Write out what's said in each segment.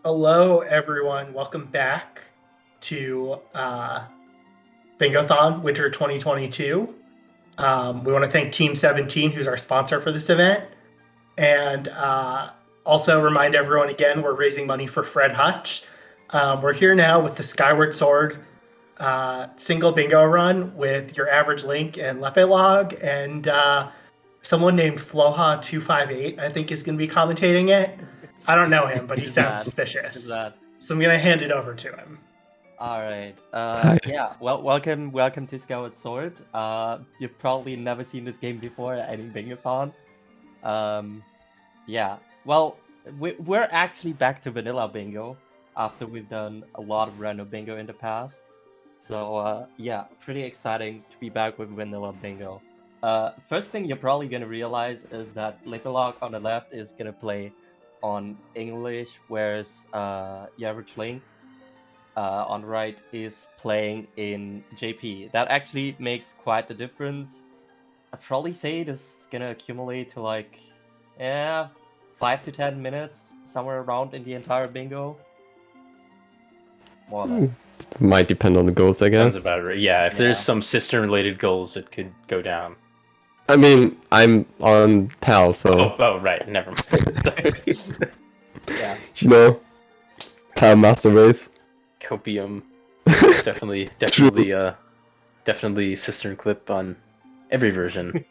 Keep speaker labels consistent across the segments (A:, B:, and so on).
A: Hello, everyone. Welcome back to Bingothon Winter 2022. We want to thank Team 17, who's our sponsor for this event. And also remind everyone again, we're raising money for Fred Hutch. We're here now with the Skyward Sword single bingo run with YourAverageLink and lepelog. And someone named Floha258, I think, is going to be commentating it. I don't know him, but he sounds suspicious. So I'm going to hand it over to him.
B: All right. Yeah. Well, welcome to Skyward Sword. You've probably never seen this game before at any Bingothon. Yeah. Well, we're actually back to vanilla bingo after we've done a lot of random bingo in the past. So yeah, pretty exciting to be back with vanilla bingo. First thing you're probably gonna realize is that lepelog on the left is gonna play on English, whereas YourAverageLink on the right is playing in JP. That actually makes quite a difference. I'd probably say this is gonna accumulate to like 5 to 10 minutes, somewhere around in the entire bingo. More or less.
C: Might depend on the goals, I guess.
D: Sounds about right. Yeah, if there's some system-related goals, it could go down.
C: I mean, I'm on PAL, so...
D: Oh, right. Never mind.
B: Yeah.
C: You know, PAL Master Race.
D: Copium. It's definitely system clip on every version.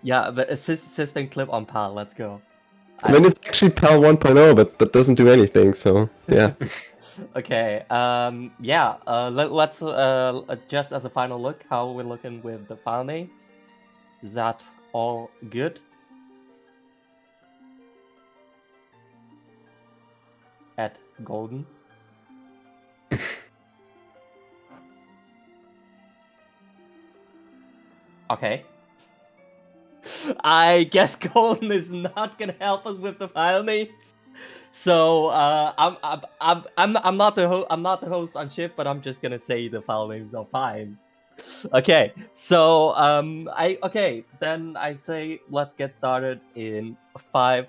B: Yeah, but a system clip on PAL, let's go.
C: I mean, it's actually PAL 1.0, but that doesn't do anything, so, yeah.
B: Okay, yeah, let's just as a final look, how we're looking with the file names. Is that all good? At Golden. Okay. I guess Golden is not gonna help us with the file names. So I'm not the host on Shift, but I'm just gonna say the file names are fine. Okay, so then I'd say let's get started in 5,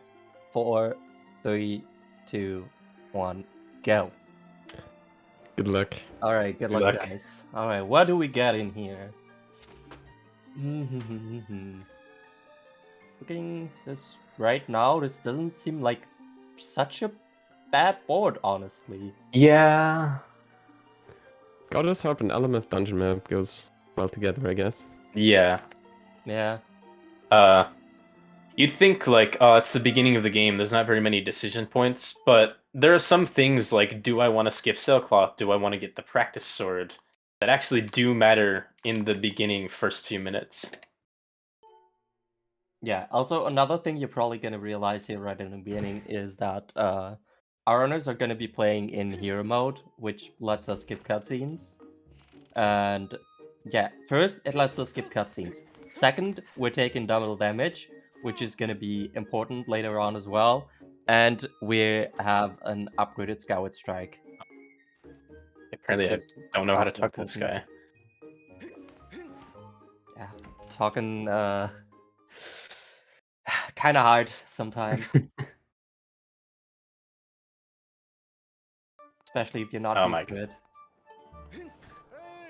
B: 4, 3, 2, 1, go.
C: Good luck.
B: All right, good luck, guys. All right, what do we get in here? Looking this right now, this doesn't seem like such a bad board, honestly.
D: Yeah.
C: Goddess Harp and Element Dungeon Map goes well together, I guess.
D: Yeah.
B: Yeah.
D: You'd think, like, it's the beginning of the game, there's not very many decision points, but there are some things like, do I want to skip Sailcloth? Do I want to get the practice sword? That actually do matter in the beginning first few minutes.
B: Yeah, also another thing you're probably going to realize here right in the beginning is that our runners are going to be playing in hero mode, which lets us skip cutscenes. And yeah, first, it lets us skip cutscenes. Second, we're taking double damage, which is going to be important later on as well. And we have an upgraded Skyward Strike.
D: Apparently I don't know how to talk to this guy.
B: Yeah, talking kind of hard sometimes. Especially if you're not used to it.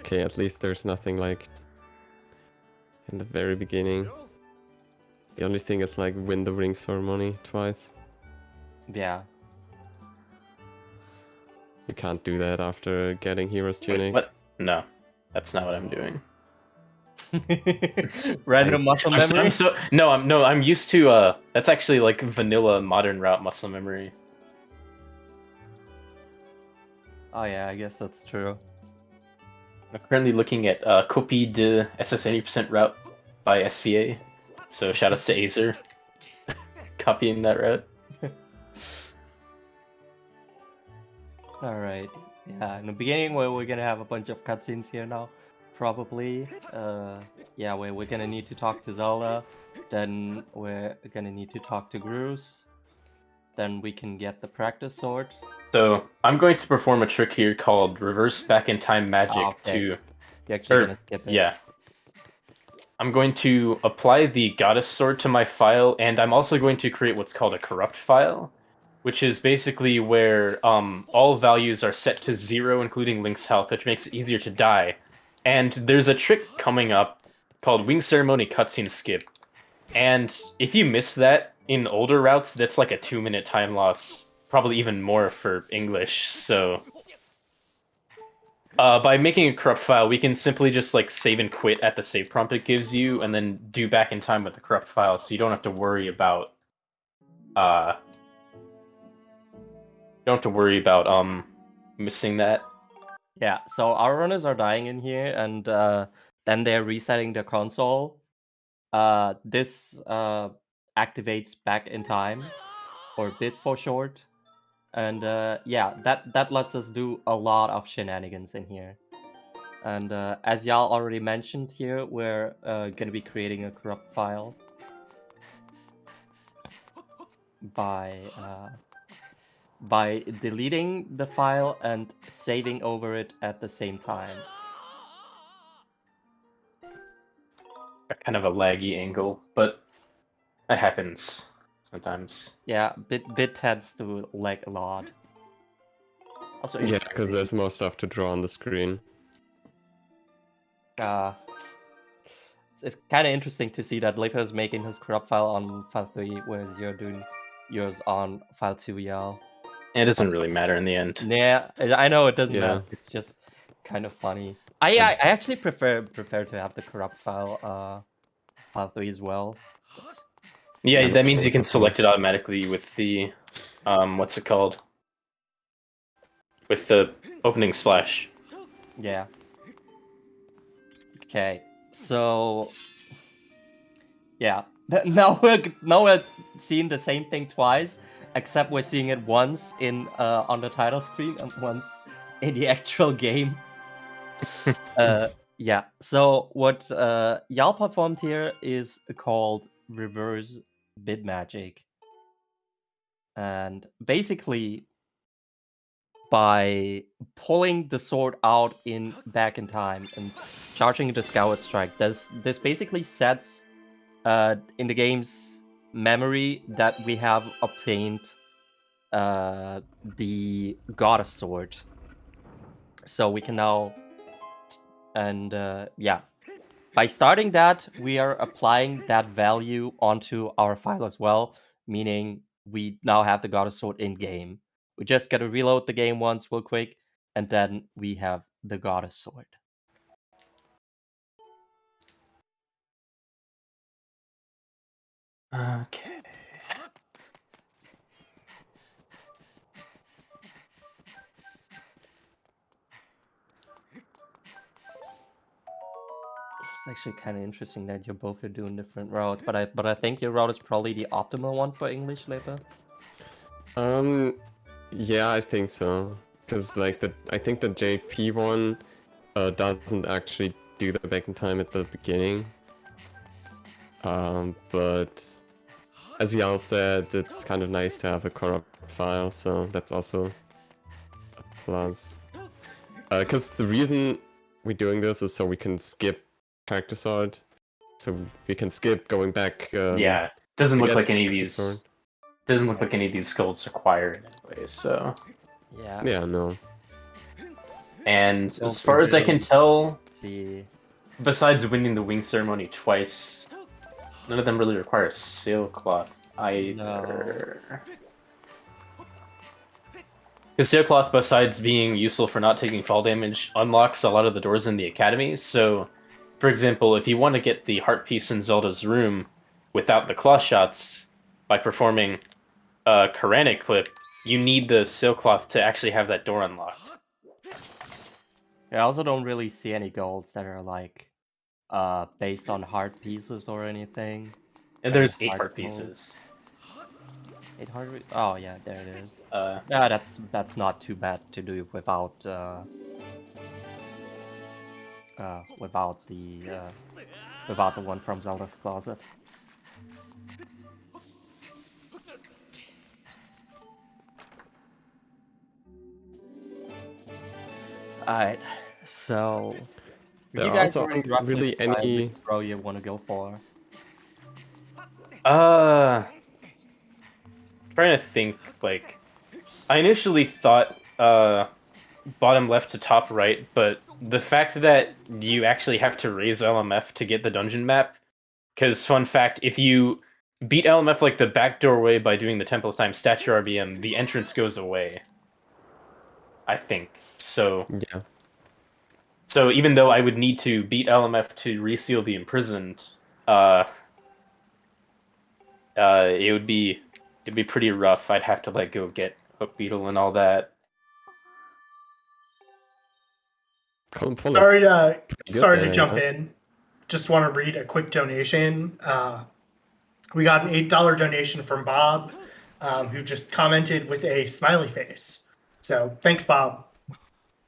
C: Okay, at least there's nothing like in the very beginning. The only thing is like win the ring ceremony twice.
B: Yeah.
C: You can't do that after getting Hero's Tunic.
D: What? No, that's not what I'm doing.
B: Random muscle memory?
D: I'm used to that's actually like vanilla modern route muscle memory.
B: Oh yeah, I guess that's true.
D: I'm currently looking at Copy de SS 80% route by SVA. So shoutouts to Azer copying that route.
B: Alright. Yeah, in the beginning we're gonna have a bunch of cutscenes here now. Probably. Yeah, we're gonna need to talk to Zelda. Then we're gonna need to talk to Gruz. Then we can get the practice sword.
D: So I'm going to perform a trick here called reverse back in time magic to.
B: You're actually gonna skip it.
D: Yeah. I'm going to apply the goddess sword to my file, and I'm also going to create what's called a corrupt file. which is basically where all values are set to 0, including Link's health, which makes it easier to die. And there's a trick coming up called Wing Ceremony Cutscene Skip. And if you miss that in older routes, that's like a 2-minute time loss, probably even more for English, so... by making a corrupt file, we can simply just like save and quit at the save prompt it gives you, and then do back in time with the corrupt file, so you don't have to worry about missing that.
B: Yeah, so our runners are dying in here, and then they're resetting the console. This activates back in time, or bit for short. And yeah, that lets us do a lot of shenanigans in here. And as y'all already mentioned here, we're going to be creating a corrupt file by deleting the file and saving over it at the same time.
D: Kind of a laggy angle, but that happens sometimes.
B: Yeah, bit tends to lag a lot. Also,
C: Yeah, because there's more stuff to draw on the screen.
B: It's kind of interesting to see that Lepa is making his corrupt file on file 3, whereas you're doing yours on file 2, y'all.
D: It doesn't really matter in the end.
B: Yeah, I know it doesn't
C: Yeah.
B: matter. It's just kind of funny. I actually prefer to have the corrupt file file 3 as well.
D: Yeah,
C: Yeah,
D: that means
C: that's
D: you can
C: also
D: select it automatically with the what's it called? With the opening splash.
B: Yeah. Okay, so yeah, now we're seeing the same thing twice, except we're seeing it once in on the title screen and once in the actual game. Yeah. So what y'all performed here is called reverse bid magic, and basically by pulling the sword out back in time and charging the Skyward Strike, this basically sets in the game's memory that we have obtained the Goddess Sword. So we can now, and yeah, by starting that, we are applying that value onto our file as well, meaning we now have the Goddess Sword in game. We just gotta reload the game once real quick, and then we have the Goddess Sword.
D: Okay.
B: It's actually kind of interesting that you both are doing different routes, but I think your route is probably the optimal one for English labor.
C: Yeah, I think so. Because like I think the JP one doesn't actually do the back in time at the beginning. But as Yal said, it's kind of nice to have a corrupt file, so that's also a plus. Because the reason we're doing this is so we can skip practice art, so we can skip going back.
D: Yeah, doesn't look
C: get
D: like any of
C: practice
D: these.
C: art.
D: Doesn't look like any of these skulls require it anyway. So.
B: Yeah.
C: Yeah, no.
D: And
B: Well,
D: as far as I can tell,
B: See.
D: besides winning the wing ceremony twice, none of them really require sailcloth either. Because sailcloth, besides being useful for not taking fall damage, unlocks a lot of the doors in the academy. So, for example, if you want to get the heart piece in Zelda's room without the claw shots by performing a Quranic clip, you need the sailcloth to actually have that door unlocked.
B: I also don't really see any golds that are like based on heart pieces or anything.
D: And there's
B: Like
D: 8 heart
B: gold.
D: pieces.
B: 8 heart. Oh yeah, there it is.
D: Uh,
B: Yeah, that's not too bad to do without without the one from Zelda's closet. Alright, so
C: There
B: you
C: are
B: guys
C: also
B: already
C: aren't
B: roughly
C: really
B: decide
C: any.
B: which row you want to go for.
D: trying to think, like, I initially thought bottom left to top right, but the fact that you actually have to raise LMF to get the dungeon map, because fun fact, if you beat LMF like the back doorway by doing the Temple of Time statue RBM, the entrance goes away. I think. So
C: Yeah.
D: so even though I would need to beat LMF to reseal the imprisoned, it'd be pretty rough. I'd have to like go get Hook Beetle and all that.
C: Column 4 looks
A: Sorry
C: pretty good
A: sorry
C: there,
A: to
C: I
A: jump
C: guess.
A: in. Just want to read a quick donation. We got an $8 donation from Bob, who just commented with a smiley face. So thanks, Bob.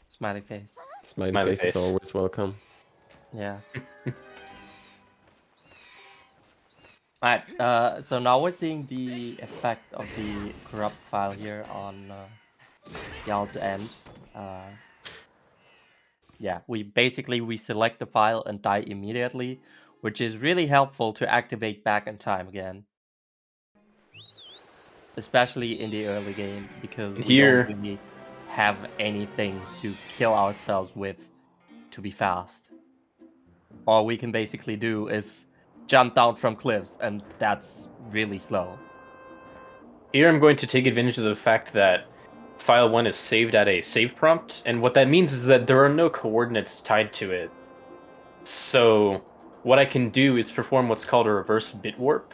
B: Smiley face.
C: Smiley
D: Smiley
C: face is
D: face.
C: always welcome.
B: Yeah. Alright, so now we're seeing the effect of the corrupt file here on Yald's end. Yeah, we select the file and die immediately, which is really helpful to activate back in time again. Especially in the early game, because we
D: Here-
B: don't really have anything to kill ourselves with to be fast. All we can basically do is jump down from cliffs, and that's really slow.
D: Here I'm going to take advantage of the fact that file 1 is saved at a save prompt, and what that means is that there are no coordinates tied to it. So what I can do is perform what's called a reverse bit warp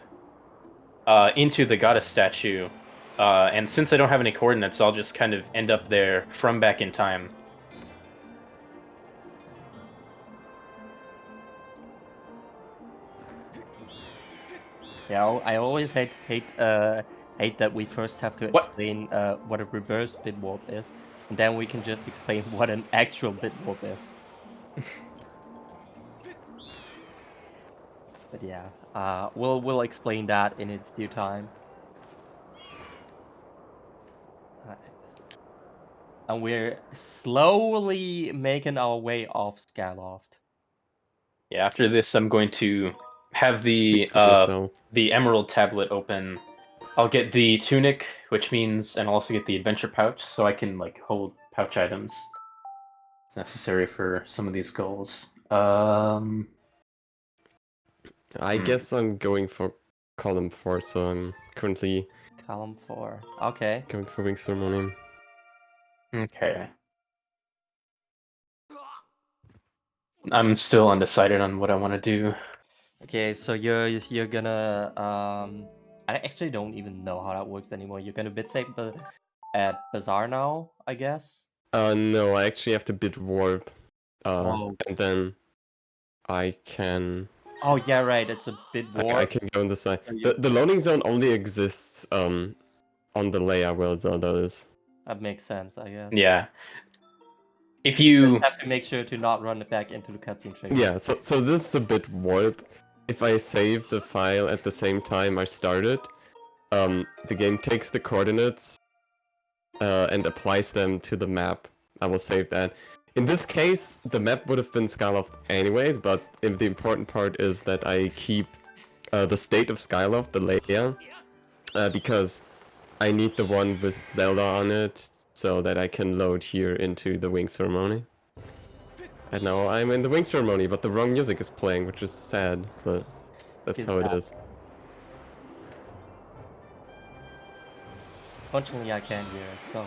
D: into the goddess statue, and since I don't have any coordinates, I'll just kind of end up there from back in time.
B: Yeah, I always hate that we first have to
D: What?
B: explain what a reverse bit warp is, and then we can just explain what an actual bit warp is. But yeah, we'll explain that in its due time. Alright. And we're slowly making our way off Skyloft.
D: Yeah, after this, I'm going to have
C: Speak for yourself.
D: the emerald tablet open. I'll get the tunic, which means, and I'll also get the adventure pouch, so I can like hold pouch items. It's necessary for some of these goals.
C: I guess I'm going for column 4, so I'm currently
B: Column 4. Okay.
C: going for Wing Ceremony.
D: Okay. I'm still undecided on what I want to do.
B: Okay, so you're gonna I actually don't even know how that works anymore. You're gonna bit save at Bazaar now, I guess.
C: No, I actually have to bit warp.
B: Oh.
C: And then I can
B: Oh yeah, right. It's a bit warp.
C: I can go on the side.
B: So you-
C: The loading zone only exists on the layer where Zelda is.
B: That makes sense, I guess.
D: Yeah. If
B: You
D: you
B: just have to make sure to not run it back into the cutscene trigger.
C: Yeah, so this is a bit warp. If I save the file at the same time I started, the game takes the coordinates and applies them to the map. I will save that. In this case, the map would have been Skyloft anyways, but the important part is that I keep the state of Skyloft, the layer, because I need the one with Zelda on it, so that I can load here into the Wing Ceremony. And now I'm in the Wing Ceremony, but the wrong music is playing, which is sad, but that's how it is.
B: Fortunately, I can't hear it, so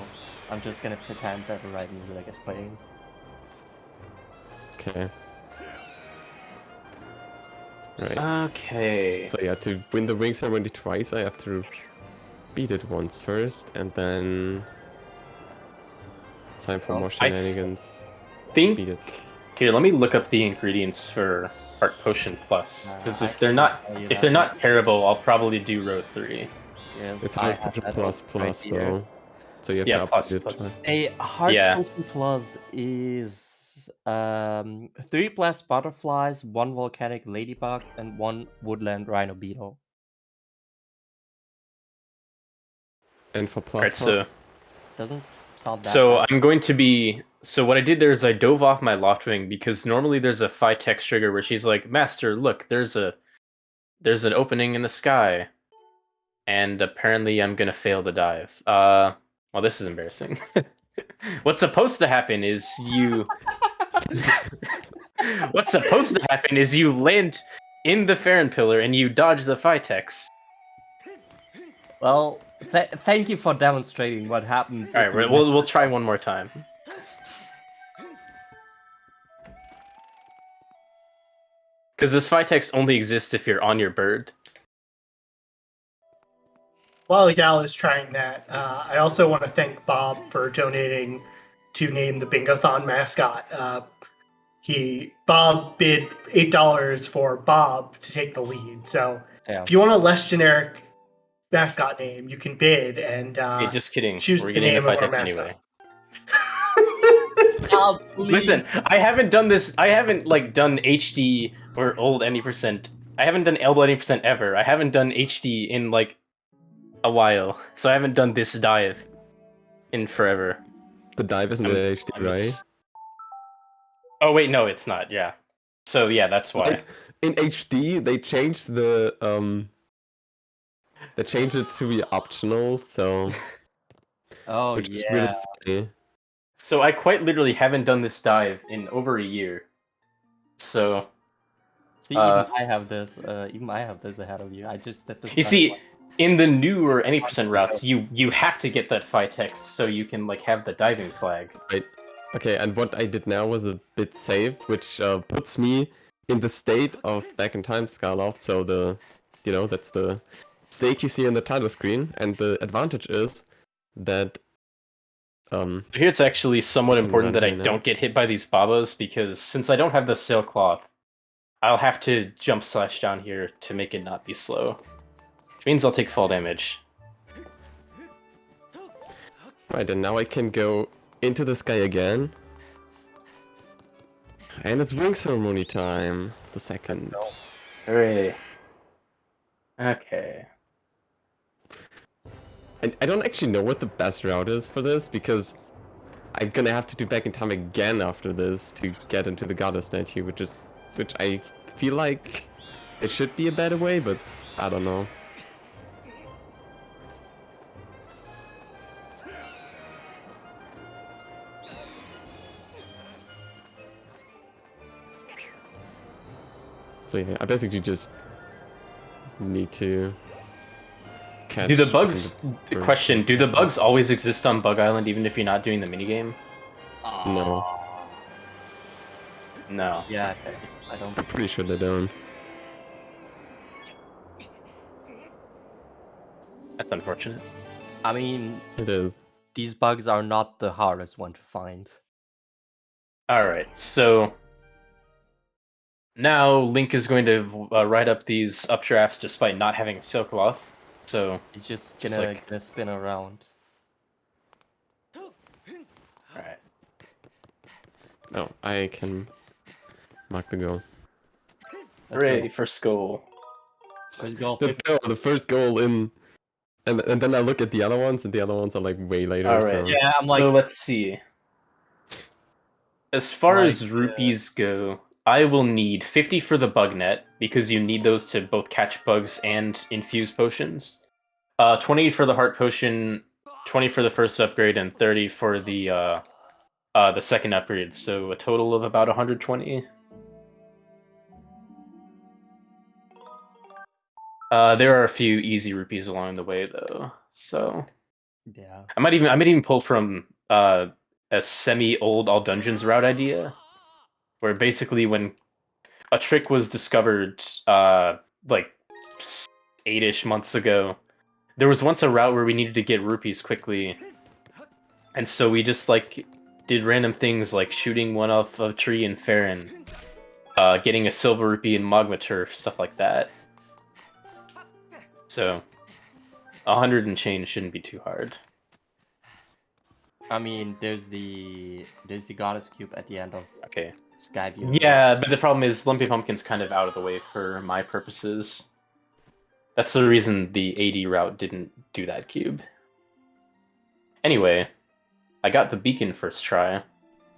B: I'm just gonna pretend that the right music is playing.
C: Okay. Right.
D: Okay.
C: So yeah, to win the Wing Ceremony twice, I have to beat it once first, and then time for more shenanigans.
D: Think
C: Beat it.
D: here. Let me look up the ingredients for Heart Potion Plus, because if they're not terrible, I'll probably do row 3.
B: Yes,
C: It's
B: I
C: Heart
B: have
C: Potion
B: that
C: plus
B: right
C: plus
B: here.
C: though. So you have
D: Yeah,
C: to
D: plus,
C: upgrade it
D: plus.
C: twice.
B: A Heart
D: Yeah.
B: Potion Plus is 3 blast butterflies, 1 volcanic ladybug, and 1 woodland rhino beetle.
C: And for plus
D: Alright, so
C: plus?
B: Doesn't sound that
D: so
B: bad.
D: I'm going to be. So what I did there is I dove off my Loftwing because normally there's a Phi text trigger where she's like, "Master, look, there's an opening in the sky," and apparently I'm gonna fail the dive. Well, this is embarrassing. What's supposed to happen is you... What's supposed to happen is you land in the Farron pillar and you dodge the Phytex.
B: Well, thank you for demonstrating what happens.
D: Alright, we'll try one more time. Because this Phytex only exists if you're on your bird.
A: While Gal is trying that, I also want to thank Bob for donating to name the Bingothon mascot. Bob bid $8 for Bob to take the lead. So if you want a less generic mascot name, you can bid and
D: Hey, just kidding.
A: choose
D: We're
A: the
D: getting a
A: name of our
D: Phytex
A: mascot.
D: anyway.
B: Oh, please.
D: Listen, I haven't done this. I haven't done HD or old any percent. I haven't done old any percent ever. I haven't done HD in a while, so I haven't done this dive in forever.
C: The dive isn't in HD, right?
D: Oh wait, no, it's not. Yeah. So yeah, that's why.
C: In HD, they changed the They changed it to be optional, so.
B: Oh
C: which is
B: yeah.
C: really funny.
D: So I quite literally haven't done this dive in over a year. So.
B: See, even I have this. Even I have this ahead of you. I just did this.
D: You see, in the new or any percent routes, you have to get that Phytex so you can have the diving flag.
C: Right. Okay, and what I did now was a bit safe, which puts me in the state of Back in Time Skyloft. So that's the stake you see on the title screen, and the advantage is that.
D: Here it's actually somewhat important that I don't get hit by these babas, because since I don't have the sailcloth, I'll have to jump slash down here to make it not be slow. Which means I'll take fall damage.
C: Right, and now I can go into the sky again. And it's ring ceremony time. The second.
D: Hooray. Okay.
C: I don't actually know what the best route is for this, because I'm gonna have to do Back in Time again after this to get into the goddess statue, which I feel like it should be a better way, but I don't know. So yeah, I basically just need to catch.
D: Do the bugs... Question, do the bugs always exist on Bug Island even if you're not doing the minigame?
C: No.
D: No.
B: Yeah, I don't.
C: I'm pretty sure they don't.
D: That's unfortunate.
B: I mean,
C: It is.
B: these bugs are not the hardest one to find.
D: Alright, so... Now Link is going to ride up these updrafts despite not having sailcloth. So
B: It's just gonna spin around.
D: Alright.
C: Oh, I can mark the goal.
D: Hooray, first goal.
B: First goal.
C: Let's go, the first goal in... And then I look at the other ones, and the other ones are way later,
D: Alright,
C: so...
B: Yeah, I'm like...
D: So let's see. As far as rupees go, I will need 50 for the bug net, because you need those to both catch bugs and infuse potions. 20 for the heart potion, 20 for the first upgrade, and 30 for the second upgrade, so a total of about 120. There are a few easy rupees along the way, though, so...
B: Yeah.
D: I might even pull from a semi-old All Dungeons route idea, where basically when a trick was discovered, 8-ish months ago, there was once a route where we needed to get rupees quickly, and so we just did random things like shooting one off a tree in Farron, getting a silver rupee in Magma Turf, stuff like that. So 100 and change shouldn't be too hard.
B: I mean, there's the goddess cube at the end of Skyview.
D: Yeah, but the problem is Lumpy Pumpkin's kind of out of the way for my purposes. That's the reason the AD route didn't do that cube. Anyway, I got the beacon first try.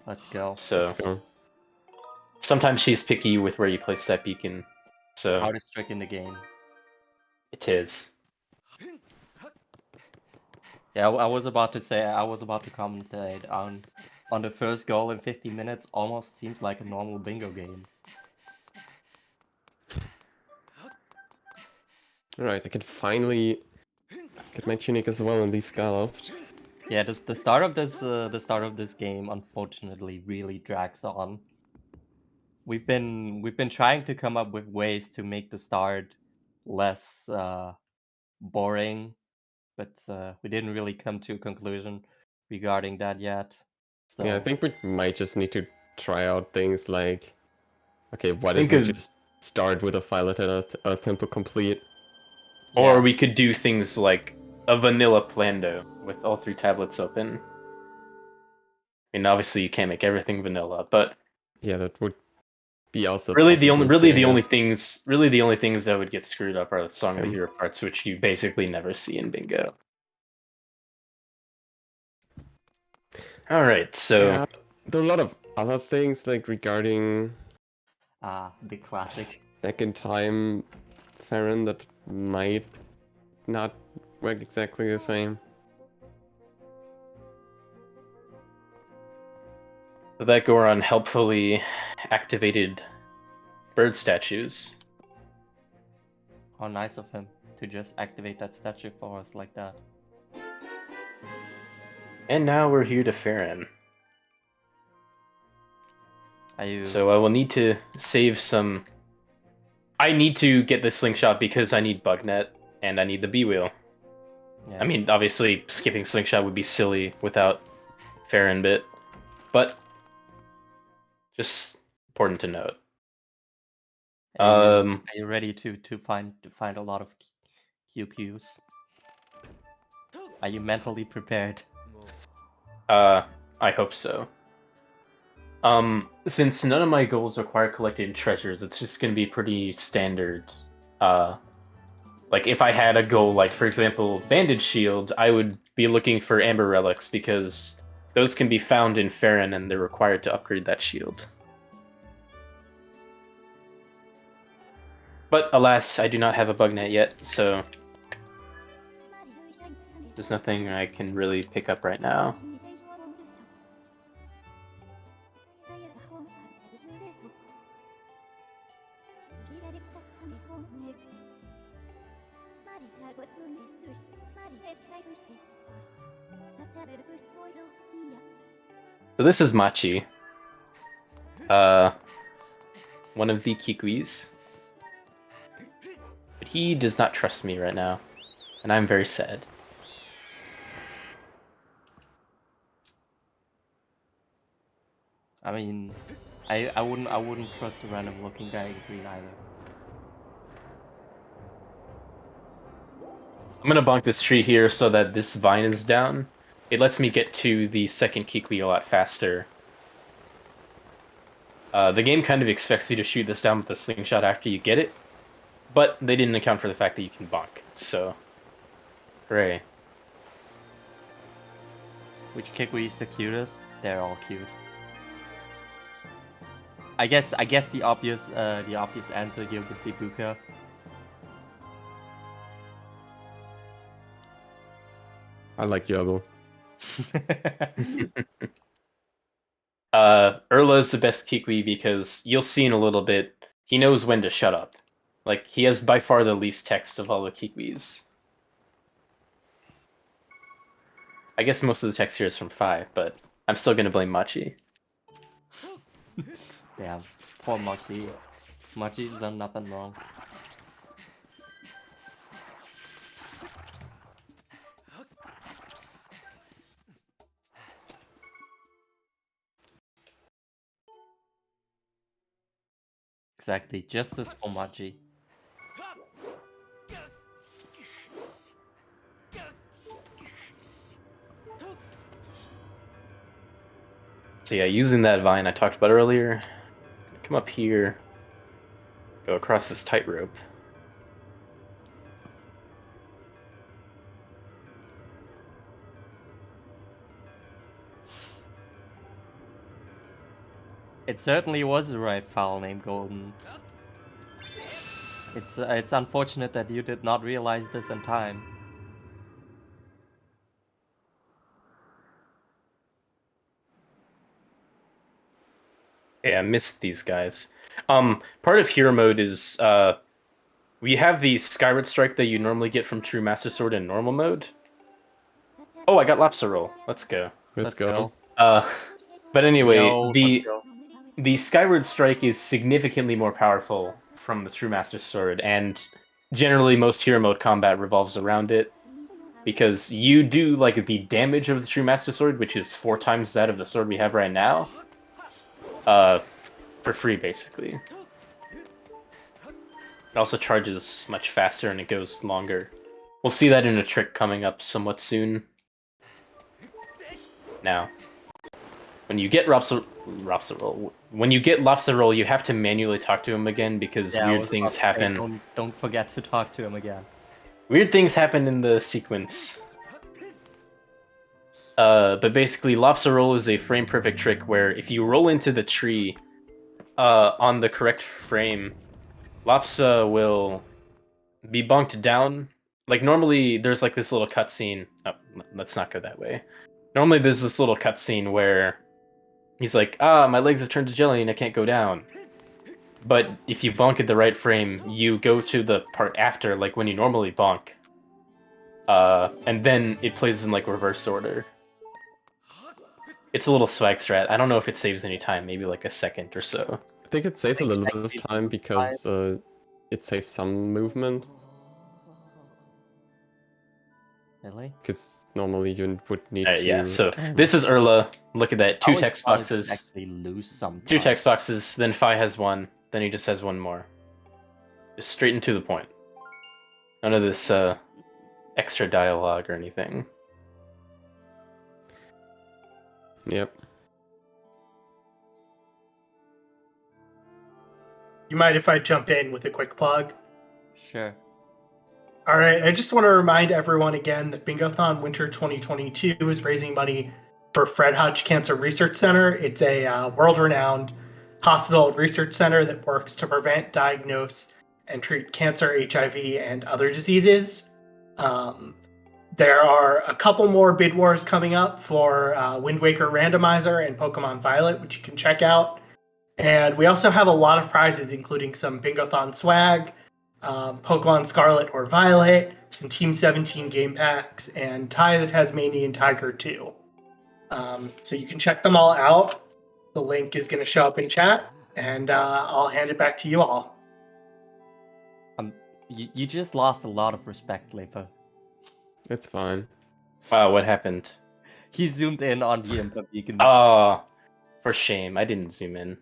B: Let's go.
D: So sometimes she's picky with where you place that beacon. So
B: hardest trick in the game.
D: It is.
B: Yeah, I was about to say, I was about to commentate on the first goal in 50 minutes. Almost seems like a normal bingo game.
C: Alright, I can finally get my tunic as well and leave Skyloft.
B: Yeah, the start of this game unfortunately really drags on. We've been trying to come up with ways to make the start less boring, but we didn't really come to a conclusion regarding that yet. So
C: Yeah, I think we might just need to try out things like, okay, what if
D: Think
C: we
D: of-
C: just start with a file at a tempo complete?
D: Or
B: yeah.
D: we could do things like a vanilla Plando with all 3 tablets open. I mean, obviously you can't make everything vanilla, but
C: Yeah, that would be also
D: really the
C: possibility, I
D: only
C: guess.
D: things that would get screwed up are the Song of the
C: Okay.
D: Hero parts, which you basically never see in Bingo. All right, so
C: Yeah, there are a lot of other things like regarding
B: The classic.
C: back in time Farron that might not work exactly the same.
D: that Goron helpfully activated bird statues.
B: How nice of him to just activate that statue for us like that.
D: And now we're here to Farron.
B: Are you?
D: So I will need to save some. I need to get the slingshot because I need Bugnet and I need the B-wheel.
B: Yeah.
D: I mean, obviously, skipping slingshot would be silly without Farron bit, but just important to note.
B: Are you ready to find a lot of QQs? Are you mentally prepared?
D: I hope so. Since none of my goals require collecting treasures, it's just gonna be pretty standard. Like if I had a goal, like for example, Bandage Shield, I would be looking for Amber Relics because those can be found in Farron and they're required to upgrade that shield. But alas, I do not have a Bugnet yet, so there's nothing I can really pick up right now. So this is Machi. One of the Kikwis. But he does not trust me right now, and I'm very sad.
B: I mean, I wouldn't trust a random looking guy in green either.
D: I'm gonna bonk this tree here so that this vine is down. It lets me get to the second Kikwi a lot faster. The game kind of expects you to shoot this down with a slingshot after you get it, but they didn't account for the fact that you can bonk, so... Hooray.
B: Which Kikwi is the cutest? They're all cute. I guess the obvious answer here would be Buka.
C: I like Yobo.
D: Urla is the best Kikwi because you'll see in a little bit, he knows when to shut up. Like, he has by far the least text of all the Kikwis. I guess most of the text here is from 5, but I'm still gonna blame Machi.
B: Yeah, poor Machi. Machi's done nothing wrong. Exactly, justice for Machi.
D: So yeah, using that vine I talked about earlier, come up here, go across this tightrope.
B: It certainly was the right file name, Golden. It's unfortunate that you did not realize this in time.
D: Yeah, I missed these guys. Part of hero mode is we have the Skyward strike that you normally get from True Master Sword in normal mode. Oh, I got Lobster Roll. Let's go.
C: Let's go.
D: But anyway,
B: Yo, let's go.
D: the Skyward strike is significantly more powerful from the True Master Sword, and generally most hero mode combat revolves around it. Because you do like the damage of the True Master Sword, which is 4 times that of the sword we have right now, for free basically. It also charges much faster and it goes longer. We'll see that in a trick coming up somewhat soon. Now, when you get Lobster Roll, you have to manually talk to him again because weird things happen.
B: Don't forget to talk to him again.
D: Weird things happen in the sequence. But basically, Lobster Roll is a frame-perfect trick where if you roll into the tree on the correct frame, Lopsa will be bunked down. Like, normally, there's like this little cutscene. Oh, let's not go that way. Normally, there's this little cutscene where he's like, my legs have turned to jelly and I can't go down. But if you bonk at the right frame, you go to the part after, like when you normally bonk. And then it plays in like reverse order. It's a little swag strat. I don't know if it saves any time, maybe like a second or so.
C: I think it saves a little bit of time because it saves some movement.
B: Really?
C: Because normally you would need to...
D: Yeah, so this is Urla. Look at that. 2 text boxes.
B: Actually lose some
D: 2
B: time.
D: text boxes, then Phi has 1, then he just has 1 more. Just straight and to the point. None of this extra dialogue or anything.
C: Yep.
A: You mind if I jump in with a quick plug?
B: Sure.
A: All right, I just want to remind everyone again that Bingothon Winter 2022 is raising money for Fred Hutch Cancer Research Center. It's a world-renowned hospital research center that works to prevent, diagnose, and treat cancer, HIV, and other diseases. There are a couple more bid wars coming up for Wind Waker Randomizer and Pokemon Violet, which you can check out. And we also have a lot of prizes, including some Bingothon swag, Pokemon Scarlet or Violet, some Team 17 game packs, and Ty the Tasmanian Tiger 2. So you can check them all out. The link is going to show up in chat, and I'll hand it back to you all.
B: You just lost a lot of respect, Lepa.
C: It's fine.
D: Wow, what happened?
B: He zoomed in on the Impa beacon.
D: Oh, for shame. I didn't zoom in.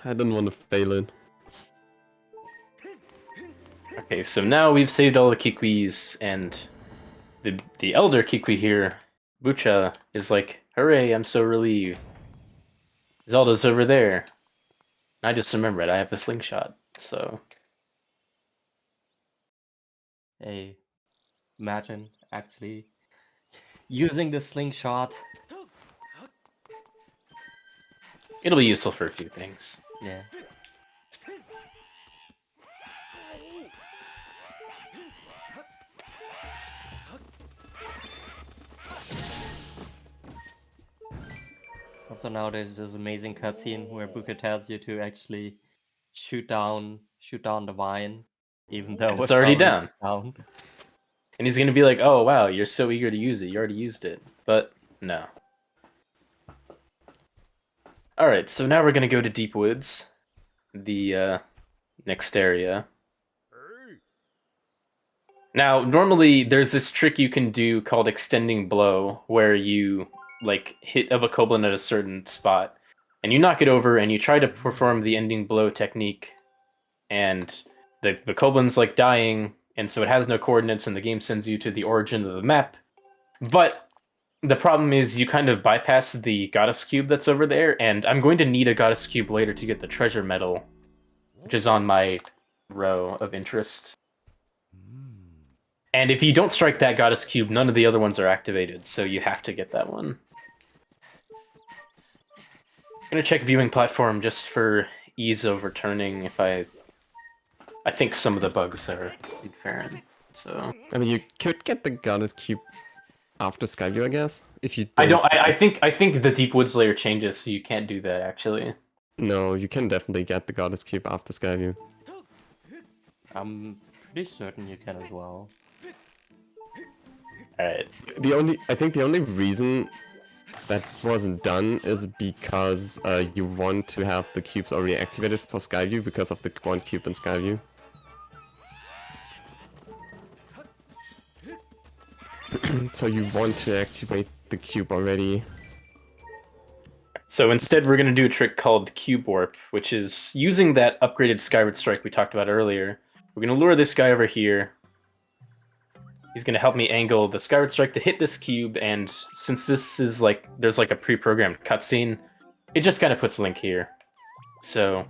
C: I didn't want to fail it.
D: Okay, so now we've saved all the Kikwis, and the elder Kikwi here, Bucha, is like, hooray, I'm so relieved. Zelda's over there. I just remembered, I have a slingshot, so...
B: Hey, imagine actually using the slingshot.
D: It'll be useful for a few things.
B: Yeah. Also now there's this amazing cutscene where Buka tells you to actually shoot down the vine, even though
D: It's already down.
B: down.
D: And he's gonna be like, oh wow, you're so eager to use it, you already used it. But, no. Alright, so now we're gonna go to Deep Woods, the next area. Now, normally there's this trick you can do called Extending Blow, where you like hit a bokoblin at a certain spot, and you knock it over, and you try to perform the Ending Blow technique, and the bokoblin's like dying, and so it has no coordinates, and the game sends you to the origin of the map. But the problem is you kind of bypass the Goddess Cube that's over there, and I'm going to need a Goddess Cube later to get the treasure medal, which is on my row of interest. And if you don't strike that Goddess Cube, none of the other ones are activated, so you have to get that one. I'm gonna check viewing platform just for ease of returning if I think some of the bugs are inferent, so...
C: I mean, you could get the Goddess Cube after Skyview, I guess. If you
D: I
C: don't,
D: don't. I think the Deep Woods layer changes, so you can't do that actually.
C: no, you can definitely get the Goddess Cube after Skyview.
B: I'm pretty certain you can as well.
D: All right.
C: I think the only reason that wasn't done is because you want to have the cubes already activated for Skyview because of the one cube in Skyview. So you want to activate the cube already.
D: So instead, we're going to do a trick called Cube Warp, which is using that upgraded Skyward Strike we talked about earlier. We're going to lure this guy over here. He's going to help me angle the Skyward Strike to hit this cube, and since this is like, there's like a pre-programmed cutscene, it just kind of puts Link here. So,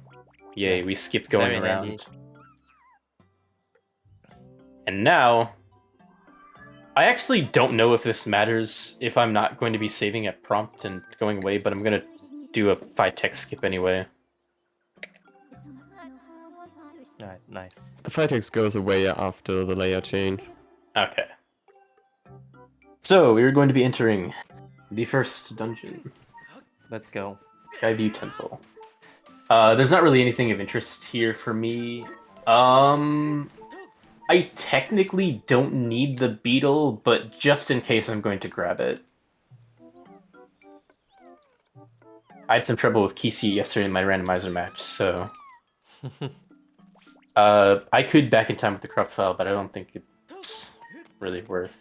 D: yay, we skip going
B: Very
D: around.
B: handy.
D: And now, I actually don't know if this matters if I'm not going to be saving at prompt and going away, but I'm going to do a 5-text skip anyway.
B: Alright, nice.
C: The Phytex goes away after the layer change.
D: Okay. So, we're going to be entering the first dungeon,
B: Let's go.
D: Skyview Temple. There's not really anything of interest here for me. I technically don't need the beetle, but just in case I'm going to grab it. I had some trouble with Kisi yesterday in my randomizer match, so... I could back in time with the corrupt file, but I don't think it's really worth...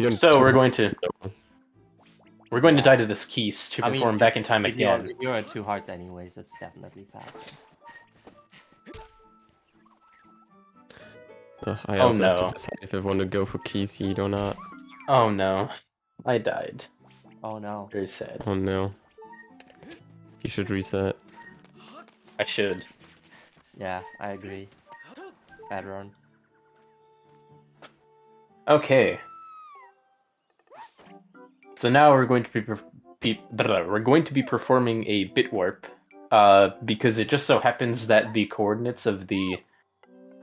D: So we're going to die to this Keys to perform back in time
B: If
D: again.
B: you're at 2 hearts anyways, it's definitely faster.
C: I also have
D: no.
C: to decide if I want to go for Keyseed or not.
D: Oh no, I died.
B: Oh no.
D: Very sad.
C: Oh no. You should reset.
D: I should.
B: Yeah, I agree. Bad run.
D: Okay. So now we're going to be performing a bit warp, because it just so happens that the coordinates of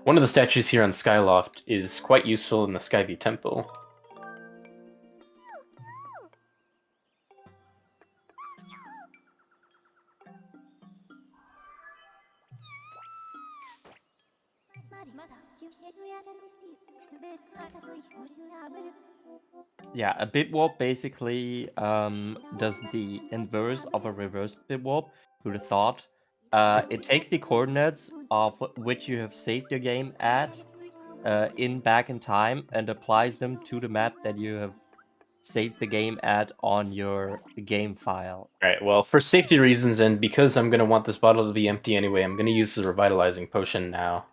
D: one of the statues here on Skyloft is quite useful in the Skyview Temple.
B: Yeah, a bit warp basically does the inverse of a reverse bit warp. Who'd have thought? It takes the coordinates of which you have saved your game at back in time and applies them to the map that you have saved the game at on your game file.
D: Alright, well, for safety reasons and because I'm going to want this bottle to be empty anyway, I'm going to use the revitalizing potion now.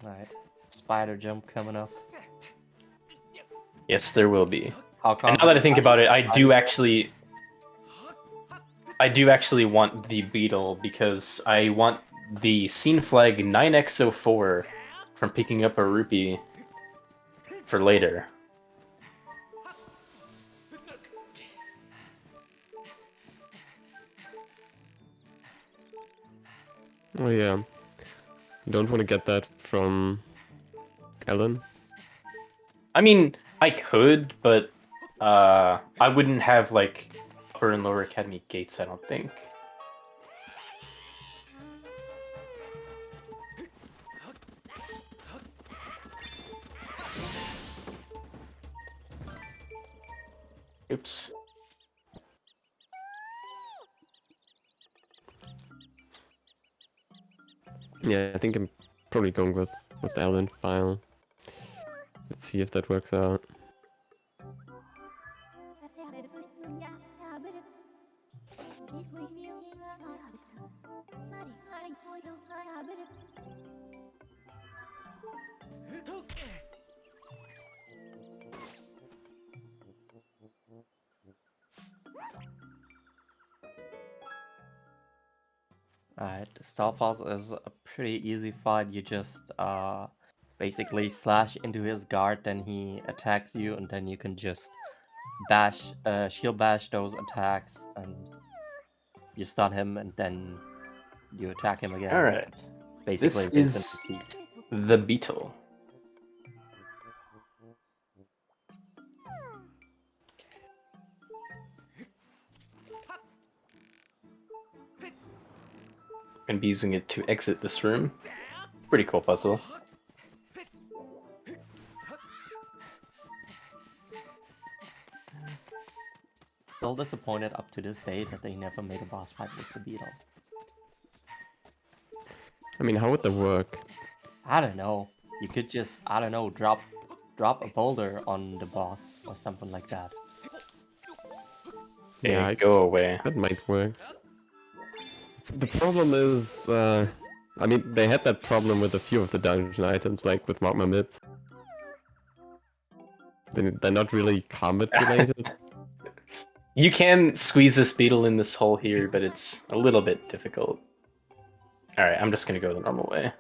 B: Right, spider jump coming up.
D: Yes, there will be.
B: How come?
D: And now that I think about it, I do actually want the beetle because I want the scene flag 9x04 from picking up a rupee for later.
C: Oh yeah. You don't want to get that from Ellen?
D: I mean, I could, but I wouldn't have like upper and lower academy gates, I don't think. Oops.
C: Yeah, I think I'm probably going with Ellen file. Let's see if that works out.
B: Alright, Starfalls is a pretty easy fight. You just basically slash into his guard, then he attacks you, and then you can just shield bash those attacks, and you stun him, and then you attack him again.
D: Alright.
B: Basically,
D: This
B: rinse
D: is
B: and repeat.
D: the beetle. I'm gonna be using it to exit this room. Pretty cool puzzle.
B: Still disappointed up to this day that they never made a boss fight with the beetle.
C: I mean, how would that work?
B: I don't know. You could just, I don't know, drop a boulder on the boss or something like that.
C: Yeah,
D: Go away.
C: that might work. The problem is, I mean, they had that problem with a few of the dungeon items, like with magma mids. They're not really combat related.
D: You can squeeze this beetle in this hole here, but it's a little bit difficult. Alright, I'm just gonna go the normal way.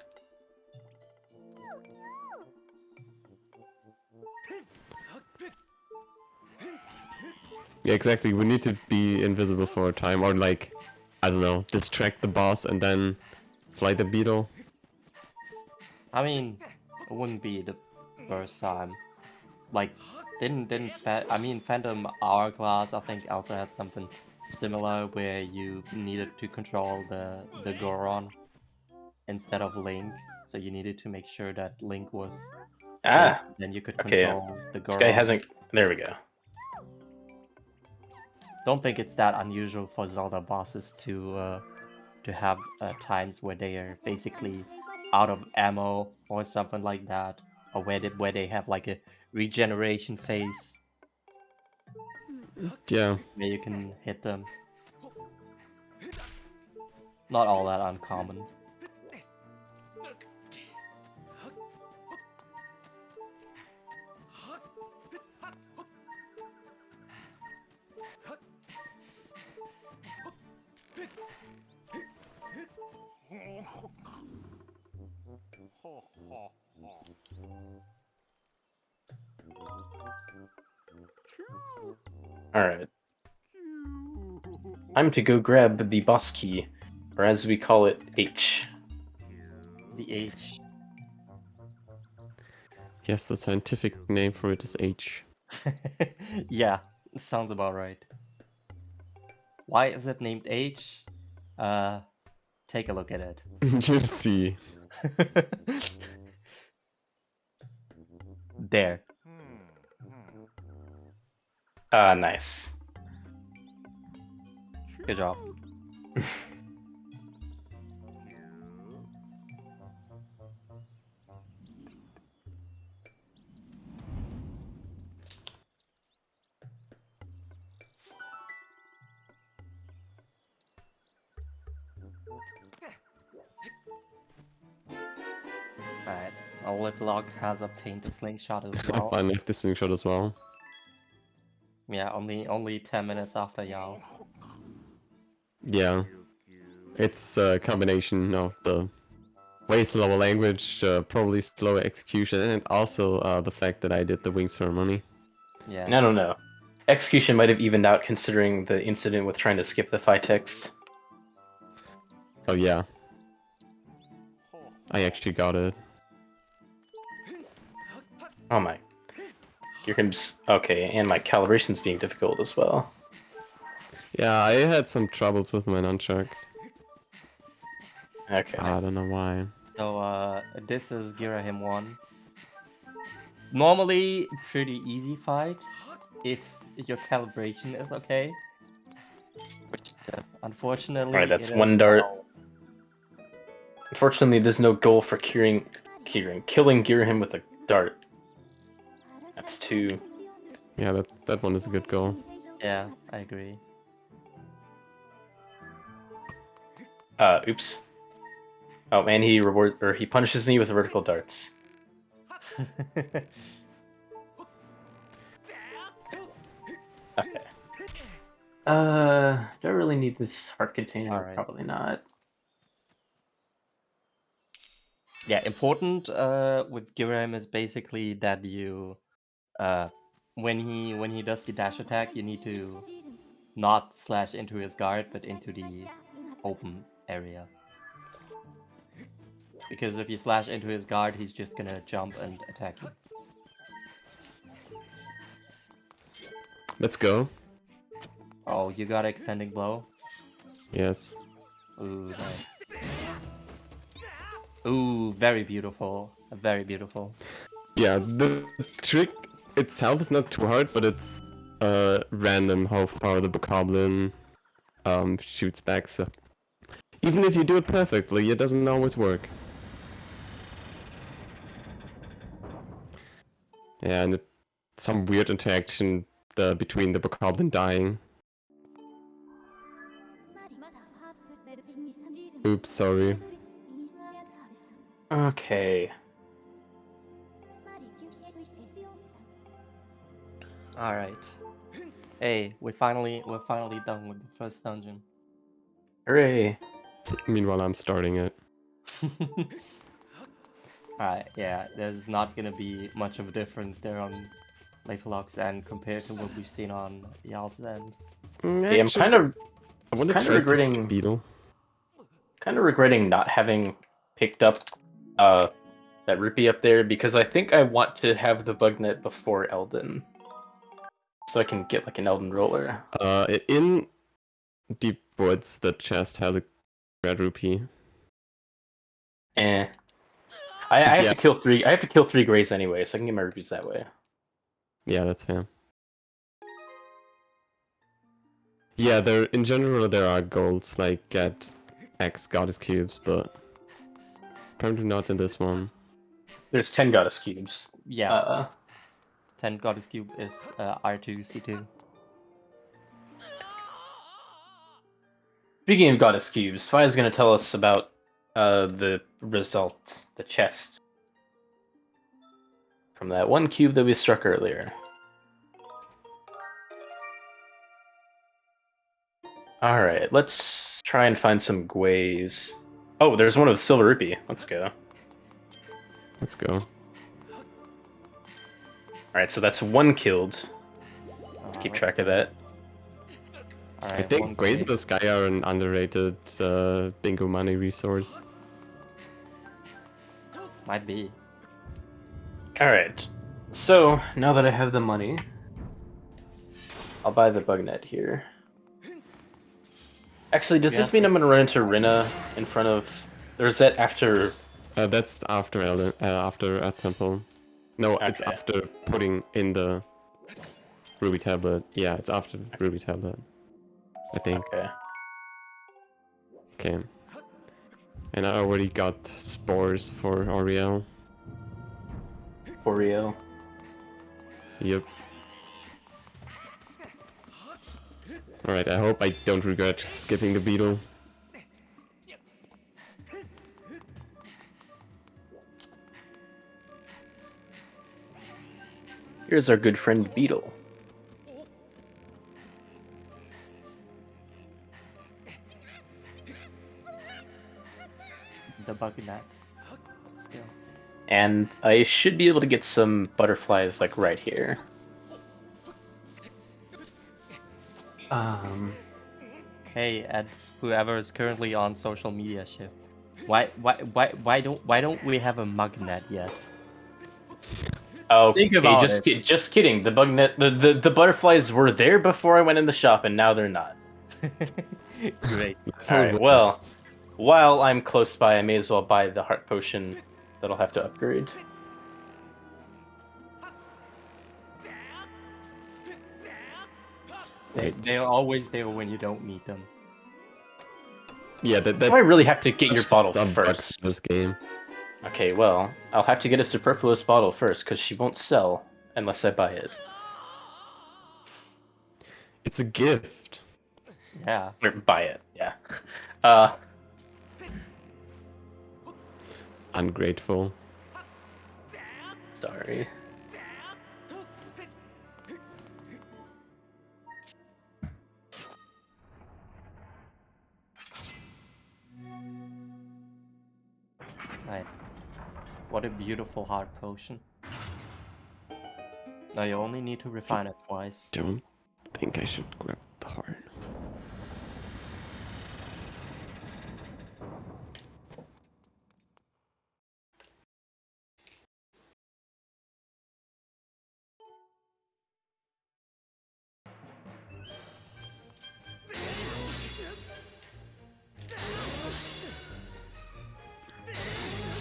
C: Yeah, exactly. We need to be invisible for a time, or like, I don't know, distract the boss and then fly the beetle.
B: I mean, it wouldn't be the first time. Like, I mean, Phantom Hourglass, I think, also had something similar where you needed to control the Goron instead of Link. So you needed to make sure that Link was safe, then you could
D: Okay,
B: control the
D: this guy
B: Goron.
D: hasn't... There we go.
B: Don't think it's that unusual for Zelda bosses to have times where they are basically out of ammo or something like that, or where they have like a regeneration phase
C: Yeah.
B: where you can hit them. Not all that uncommon.
D: Alright. I'm to go grab the boss key, or as we call it, H.
B: The H.
C: Yes, the scientific name for it is H.
B: Yeah, sounds about right. Why is it named H? Take a look at it.
C: You'll see.
B: There.
D: Nice.
B: Good job. Alright, our lepelog has obtained the slingshot as
C: I
B: well.
C: finally have the slingshot as well.
B: Yeah, only 10 minutes after Yao.
C: Yeah. It's a combination of the way slower language, probably slower execution, and also the fact that I did the wing ceremony.
B: Yeah.
D: I don't know. Execution might have evened out considering the incident with trying to skip the fight text.
C: Oh yeah. I actually got it.
D: Oh my. Gearham's... Okay, and my calibration's being difficult as well.
C: Yeah, I had some troubles with my nunchuck.
D: Okay.
C: I don't know why.
B: So, this is Girahim 1. Normally, pretty easy fight, if your calibration is okay. Unfortunately,
D: Alright, that's
B: it
D: one
B: is
D: dart.
B: not.
D: Unfortunately, there's no goal for killing Girahim with a dart. That's 2.
C: Yeah, that one is a good goal.
B: Yeah, I agree.
D: Oops. Oh, and he punishes me with vertical darts. Okay. Do I really need this heart container?
B: Alright.
D: Probably not.
B: Yeah, important with Girahim is basically that you, when he does the dash attack, you need to not slash into his guard, but into the open area. Because if you slash into his guard, he's just gonna jump and attack you.
C: Let's go.
B: Oh, you got extending blow?
C: Yes.
B: Ooh, nice. Ooh, very beautiful. Very beautiful.
C: Yeah, the trick itself is not too hard, but it's random how far the bokoblin shoots back. So even if you do it perfectly, it doesn't always work. Yeah, and some weird interaction between the bokoblin dying. Oops, sorry.
D: Okay.
B: All right. Hey, we're finally done with the first dungeon.
D: Hooray.
C: Meanwhile, I'm starting it.
B: Alright, yeah, there's not gonna be much of a difference there on lepelog's end compared to what we've seen on Yal's end.
D: Yeah, I'm kind of
C: I want to
D: kinda
C: try this
D: regretting-
C: beetle.
D: regretting not having picked up that rupee up there, because I think I want to have the bug net before Elden. So I can get like an Elden roller.
C: In Deep Woods, the chest has a red rupee.
D: I have to kill 3. I have to kill 3 grays anyway, so I can get my rupees that way.
C: Yeah, that's fair. Yeah, in general there are goals like get X goddess cubes, but apparently not in this one.
D: There's 10 goddess cubes.
B: Yeah, 10 goddess cube is R2, C2.
D: Speaking of goddess cubes, Fi is going to tell us about the result, the chest, from that one cube that we struck earlier. Alright, let's try and find some gways. Oh, there's one with the silver rupee. Let's go.
C: Let's go.
D: Alright, so that's 1 killed. Keep track of that.
B: Alright,
C: I think Grays in the Sky are an underrated bingo money resource.
B: Might be.
D: Alright, so now that I have the money, I'll buy the bug net here. Actually, does this mean I'm gonna run into Rina in front of... Or is that after...
C: That's after Elden, after a temple. No, it's
D: Okay.
C: after putting in the ruby tablet. Yeah, it's after the ruby tablet. I think.
D: Okay.
C: Okay. And I already got spores for Oriel.
D: Oreo.
C: Yep. Alright, I hope I don't regret skipping the beetle.
D: Here's our good friend Beetle.
B: The bug net. Still.
D: And I should be able to get some butterflies, like, right here.
B: Hey, Ed, whoever is currently on social media shift. Why don't we have a mug net yet?
D: Oh,
B: Think about
D: just kidding. The bug net, the butterflies were there before I went in the shop, and now they're not.
B: Great.
D: Alright, well, while I'm close by, I may as well buy the heart potion that I'll have to upgrade.
B: They're always there when you don't need them.
C: Yeah, that
D: Do I really have to get your bottle
C: some bugs
D: first?
C: in this game.
D: Okay, well, I'll have to get a superfluous bottle first, because she won't sell unless I buy it.
C: It's a gift.
B: Yeah.
D: Or buy it, yeah.
C: Ungrateful.
D: Sorry.
B: Right. What a beautiful heart potion. Now you only need to refine it twice.
C: Don't think I should grab the heart.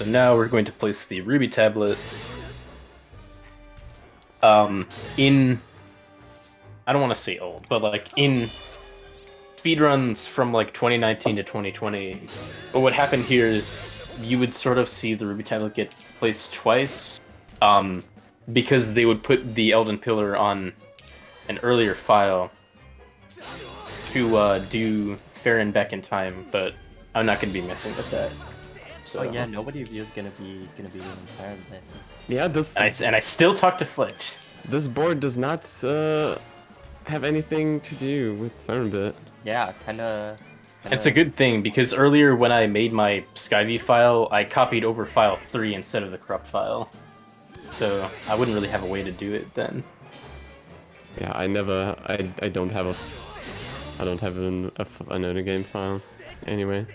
D: So now we're going to place the ruby tablet in, I don't want to say old, but like in speedruns from like 2019 to 2020. But what happened here is you would sort of see the ruby tablet get placed twice, because they would put the Elden Pillar on an earlier file to do fair and back in time, but I'm not going to be messing with that. So
B: Oh yeah, nobody of you is gonna be doing fair then.
C: Yeah, this
D: and I still talk to Fletch.
C: this board does not have anything to do with Fahrenbit.
B: Yeah, kinda.
D: It's a good thing, because earlier when I made my Skyview file, I copied over file 3 instead of the corrupt file. So I wouldn't really have a way to do it then.
C: Yeah, I don't have another game file. Anyway,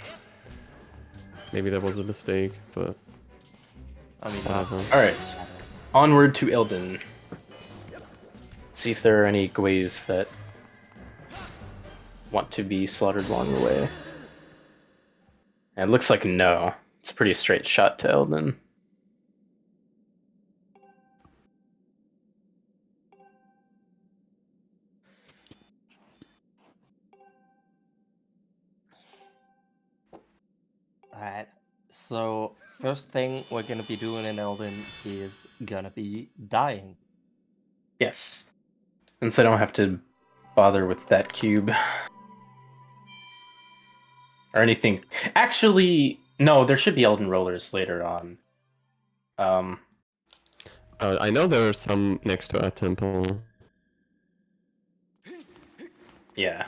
C: maybe that was a mistake, but
B: I mean,
C: whatever.
D: Alright, onward to Elden. See if there are any Gways that want to be slaughtered along the way. And it looks like no. It's a pretty straight shot to Elden.
B: Alright. So first thing we're gonna be doing in Elden is gonna be dying.
D: Yes. Since I don't have to bother with that cube. Or anything. Actually, no, there should be Elden Rollers later on.
C: I know there are some next to our temple.
D: Yeah.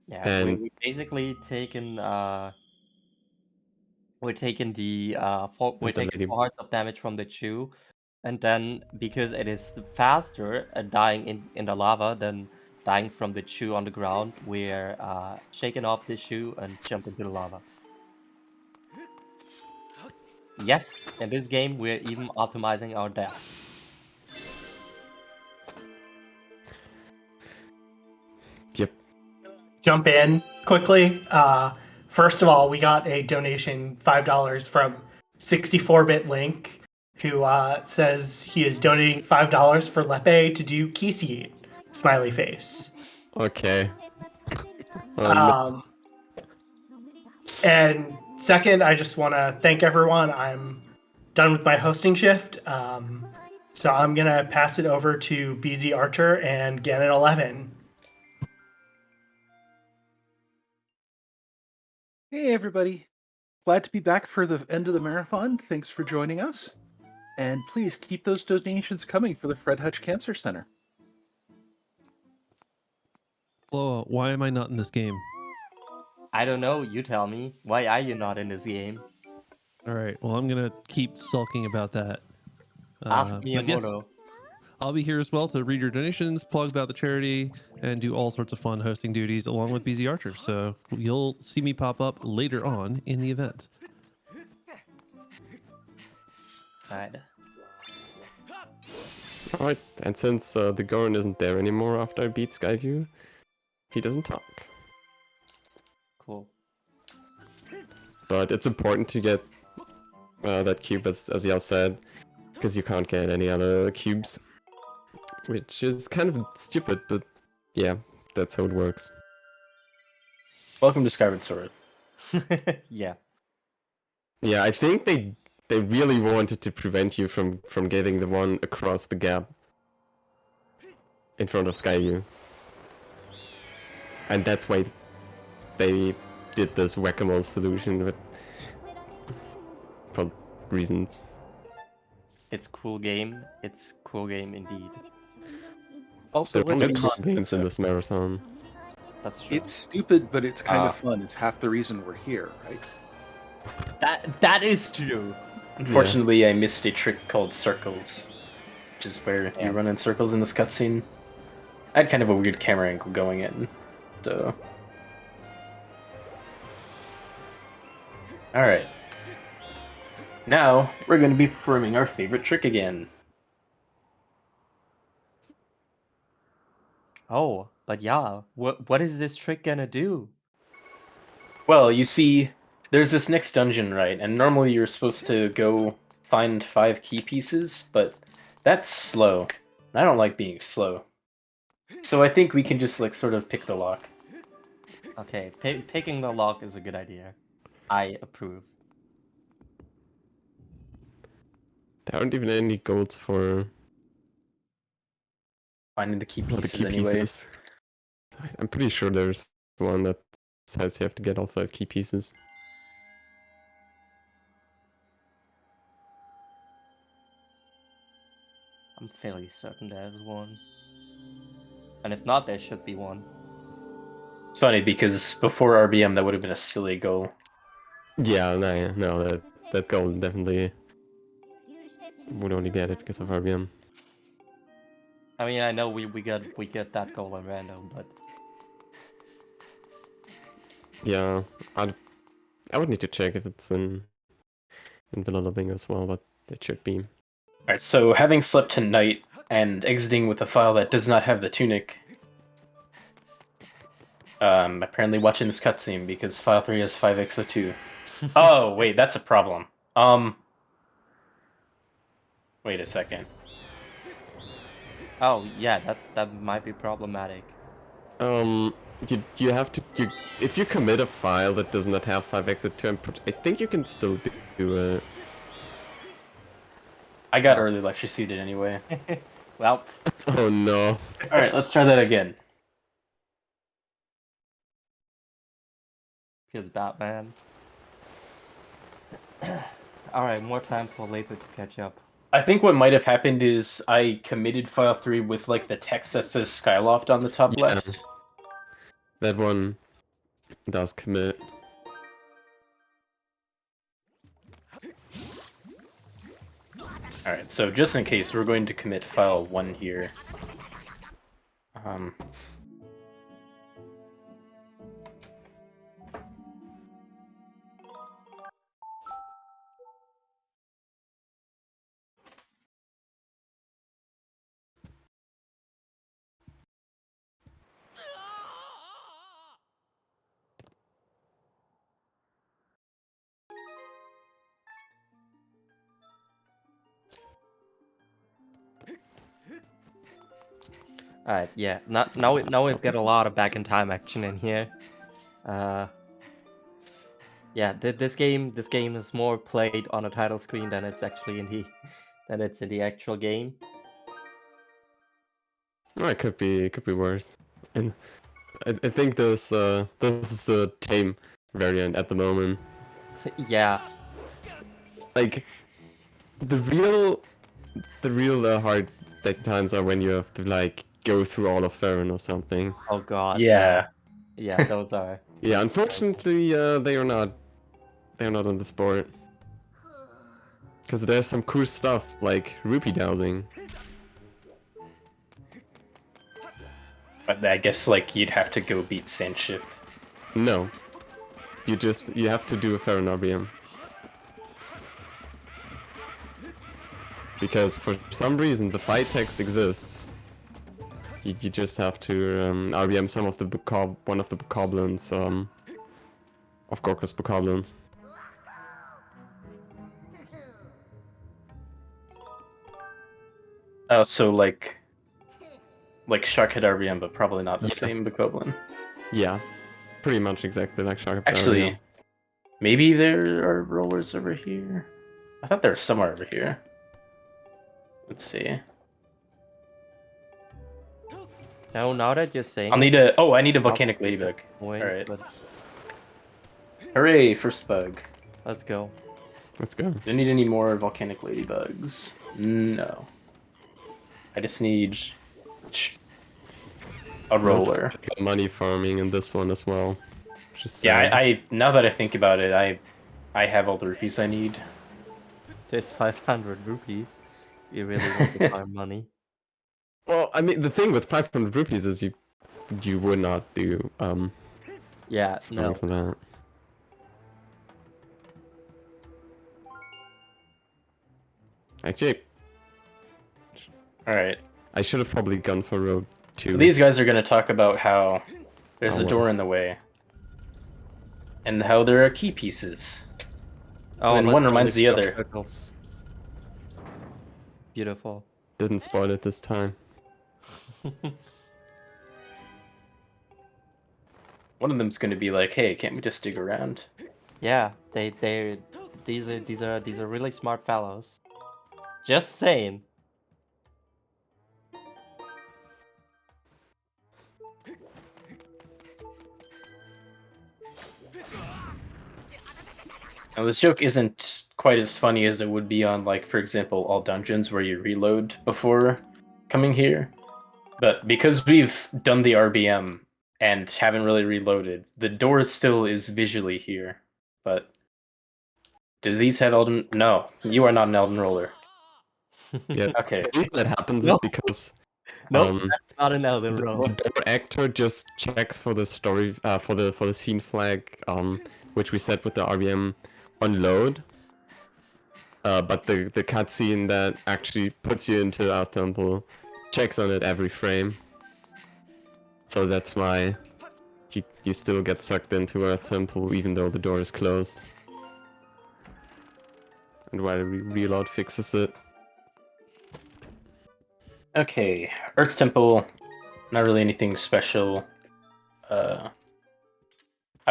B: Yeah,
C: And-
B: we basically taken we're taking the we're taking
C: lady-
B: 4 hearts of damage from the chew, and then because it is faster dying in the lava than dying from the chew on the ground, we're shaking off the chew and jump into the lava. Yes, in this game we're even optimizing our deaths.
C: Yep.
A: Jump in quickly. First of all, we got a donation, $5 from 64-bit Link, who says he is donating $5 for Lepe to do Keyseed. Smiley face.
C: Okay.
A: And second, I just want to thank everyone. I'm done with my hosting shift. So I'm going to pass it over to BZ Archer and Ganon11.
E: Hey everybody, glad to be back for the end of the marathon. Thanks for joining us. And please keep those donations coming for the Fred Hutch Cancer Center.
F: Well, why am I not in this game?
B: I don't know, you tell me. Why are you not in this game?
F: All right, well, I'm gonna keep sulking about that.
B: Ask
F: but yes,
B: Miyamoto.
F: I'll be here as well to read your donations, plug about the charity, and do all sorts of fun hosting duties along with BZ Archer. So you'll see me pop up later on in the event.
B: Alright.
C: Alright, and since the Goron isn't there anymore after I beat Skyview, he doesn't talk.
B: Cool.
C: But it's important to get that cube, as Yal said, because you can't get any other cubes. Which is kind of stupid, but yeah, that's how it works.
D: Welcome to Skyward Sword.
B: Yeah.
C: Yeah, I think they really wanted to prevent you from getting the one across the gap in front of Skyward. And that's why they did this whack-a-mole solution with for reasons.
B: It's cool game. It's cool game indeed.
E: Also,
C: There are
E: let's
C: only
E: be
C: two
E: honest,
C: games in this marathon.
B: That's true.
E: it's stupid, but it's kind
D: Ah.
E: of fun. It's half the reason we're here, right?
B: That is true.
D: Unfortunately, I missed a trick called Circles, which is where
B: Yeah.
D: you run in circles in this cutscene. I had kind of a weird camera angle going in, so... Alright. Now, we're going to be performing our favorite trick again.
B: Oh, but yeah, what is this trick gonna do?
D: Well, you see, there's this next dungeon, right? And normally you're supposed to go find 5 key pieces, but that's slow. I don't like being slow. So I think we can just like sort of pick the lock.
B: Okay, picking the lock is a good idea. I approve.
C: There aren't even any goals for
D: Finding the key
C: the
D: pieces
C: key
D: anyway.
C: pieces. I'm pretty sure there's one that says you have to get all 5 key pieces.
B: I'm fairly certain there's one. And if not, there should be one.
D: It's funny because before RBM that would have been a silly goal.
C: Yeah, no, that goal definitely would only get it because of RBM.
B: I mean, I know we get that goal on random, but
C: Yeah, I would need to check if it's in Vanilla Bingo as well, but it should be.
D: Alright, so having slept tonight and exiting with a file that does not have the tunic. Apparently watching this cutscene because file 3 has 5x02. Oh, wait, that's a problem. Wait a second.
B: oh yeah, that might be problematic.
C: You have to if you commit a file that does not have 5x2, I think you can still do it.
D: I got early lecture seated anyway.
B: Well,
C: Oh no.
D: Alright, let's try that again.
B: feels bad, man. Alright, more time for Lepe to catch up.
D: I think what might have happened is I committed file 3 with like the text that says Skyloft on the top
C: Yeah.
D: left.
C: That one does commit.
D: Alright, so just in case, we're going to commit file 1 here.
B: Alright, yeah. Now we've got a lot of back in time action in here. Yeah, this game is more played on a title screen than it's actually in the actual game.
C: Oh, it could be worse. And I think this is a tame variant at the moment.
B: Yeah,
C: Like the real hard back times are when you have to like go through all of Farron or something.
B: oh god.
D: Yeah.
B: Yeah, those are.
C: Yeah, unfortunately, they are not on the sport. Because there's some cool stuff like rupee dowsing.
D: But I guess like you'd have to go beat Sandship.
C: No, you have to do a Farron RBM. Because for some reason the fight text exists. You just have to RBM some of the one of the bokoblins of Gorka's bokoblins.
D: Oh, so like Sharkhead RBM, but probably not the
C: Yeah.
D: same bokoblin.
C: Yeah, pretty much exactly like Sharkhead.
D: Actually, maybe there are rollers over here. I thought there were somewhere over here. Let's see.
B: No, now that you're saying
D: I'll need a. Oh, I need a volcanic ladybug.
B: wait,
D: Alright.
B: but
D: Hooray, first bug.
B: let's go.
C: Let's go.
D: Don't need any more volcanic ladybugs. No. I just need a roller.
C: Got money farming in this one as well. Just
D: Yeah,
C: saying.
D: I now that I think about it, I have all the rupees I need.
B: There's 500 rupees. You really want to farm money?
C: Well, I mean, the thing with 500 rupees is you would not do
B: Yeah,
C: farming
B: no.
C: for that. Actually,
D: Alright.
C: I should have probably gone for road 2.
D: So these guys are going to talk about how there's
C: Oh,
D: a
C: well.
D: door in the way. and how there are key pieces.
B: Oh,
D: And
B: let's
D: one
B: go
D: reminds the
B: look at
D: other.
B: circles. Beautiful.
C: Didn't spoil it this time.
D: One of them's going to be like, "Hey, can't we just dig around?"
B: Yeah, these are really smart fellows. Just saying.
D: Now, this joke isn't quite as funny as it would be on, like, for example, all dungeons where you reload before coming here. But because we've done the RBM and haven't really reloaded, the door still is visually here. But do these have Elden? No, you are not an Elden Roller.
C: Yeah.
D: Okay.
C: The reason that happens
B: No.
C: is because
B: Nope, that's not an Elden
C: the
B: Roll.
C: door actor just checks for the story for the scene flag, which we set with the RBM on load. But the cutscene that actually puts you into our temple checks on it every frame. So that's why you still get sucked into our temple even though the door is closed. And why the reload fixes it.
D: Okay, Earth Temple, not really anything special. I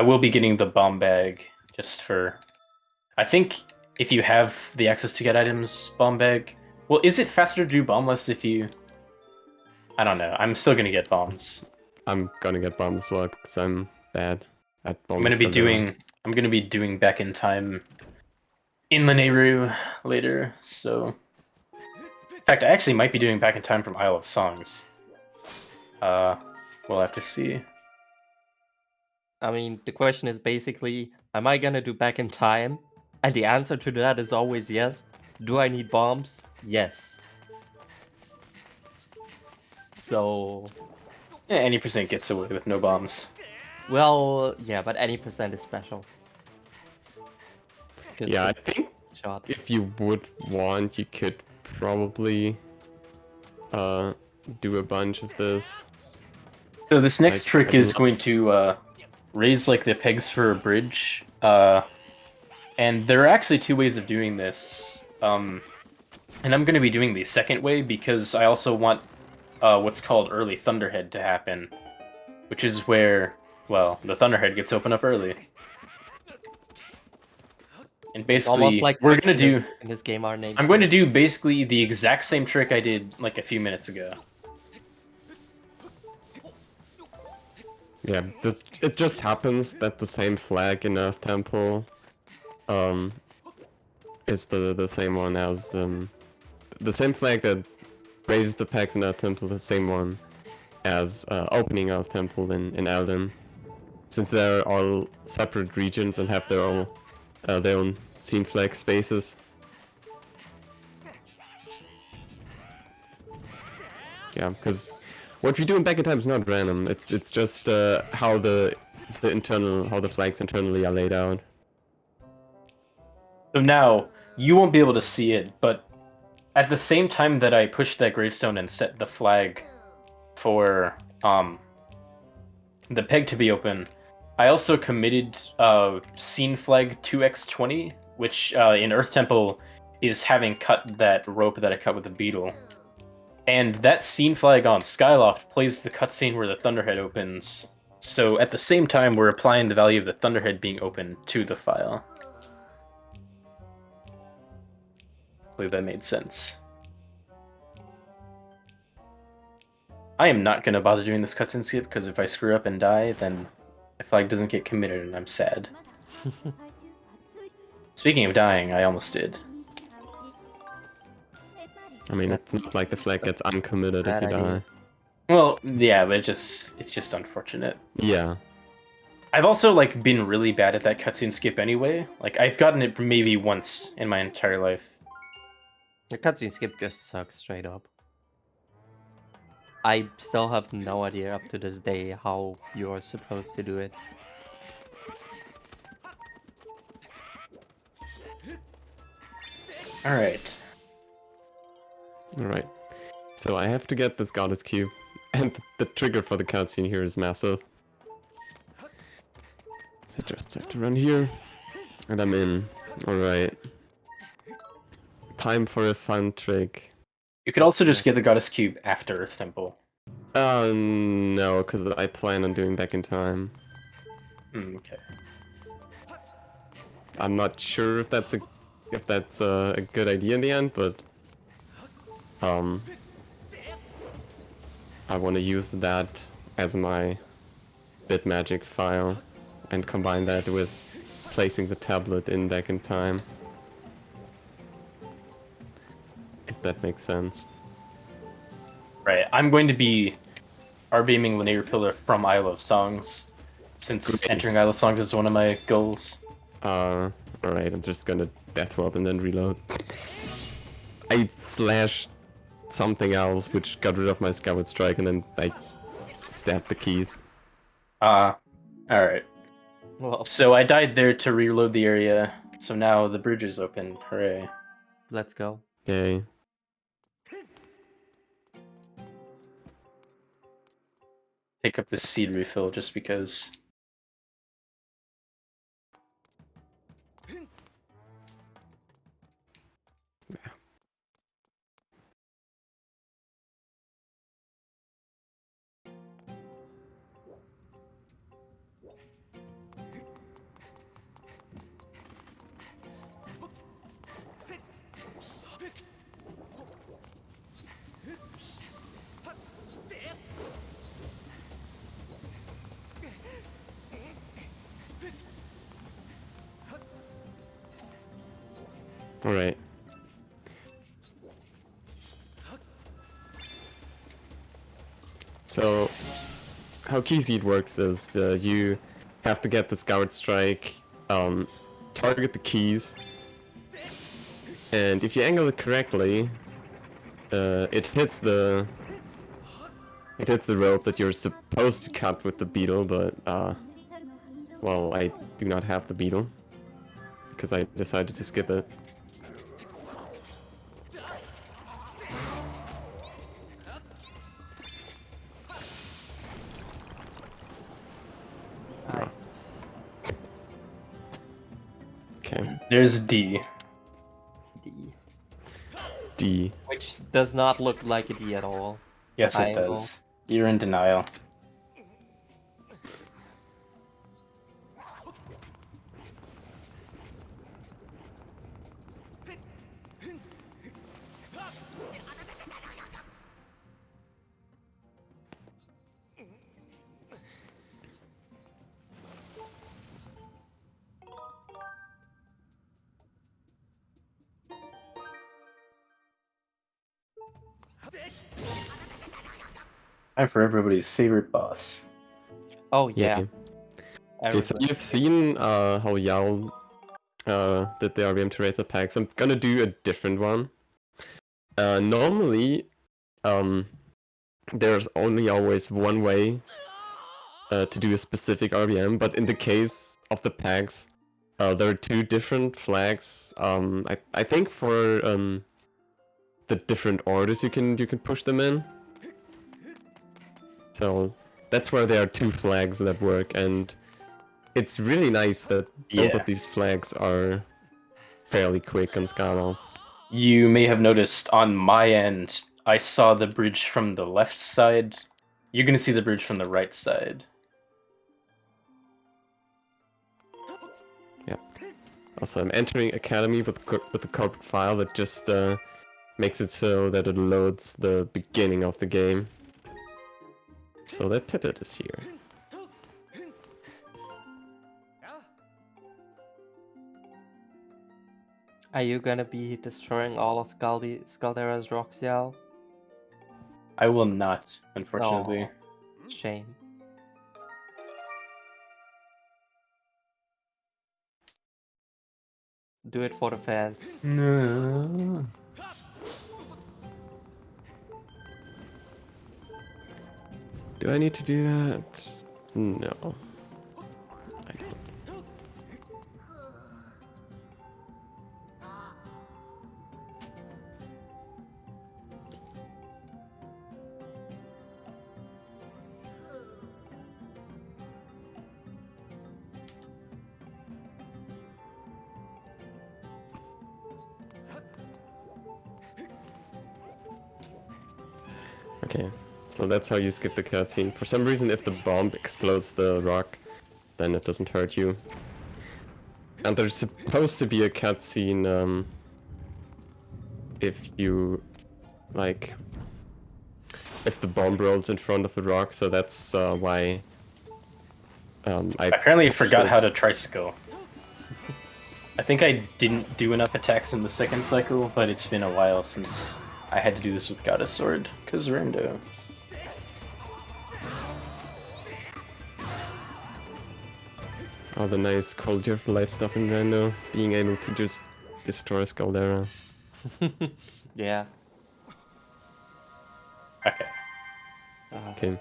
D: will be getting the bomb bag just for. I think if you have the access to get items, bomb bag. Well, is it faster to do bomb lists if you? I don't know. I'm still gonna get bombs.
C: I'm gonna get bombs as well because I'm bad at bombs.
D: I'm gonna be doing back in time in Lanayru later. So, in fact, I actually might be doing back in time from Isle of Songs. We'll have to see.
B: I mean, the question is basically, am I gonna do back in time? And the answer to that is always yes. Do I need bombs? Yes. So,
D: Yeah, any percent gets away with no bombs.
B: well, yeah, but any percent is special. 'Cause
C: Yeah, I
B: it's
C: think
B: shot.
C: if you would want, you could probably do a bunch of this.
D: So this next
C: Like,
D: trick is going
C: let's-
D: to raise like the pegs for a bridge. And there are actually two ways of doing this. And I'm going to be doing the second way because I also want what's called early Thunderhead to happen, which is where, well, the Thunderhead gets opened up early. And
B: It's almost
D: basically,
B: like
D: we're
B: tricks
D: going to do.
B: in this game are named.
D: I'm going to do basically the exact same trick I did like a few minutes ago.
C: Yeah, it just happens that the same flag in Earth Temple is the same one as the same flag that raises the pegs in Earth Temple, the same one as opening Earth Temple in Elden. Since they're all separate regions and have their own scene flag spaces. Yeah, because what we do in Back in Time is not random. It's just how the flags internally are laid out.
D: So now, you won't be able to see it, but at the same time that I pushed that gravestone and set the flag for the peg to be open, I also committed scene flag 2x20, which in Earth Temple is having cut that rope that I cut with the beetle. And that scene flag on Skyloft plays the cutscene where the Thunderhead opens. So at the same time, we're applying the value of the Thunderhead being open to the file. Hopefully that made sense. I am not going to bother doing this cutscene skip, because if I screw up and die, then the flag doesn't get committed and I'm sad. Speaking of dying, I almost did.
C: I mean, it's not like the flag gets uncommitted if
B: Bad
C: you
B: idea.
C: die.
D: Well, yeah, but it's just unfortunate.
C: Yeah.
D: I've also like been really bad at that cutscene skip anyway. Like I've gotten it maybe once in my entire life.
B: The cutscene skip just sucks straight up. I still have no idea up to this day how you're supposed to do it.
D: All right.
C: Alright. So I have to get this goddess cube, and the trigger for the cutscene here is massive. I just have to run here. And I'm in. Alright. Time for a fun trick.
D: You could also just get the Goddess Cube after Earth Temple.
C: No, because I plan on doing back in time.
D: Okay.
C: I'm not sure if that's a good idea in the end, but I want to use that as my bit magic file and combine that with placing the tablet in back in time. If that makes sense.
D: Right. I'm going to be R-beaming Linear Pillar from Isle of Songs, since
C: Great.
D: entering Isle of Songs is one of my goals.
C: Alright, I'm just gonna death warp and then reload. I slashed something else which got rid of my Skyward Strike and then I stabbed the keys.
D: Alright.
B: Well,
D: So I died there to reload the area, so now the bridge is open. Hooray.
B: let's go.
C: Yay.
D: Pick up this seed refill just because.
C: Alright. So, how Key Seed works is you have to get the Skyward Strike, target the keys, and if you angle it correctly, it hits the rope that you're supposed to cut with the beetle, but well, I do not have the beetle because I decided to skip it. Okay.
D: There's D.
C: D.
B: Which does not look like a D at all.
D: Yes, it
B: Triangle.
D: does. You're in denial. Time for everybody's favorite boss.
B: Oh yeah.
C: Okay, so you've seen how Yao did the RBM to Wraith packs. I'm gonna do a different one. Normally, there's only always one way to do a specific RBM, but in the case of the packs, there are two different flags. I think for the different orders you can push them in. So that's where there are two flags that work, and it's really nice that both of these flags are fairly quick on Scala.
D: You may have noticed on my end, I saw the bridge from the left side. You're gonna see the bridge from the right side.
C: Yep. Also, I'm entering Academy with a corporate file that just makes it so that it loads the beginning of the game. So that pivot is here.
B: Are you gonna be destroying all of Scaldera's rocks, Yao?
D: I will not, unfortunately.
B: Aw, shame. Do it for the fans.
D: No.
C: Do I need to do that? No. I don't. Okay, so that's how you skip the cutscene. For some reason, if the bomb explodes the rock, then it doesn't hurt you. And there's supposed to be a cutscene, if you, like, if the bomb rolls in front of the rock, so that's why I
D: apparently forgot
C: pushed
D: how
C: it.
D: to tricycle. I think I didn't do enough attacks in the second cycle, but it's been a while since I had to do this with Goddess Sword, cause rando.
C: All the nice quality of life stuff in Rando, being able to just destroy Scaldera.
B: Yeah.
D: Okay.
C: Okay.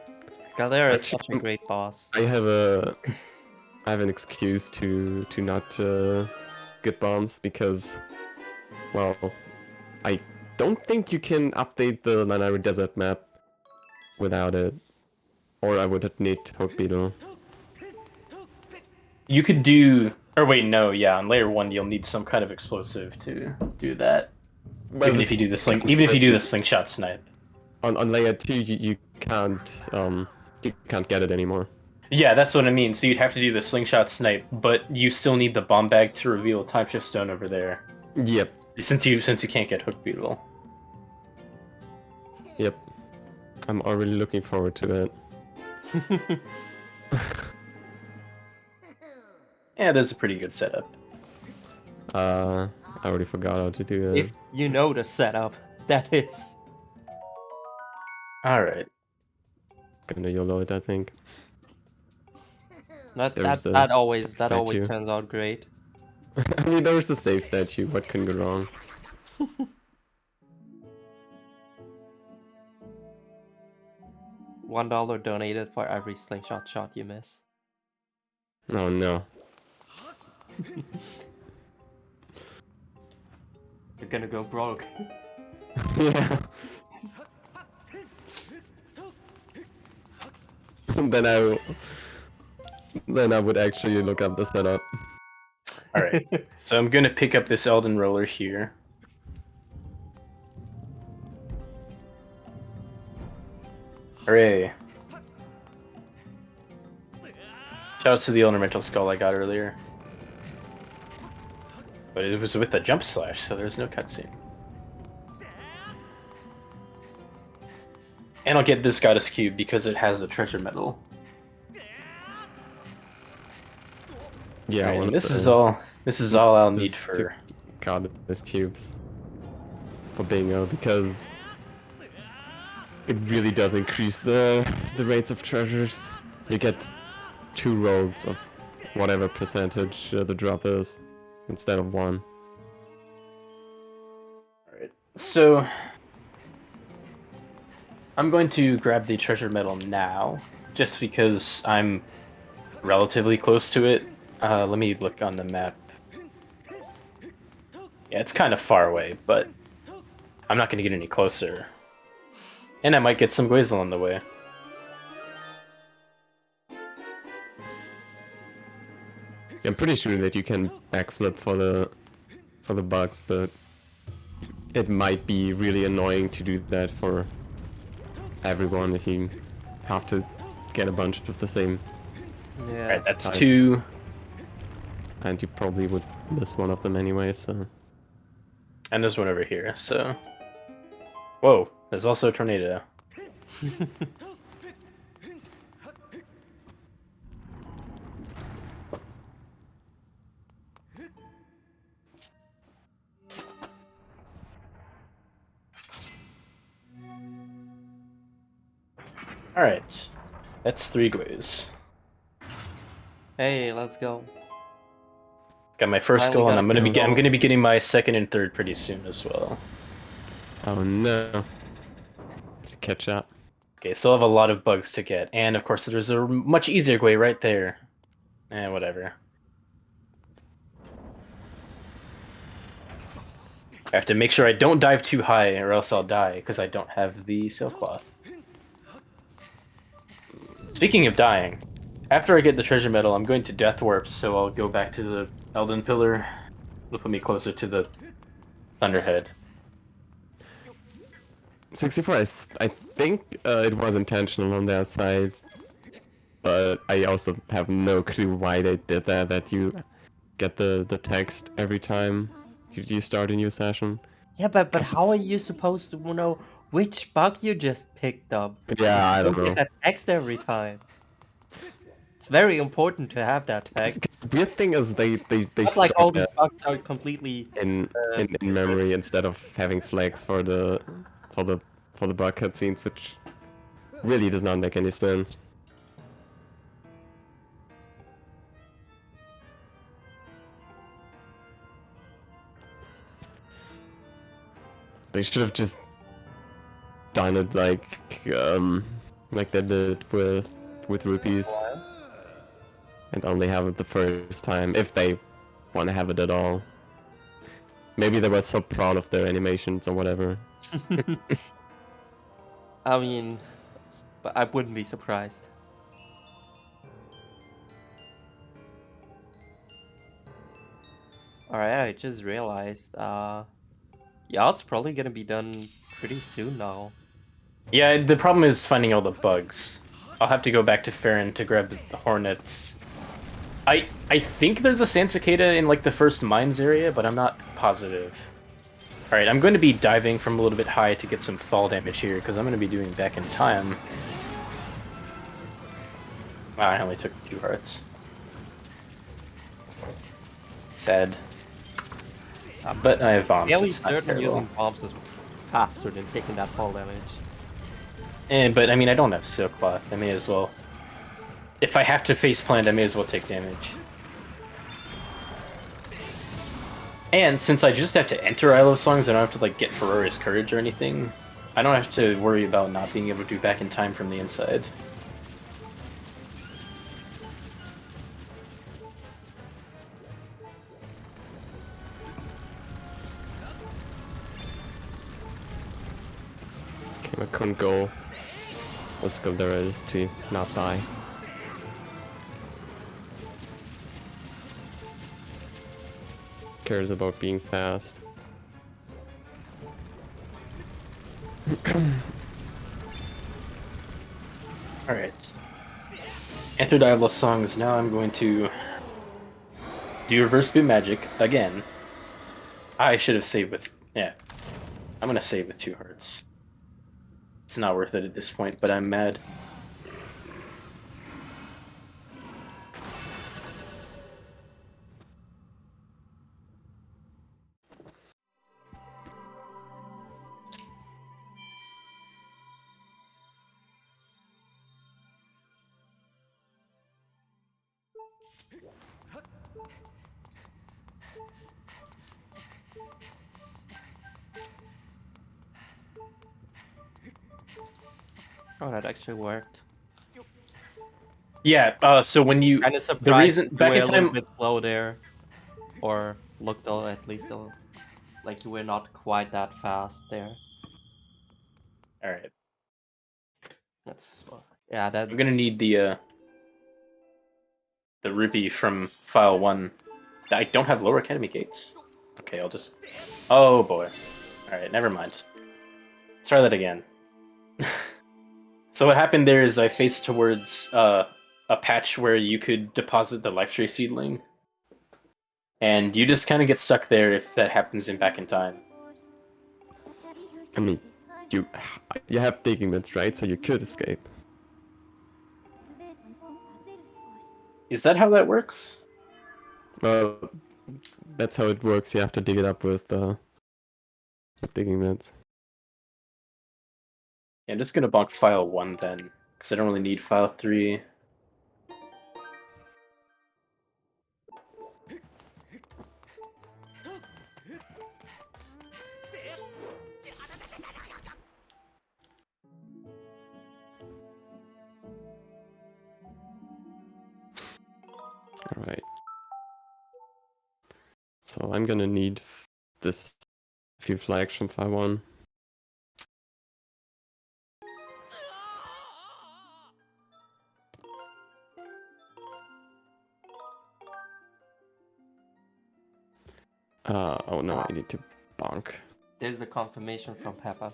B: Scaldera is
C: Actually,
B: such a great boss.
C: I have an excuse to not get bombs because, well, I don't think you can update the Lanari Desert map without it, or I would need Hook Beetle.
D: You could do, or wait, no, yeah, on layer 1 you'll need some kind of explosive to do that.
C: Well,
D: Even if you do the slingshot snipe.
C: On layer 2 you can't get it anymore.
D: Yeah, that's what I mean. So you'd have to do the slingshot snipe, but you still need the bomb bag to reveal time shift stone over there.
C: Yep.
D: Since you can't get Hook Beetle.
C: Yep. I'm already looking forward to it.
D: Yeah, there's a pretty good setup.
C: I already forgot how to do it.
B: If you know the setup, that is.
D: Alright.
C: Gonna YOLO it, I think.
B: That always
C: statue.
B: turns out great.
C: I mean, there was a save statue. What can go wrong?
B: $1 donated for every slingshot shot you miss.
C: Oh no.
B: You're gonna go broke.
C: Yeah. then I would actually look up the setup.
D: Alright. So I'm gonna pick up this Elden Roller here. Hooray. Shoutouts to the Elemental Skull I got earlier. But it was with a jump slash, so there's no cutscene. And I'll get this Goddess Cube because it has a treasure medal.
C: Yeah,
D: Right,
C: one of
D: this
C: the-
D: is all I'll
C: this
D: need
C: is
D: for
C: Goddess cubes for bingo because it really does increase the rates of treasures. You get 2 rolls of whatever percentage the drop is instead of 1.
D: So I'm going to grab the treasure medal now, just because I'm relatively close to it. Let me look on the map. Yeah, it's kind of far away, but I'm not going to get any closer. And I might get some Gwazel on the way.
C: I'm pretty sure that you can backflip for the bugs, but it might be really annoying to do that for everyone if you have to get a bunch of the same,
B: Yeah.
D: Alright, that's
C: Type.
D: 2.
C: and you probably would miss one of them anyway, so...
D: And there's one over here, so... Whoa, there's also a tornado. Alright, that's 3 Gways.
B: Hey, let's go.
D: Got my first
B: Finally
D: skull, and
B: got
D: I'm
B: some
D: gonna be getting my second and third pretty soon as well.
C: Oh no. To catch up.
D: Okay, still have a lot of bugs to get, and of course there's a much easier way right there. Whatever. I have to make sure I don't dive too high, or else I'll die, because I don't have the sailcloth. Speaking of dying, after I get the treasure medal, I'm going to Death Warp, so I'll go back to the Elden Pillar. It'll put me closer to the Thunderhead.
C: 64, I think it was intentional on their side, but I also have no clue why they did that. That you get the text every time you start a new session.
B: Yeah, but how are you supposed to know which bug you just picked up?
C: Yeah, I
B: You
C: don't
B: don't get
C: know.
B: that text every time. It's very important to have that
C: 'Cause
B: text.
C: the weird thing is they
B: Not like
C: store
B: all these
C: that
B: bugs are completely
C: in memory instead of having flags for the bug cutscenes, which really does not make any sense. They should have just done it like they did with rupees, and only have it the first time if they want to have it at all. Maybe they were so proud of their animations or whatever.
B: I mean, but I wouldn't be surprised. Alright, I just realized, yeah, it's probably gonna be done pretty soon now.
D: Yeah, the problem is finding all the bugs. I'll have to go back to Farron to grab the hornets. I think there's a sand cicada in like the first mines area, but I'm not positive. Alright, I'm going to be diving from a little bit high to get some fall damage here, because I'm going to be doing back in time. Wow, I only took 2 hearts. Sad. But I have bombs.
B: Fairly
D: It's not
B: certain
D: terrible.
B: using bombs is faster than taking that fall damage.
D: But I mean, I don't have silk cloth. I may as well. If I have to face plant, I may as well take damage. And since I just have to enter I Love Songs, I don't have to like get Ferrari's Courage or anything. I don't have to worry about not being able to do back in time from the inside.
C: Okay, I couldn't go as good there is to not die. Cares about being fast.
D: Alright. Entered I Love Songs, now I'm going to do reverse boot magic again. I should have saved with... yeah. I'm gonna save with 2 hearts. It's not worth it at this point, but I'm mad.
B: Oh, that actually worked.
D: Yeah, so when you...
B: Kind of surprised
D: the reason...
B: you
D: back
B: were
D: in
B: a little
D: time...
B: bit slow there. Or looked at least like you were not quite that fast there.
D: Alright.
B: That's... yeah, that...
D: I'm gonna need the rupee from file 1. I don't have lower academy gates. Okay, I'll just... oh boy. Alright, never mind. Let's try that again. So what happened there is I faced towards a patch where you could deposit the life trace seedling. And you just kind of get stuck there if that happens in back in time.
C: I mean, you have digging mitts, right? So you could escape.
D: Is that how that works?
C: Well, that's how it works. You have to dig it up with digging mitts.
D: Yeah, I'm just gonna bonk file 1 then, because I don't really need file 3.
C: Alright. So I'm gonna need this few flags from file 1. Oh no, I need to bonk.
B: There's the confirmation from Peppa.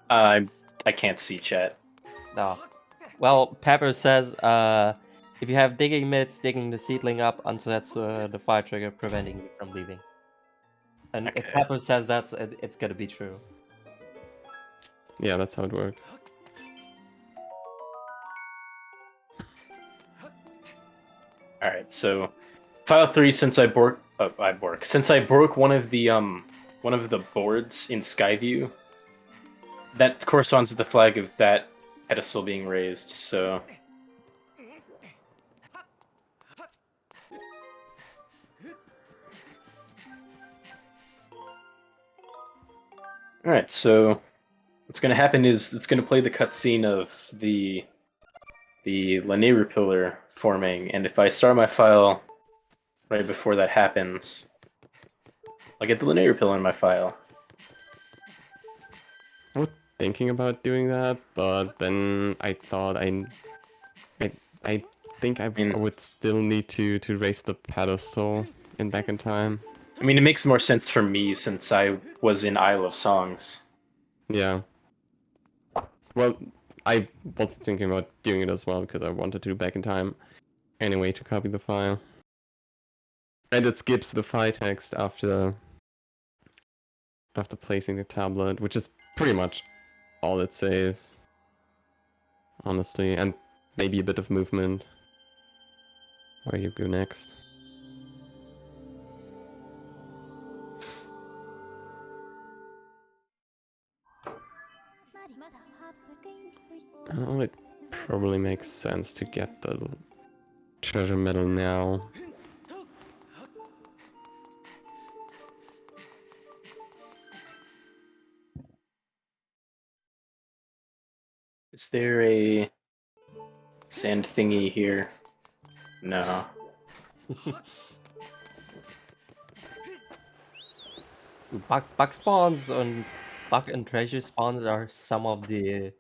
D: I can't see chat.
B: No. Well, Pepper says, if you have digging mitts, digging the seedling up unsets the fire trigger, preventing you from leaving. And if
D: Okay.
B: Pepper says that, it's gonna be true.
C: Yeah, that's how it works.
D: All right, so file 3. Since I broke one of the boards in Skyview, that corresponds with the flag of that pedestal being raised. So all right, so what's going to happen is it's going to play the cutscene of the Lanayru pillar forming, and if I start my file right before that happens, I'll get the Lanayru pillar in my file.
C: I was thinking about doing that, but then I thought I think I would still need to raise the pedestal back in time.
D: I mean, it makes more sense for me since I was in Isle of Songs.
C: Yeah. Well, I was thinking about doing it as well because I wanted to back in time anyway to copy the file. And it skips the file text after placing the tablet, which is pretty much all it saves. Honestly, and maybe a bit of movement. Where you go next. Oh, it probably makes sense to get the treasure medal now.
D: Is there a sand thingy here? No.
B: Bug spawns and bug and treasure spawns are some of the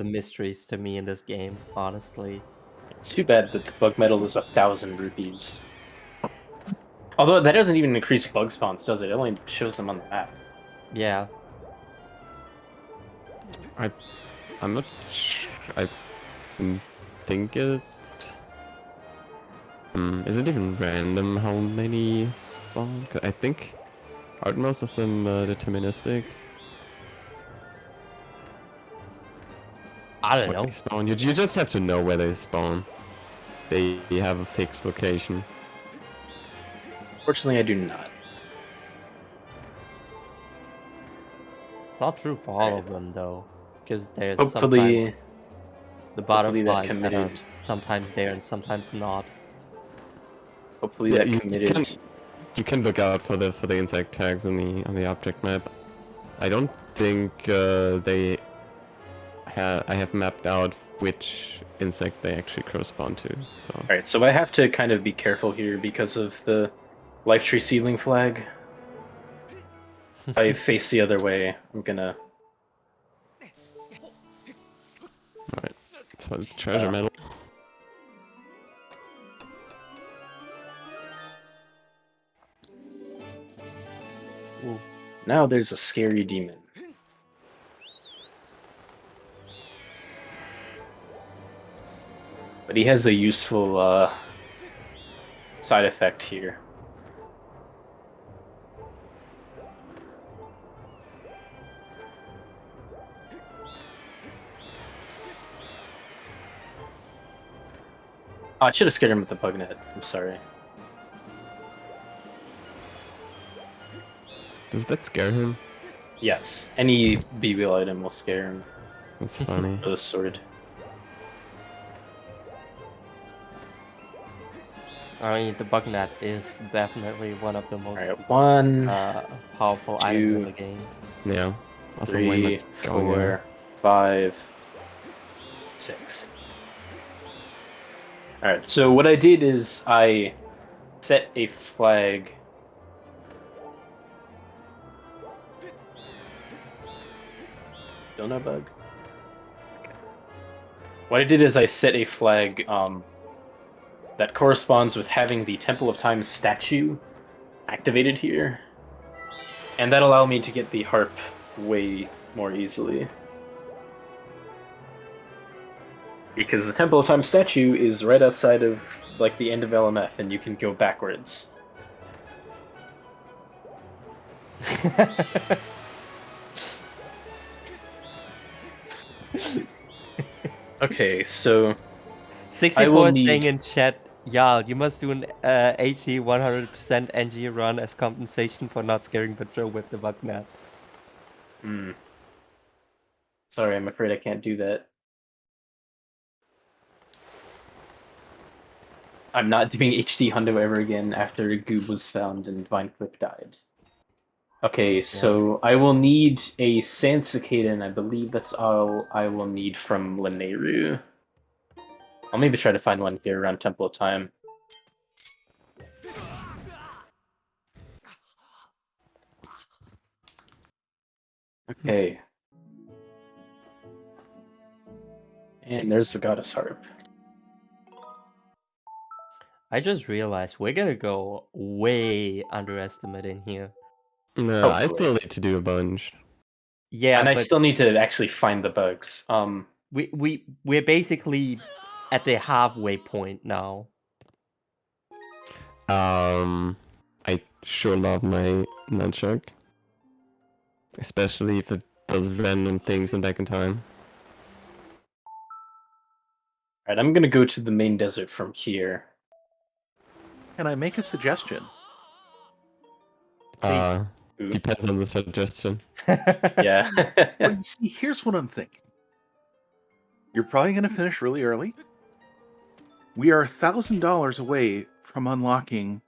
B: mysteries to me in this game, honestly.
D: It's too bad that the bug medal is 1,000 rupees. Although that doesn't even increase bug spawns, does it? It only shows them on the map.
B: Yeah.
C: I'm not sure. I think it. Is it even random how many spawn? 'Cause I think aren't most of them deterministic.
B: I don't
C: Where
B: know.
C: they spawn. You just have to know where they spawn. They have a fixed location.
D: Fortunately, I do not.
B: It's not true for all of them though, because there's
D: Hopefully,
B: sometimes the butterflies that are
D: committed.
B: sometimes there and sometimes not.
D: Hopefully
C: Yeah,
D: that committed.
C: You can look out for the insect tags on the object map. I don't think I have mapped out which insect they actually correspond to. So
D: Alright, so I have to kind of be careful here because of the life tree seedling flag. If I face the other way, I'm gonna...
C: alright, so it's treasure medal.
B: Ooh.
D: Now there's a scary demon. But he has a useful side effect here. Oh, I should have scared him with the bug net. I'm sorry.
C: Does that scare him?
D: Yes, any B-wheel item will scare him.
C: That's funny.
D: Or the sword.
B: I mean, the bug net is definitely one of the most
D: Alright, 1,
B: powerful items in the game.
C: Yeah. Also,
D: 3, 4, 5, 6. Alright, so what I did is I set a flag. Still no bug? Okay. What I did is I set a flag that corresponds with having the Temple of Time statue activated here. And that allowed me to get the harp way more easily. Because the Temple of Time statue is right outside of like the end of LMF, and you can go backwards. Okay, so
B: 64 is
D: need-
B: saying in chat, Jarl, you must do an HD 100% NG run as compensation for not scaring Patrol with the bug net.
D: Sorry, I'm afraid I can't do that. I'm not doing HD Hundo ever again after Goob was found and Vineclip died. Okay, so I will need a Sand Cicada, and I believe that's all I will need from Lineru. I'll maybe try to find one here around Temple of Time. Okay. And there's the Goddess Harp.
B: I just realized we're gonna go way underestimating here.
C: No, I
D: Hopefully.
C: still need to do a bunch.
B: Yeah,
D: And I
B: but
D: still need to actually find the bugs.
B: we're basically at the halfway point now.
C: I sure love my nunchuck. Especially if it does random things in back in time.
D: Alright, I'm gonna go to the main desert from here.
E: Can I make a suggestion?
D: Ooh.
C: Depends on the suggestion.
D: Yeah.
E: Well, you see, here's what I'm thinking. You're probably going to finish really early. We are $1,000 away from unlocking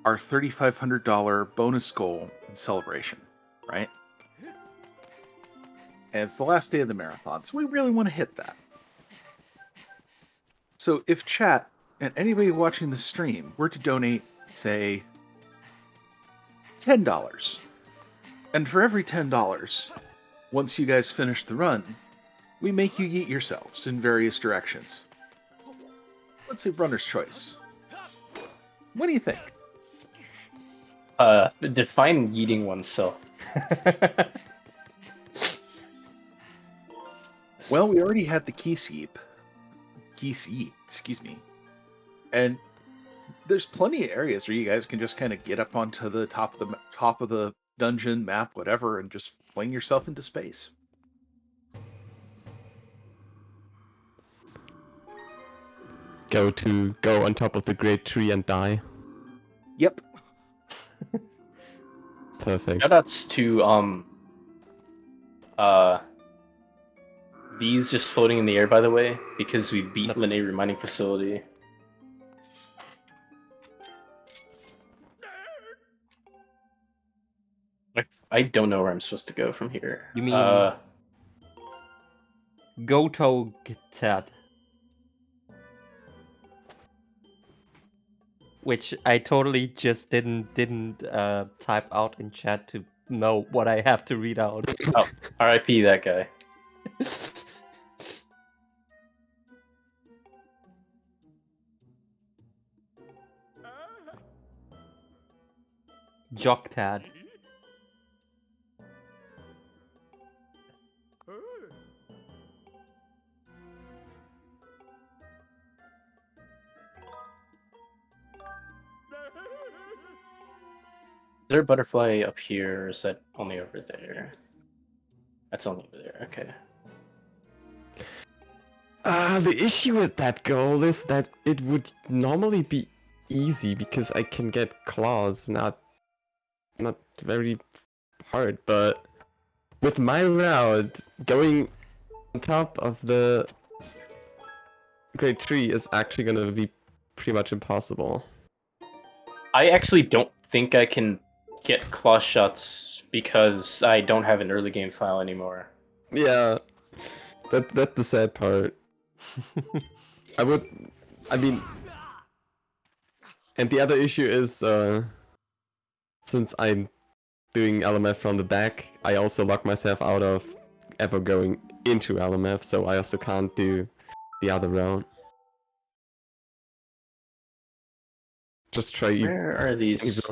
E: our $3,500 bonus goal in Celebration, right? And it's the last day of the marathon, so we really want to hit that. So if chat and anybody watching the stream were to donate, say, $10, and for every $10, once you guys finish the run, we make you yeet yourselves in various directions. Let's say runner's choice. What do you think?
D: Define yeeting oneself.
E: Well, we already had the key seep, excuse me, and there's plenty of areas where you guys can just kind of get up onto the top of the dungeon map, whatever, and just fling yourself into space.
C: Go on top of the great tree and die.
E: Yep.
C: Perfect.
D: Shoutouts to these just floating in the air, by the way, because we beat Linear Mining Facility. I don't know where I'm supposed to go from here.
B: You mean Goto Ted? Which I totally just didn't type out in chat to know what I have to read out.
D: Oh, RIP that guy.
B: Jocktad.
D: Is there a butterfly up here, or is that only over there? That's only over there, okay.
C: The issue with that goal is that it would normally be easy because I can get claws, not very hard, but with my route, going on top of the great tree is actually gonna be pretty much impossible.
D: I actually don't think I can get claw shots because I don't have an early game file anymore.
C: Yeah, that's the sad part. I mean, and the other issue is, since I'm doing LMF from the back, I also lock myself out of ever going into LMF, so I also can't do the other round. Just try.
D: Where are these?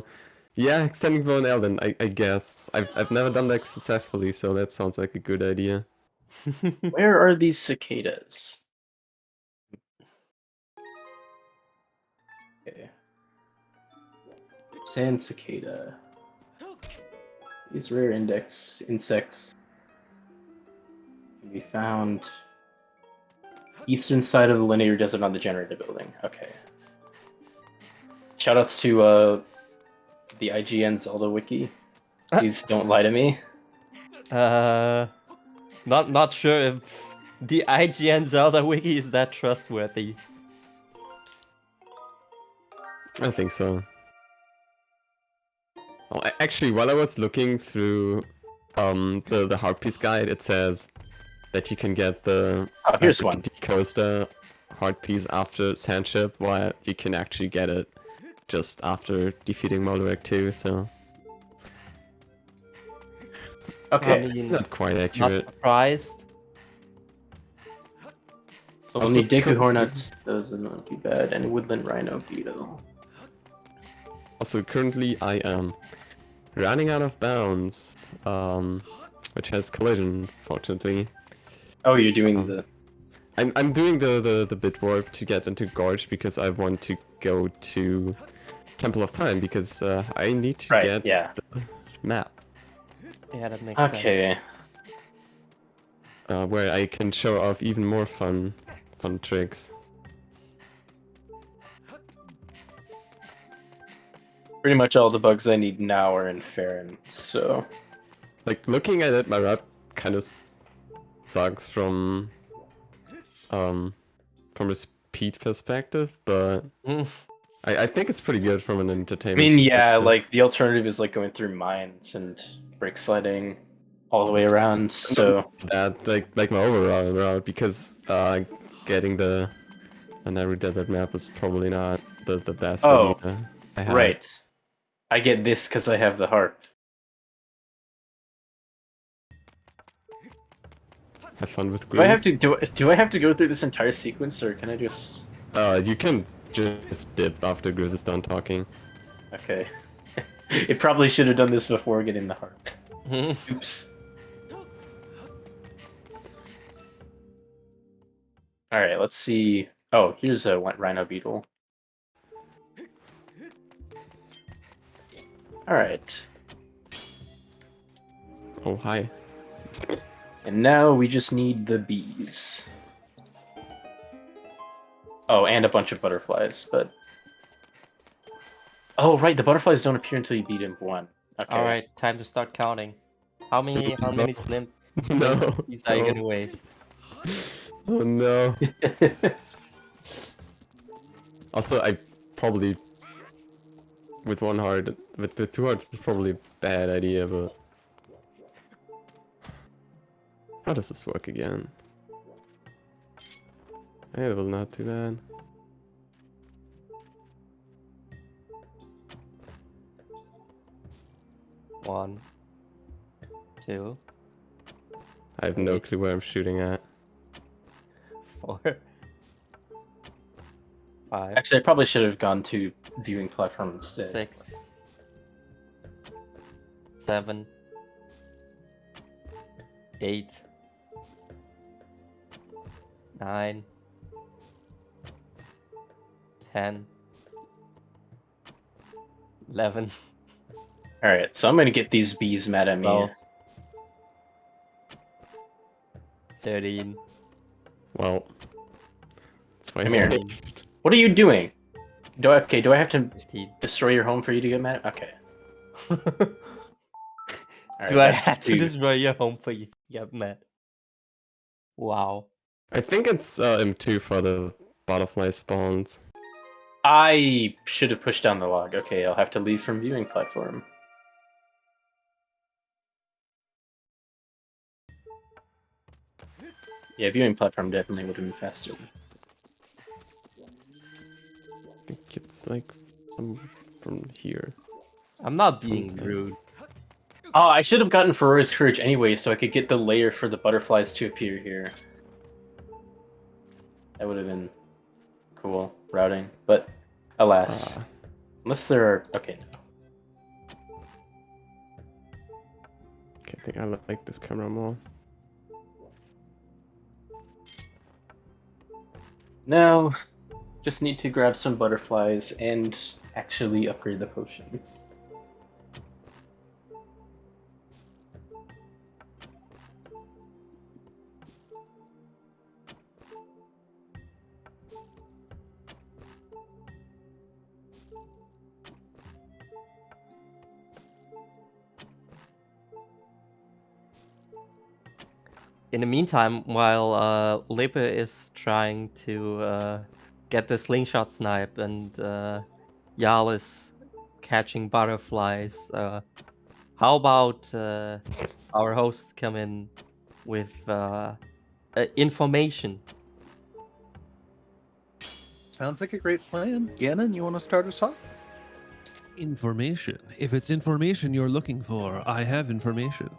C: Yeah, extending bow and Elden, I guess. I've never done that successfully, so that sounds like a good idea.
D: Where are these cicadas? Sand cicada. These rare index insects can be found eastern side of the linear desert on the generator building. Okay. Shoutouts to the IGN Zelda wiki. Please don't lie to me.
B: Not sure if the IGN Zelda wiki is that trustworthy.
C: I think so. Oh, actually, while I was looking through the Heart Piece guide, it says that you can get the
D: Here's one.
C: Coaster Heart Piece after Sandship, while you can actually get it just after defeating Moldorek 2, so...
D: Okay.
B: I mean,
C: It's not quite
B: not
C: accurate.
B: surprised.
D: So
C: Also,
D: we'll need Deku
C: currently-
D: Hornets, those would not be bad, and Woodland Rhino Beetle.
C: Also, currently I am running out of bounds, which has collision, fortunately.
D: Oh, you're doing the...
C: I'm doing the bit warp to get into Gorge because I want to go to Temple of Time because I need to
D: Right,
C: get
D: yeah.
C: the map
B: Yeah, that makes sense.
D: Okay.
C: where I can show off even more fun tricks.
D: Pretty much all the bugs I need now are in Farron, so...
C: Like looking at it, my map kind of sucks from a speed perspective, but
B: Mm.
C: I think it's pretty good from an
D: I
C: entertainment.
D: mean, yeah,
C: perspective.
D: like, the alternative is, like, going through mines and brick sliding all the way around, so...
C: that like my overall route because getting the Naru Desert map was probably not the best
D: Oh,
C: idea I had.
D: Right. I get this because I have the harp.
C: Have fun with
D: Do I have to
C: Grease.
D: do I have to go through this entire sequence, or can I just...
C: You can just dip after Grizz is done talking.
D: Okay. It probably should have done this before getting the harp. Oops. Alright, let's see. Oh, here's a Rhino Beetle. Alright.
C: Oh, hi.
D: And now we just need the bees. Oh, and a bunch of butterflies, but... Oh, right, the butterflies don't appear until you beat him one. Okay.
B: All right, time to start counting. How many slim
C: No.
B: bees are you
C: no.
B: gonna waste?
C: Oh no. Also, I probably with one heart, with the two hearts, is probably a bad idea, but how does this work again? It will not do that.
B: One, two,
C: I have no clue where I'm shooting at.
B: 4, 5,
D: Actually, I probably should have gone to viewing platform instead.
B: 6, 7, 8, 9, 10, 11,
D: Alright, so I'm gonna get these bees mad at me.
B: 12, 13.
C: Well, that's why I
D: Come here.
C: saved.
D: What are you doing? Do I have to
B: 15.
D: destroy your home for you to get mad? Okay. Alright,
B: Do I
D: that's
B: have to
D: two.
B: destroy your home for you? Yeah, man. Wow.
C: I think it's M2 for the butterfly spawns.
D: I should have pushed down the log. Okay, I'll have to leave from viewing platform. Yeah, viewing platform definitely would have been faster.
C: I think it's like from here.
B: I'm not being
C: Something.
B: rude.
D: Oh, I should have gotten Ferrari's Courage anyway, so I could get the layer for the butterflies to appear here. That would have been cool routing, but alas.
C: Ah.
D: Unless there are... Okay, no.
C: Okay, I think I like this camera more.
D: No, just need to grab some butterflies and actually upgrade the potion.
B: in the meantime, while Lepe is trying to get the slingshot snipe and Jarl is catching butterflies, how about our hosts come in with information?
E: Sounds like a great plan. Gannon, you want to start us off?
F: Information. If it's information you're looking for, I have information.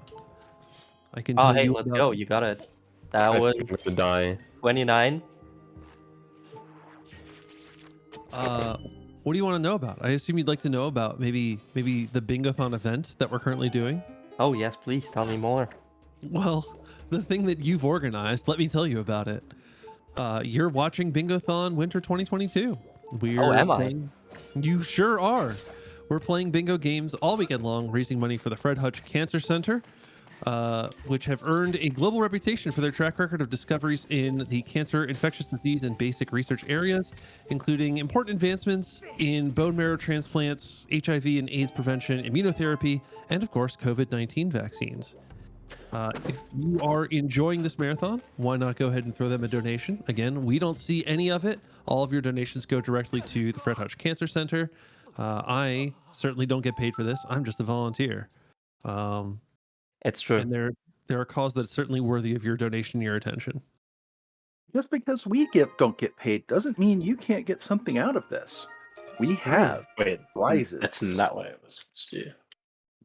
F: I can
B: Oh,
F: tell
B: hey,
F: you
B: let's
F: about.
B: go. You got it. That
C: I
B: was
C: think with the die.
B: 29.
F: What do you want to know about? I assume you'd like to know about maybe the Bingothon event that we're currently doing.
B: Oh, yes, please tell me more.
F: Well, the thing that you've organized, let me tell you about it. You're watching Bingothon Winter 2022. We're
B: am I?
F: playing. You sure are. We're playing bingo games all weekend long, raising money for the Fred Hutch Cancer Centre, which have earned a global reputation for their track record of discoveries in the cancer, infectious disease, and basic research areas, including important advancements in bone marrow transplants, HIV and AIDS prevention, immunotherapy, and of course, COVID-19 vaccines. If you are enjoying this marathon, why not go ahead and throw them a donation? Again, we don't see any of it. All of your donations go directly to the Fred Hutch Cancer Center. I certainly don't get paid for this. I'm just a volunteer.
B: It's true.
F: And they're a cause that's certainly worthy of your donation and your attention.
E: Just because we don't get paid doesn't mean you can't get something out of this. We have
D: Wait,
E: prizes.
D: that's not what I was supposed to do.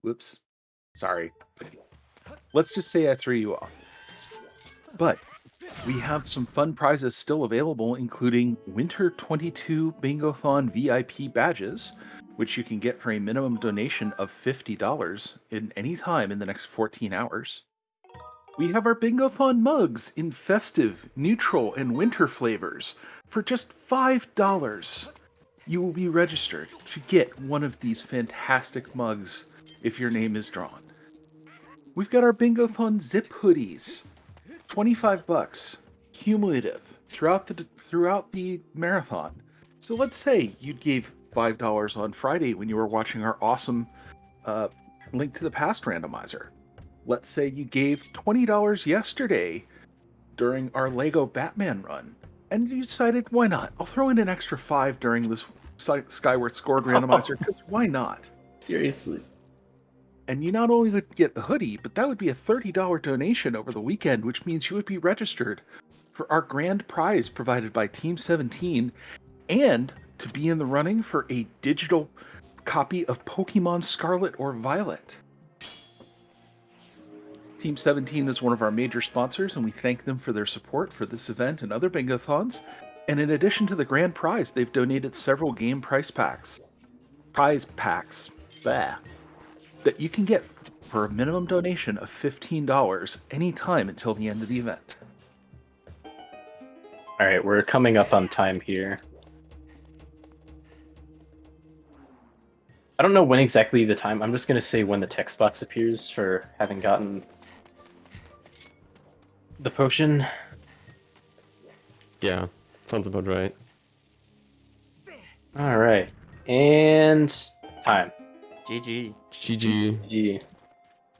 E: Whoops. Sorry. Let's just say I threw you off. But we have some fun prizes still available, including Winter 22 Bingothon VIP badges, which you can get for a minimum donation of $50 in any time in the next 14 hours. We have our Bingothon mugs in festive, neutral, and winter flavors for just $5. You will be registered to get one of these fantastic mugs if your name is drawn. We've got our Bingothon zip hoodies, $25 cumulative throughout the marathon. So let's say you gave $5 on Friday when you were watching our awesome Link to the Past randomizer. Let's say you gave $20 yesterday during our Lego Batman run, and you decided, why not? I'll throw in an extra $5 during this Skyward Scored randomizer, because why not?
D: Seriously.
E: And you not only would get the hoodie, but that would be a $30 donation over the weekend, which means you would be registered for our grand prize provided by Team 17, and to be in the running for a digital copy of Pokemon Scarlet or Violet. Team 17 is one of our major sponsors, and we thank them for their support for this event and other Bingothons. And in addition to the grand prize, they've donated several game prize packs that you can get for a minimum donation of $15 anytime until the end of the event.
D: All right, we're coming up on time here. I don't know when exactly the time. I'm just going to say when the text box appears for having gotten the potion.
C: Yeah, sounds about right.
D: All right, and time.
B: GG.
C: GG.
D: G.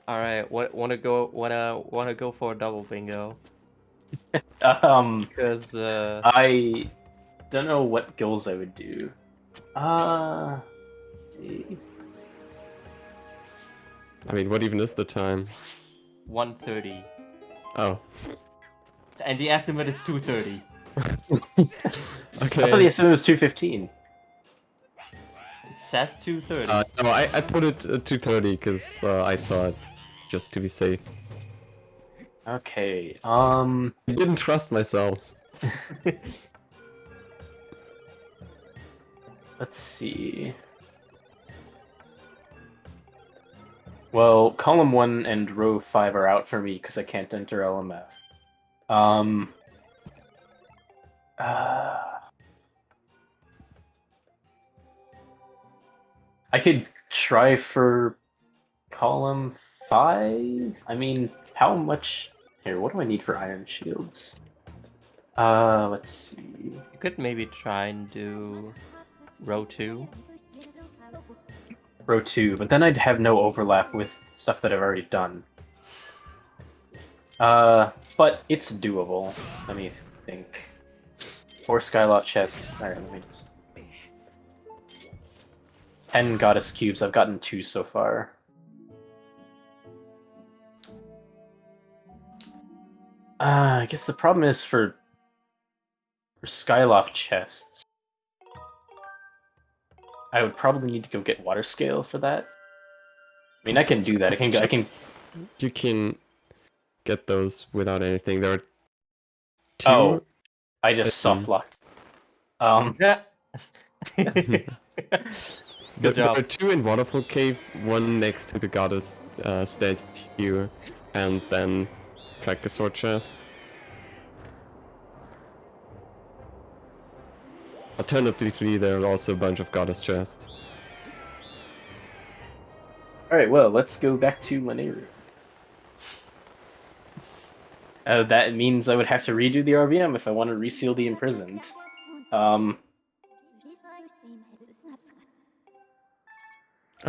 B: All right. Wanna go for a double bingo? Because
D: I don't know what goals I would do. See.
C: I mean, what even is the time?
B: 1:30,
C: Oh,
B: and the estimate is 2:30.
D: I thought the
C: okay.
D: estimate was 2:15.
B: It says 2:30.
C: No, I put it at 2:30 because I thought, just to be safe.
D: Okay.
C: I didn't trust myself.
D: Let's see. Well, column 1 and row 5 are out for me because I can't enter LMF. I could try for column 5. I mean, how much? Here, what do I need for iron shields? Let's see.
B: You could maybe try and do row 2.
D: Row 2, but then I'd have no overlap with stuff that I've already done. But it's doable. Let me think. 4 Skyloft chests. Alright, let me just... 10 Goddess Cubes. I've gotten 2 so far. I guess the problem is for Skyloft chests, I would probably need to go get Water Scale for that. I mean, I can do that. I can.
C: You can get those without anything. There are 2.
D: Oh, I just soft locked.
B: Yeah.
C: There
B: Good job.
C: are 2 in Waterfall Cave, one next to the goddess statue, and then Practice Sword chest. Alternatively, there are also a bunch of goddess chests.
D: Alright, well, let's go back to Lanayru. That means I would have to redo the RVM if I want to reseal the Imprisoned.
C: I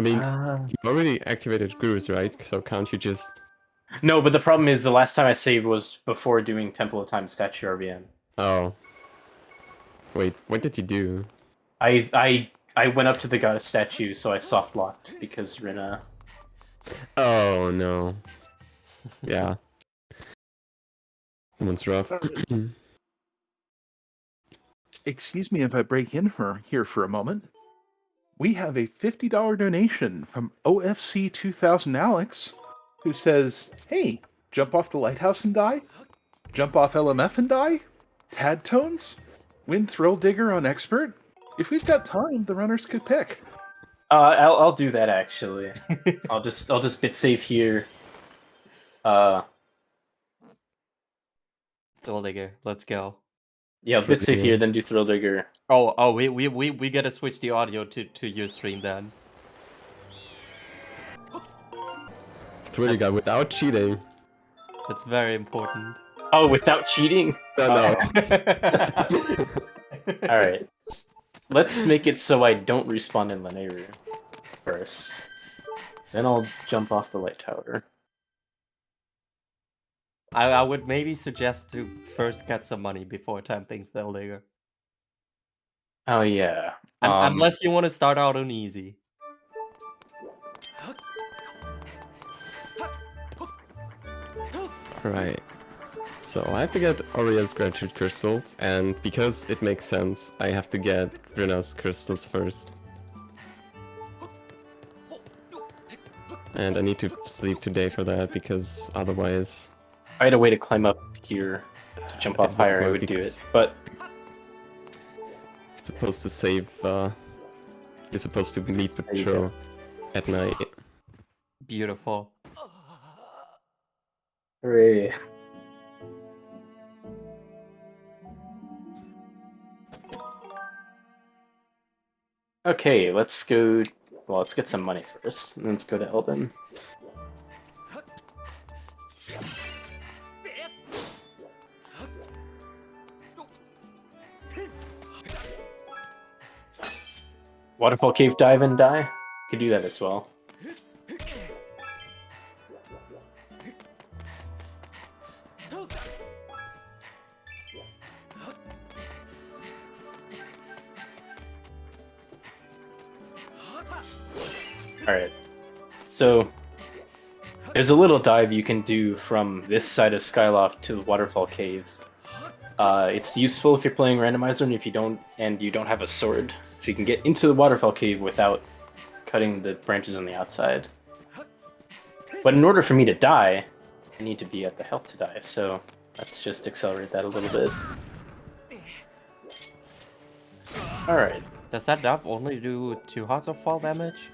C: mean, you already activated Grooves, right? So can't you just...
D: No, but the problem is the last time I saved was before doing Temple of Time Statue RVM.
C: Oh. Wait, what did you do?
D: I went up to the goddess statue, so I soft locked because Rina.
C: Oh no. Yeah. That one's rough.
E: Excuse me if I break in here for a moment. We have a $50 donation from OFC 2000 Alex, who says, "Hey, jump off the lighthouse and die? Jump off LMF and die? Tad tones? Win Thrill Digger on Expert? If we've got time, the runners could pick."
D: I'll do that actually. I'll just bit save here.
B: Thrill Digger, let's go.
D: Yeah, bit save here, then do Thrill Digger.
B: Oh, we gotta switch the audio to your stream then.
C: Thrill Digger without cheating.
B: That's very important.
D: Oh, without cheating?
C: No.
D: Alright. Let's make it so I don't respawn in Lanayru first. Then I'll jump off the light tower.
B: I would maybe suggest to first get some money before attempting Thrill Digger.
D: Oh yeah.
B: Unless you want to start out on easy.
C: Right. So I have to get Oriel's gratitude crystals, and because it makes sense, I have to get Rina's crystals first. And I need to sleep today for that, because otherwise...
D: If I had a way to climb up here to jump off higher, I would do it. But
C: you're supposed to save, you're supposed to meet the patrol at night.
B: Beautiful.
D: hooray. Okay, let's go... Well, let's get some money first, and then let's go to Elden. Waterfall Cave dive and die? Could do that as well. Alright, so there's a little dive you can do from this side of Skyloft to the Waterfall Cave. It's useful if you're playing randomizer and if you don't have a sword, so you can get into the Waterfall Cave without cutting the branches on the outside. But in order for me to die, I need to be at the health to die, so let's just accelerate that a little bit. Alright.
B: Does that dive only do 2 hearts of fall damage?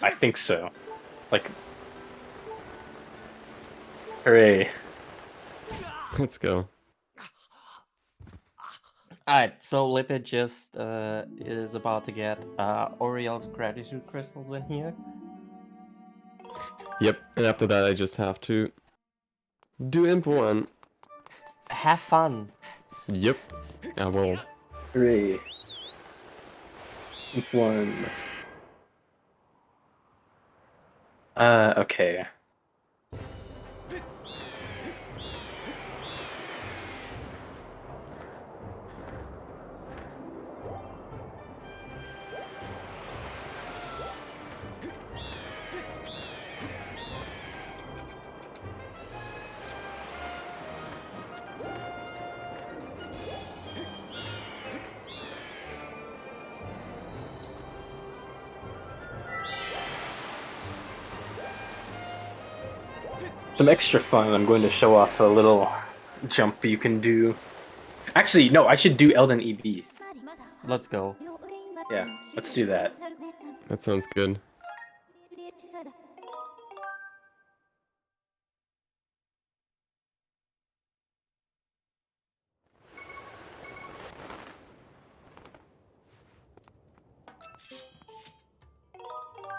D: I think so. Like... Hooray.
C: Let's go.
B: Alright, so Lipid just is about to get Oriel's gratitude crystals in here.
C: Yep, and after that I just have to do Imp 1.
B: Have fun.
C: Yep, I will.
D: Hooray. Imp 1, let's... okay. some extra fun, I'm going to show off a little jump you can do. Actually, no, I should do Elden EB.
B: Let's go.
D: Yeah, let's do that.
C: That sounds good.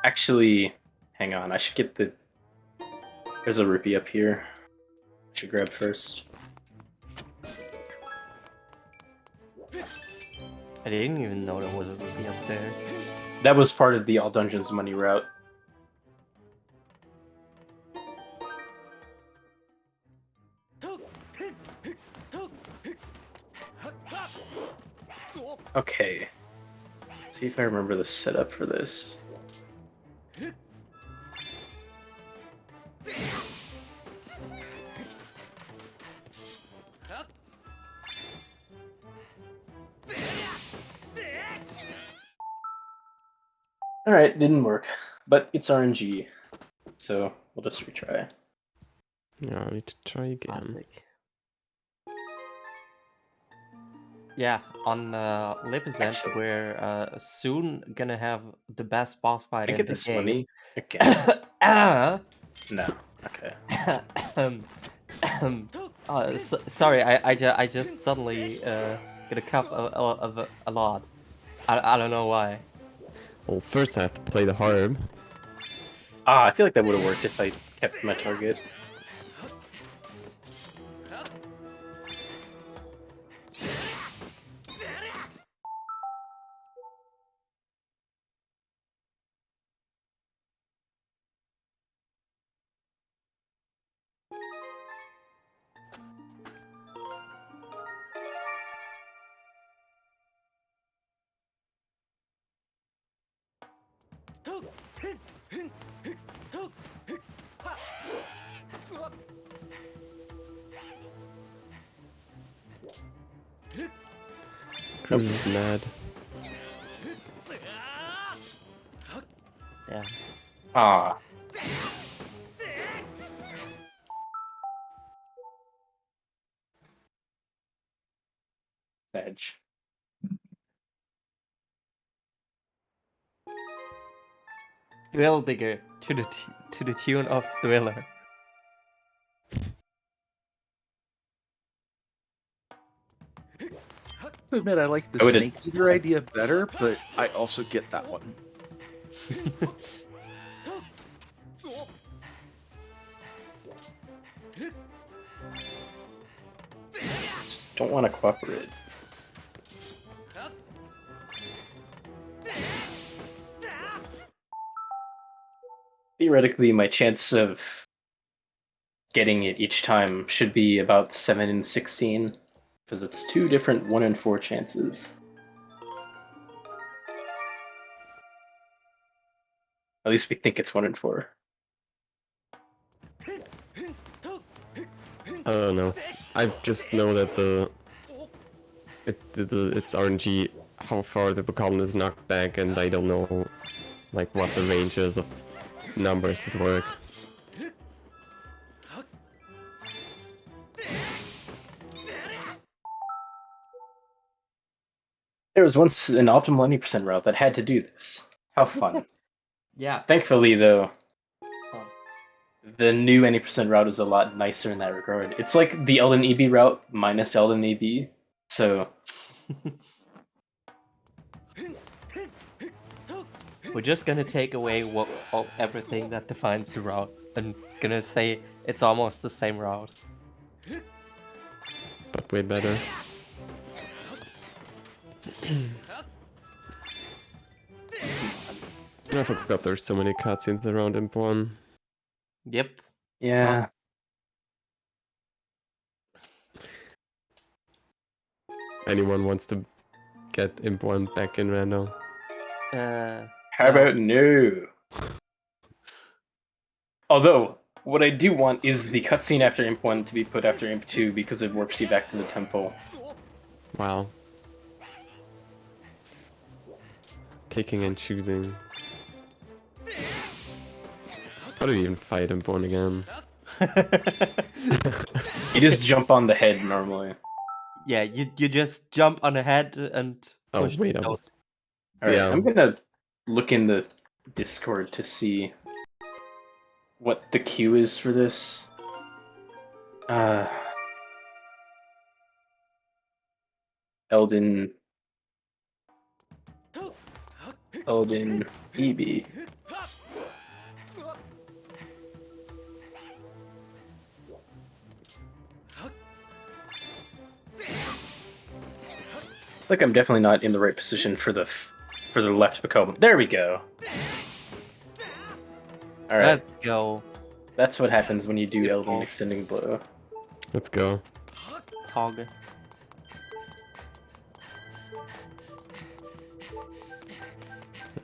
D: Actually, hang on, I should get the... There's a rupee up here. I should grab first.
B: I didn't even know there was a rupee up there.
D: That was part of the All Dungeons money route. Okay. Let's see if I remember the setup for this. Alright, didn't work. But it's RNG. So we'll just retry.
C: Yeah, I need to try again.
B: Classic. Yeah, on Lepelog, we're soon gonna have the best boss fight
D: Can I
B: in
D: get
B: the
D: this
B: game.
D: money again?
B: Ah!
D: No. Okay.
B: Sorry, I just suddenly get a cough a lot. I don't know why.
C: Well, first I have to play the harp.
D: Ah, I feel like that would have worked if I kept my target.
C: Cruz is mad.
B: Yeah.
D: Ah. Edge.
B: Thrill Digger to the tune of Thriller.
E: I admit I like the
D: I would've-
E: snake eater idea better, but I also get that one.
D: Just don't want to cooperate. Theoretically, my chance of getting it each time should be about 7 in 16, because it's 2 different 1 in 4 chances. At least we think it's 1 in 4.
C: I don't know. I just know that it's RNG how far the Pokemon is knocked back, and I don't know like what the range is of numbers that work.
D: There was once an optimal 90% route that had to do this. How fun.
B: Yeah.
D: Thankfully, though, the new 90% route is a lot nicer in that regard. It's like the Elden EB route minus Elden EB. So
B: We're just gonna take away everything that defines the route and gonna say it's almost the same route.
C: But way better. I forgot there's so many cutscenes around Imp1.
B: Yep.
D: yeah.
C: Anyone wants to get Imp1 back in random?
D: How about no? Although, what I do want is the cutscene after Imp 1 to be put after Imp 2 because it warps you back to the temple.
C: Wow. Picking and choosing. How do you even fight Imp1 again?
D: You just jump on the head normally.
B: Yeah, you just jump on the head and
C: Oh
B: push
C: wait,
B: the
C: I
B: node.
C: was.
D: Alright,
C: Yeah.
D: I'm gonna look in the Discord to see what the queue is for this. Elden EB. Like I'm definitely not in the right position for the left Pokemon. There we go. All right,
B: Let's go.
D: that's what happens when you do
B: Beautiful.
D: Elden Extending Blow.
C: Let's go.
B: Hog.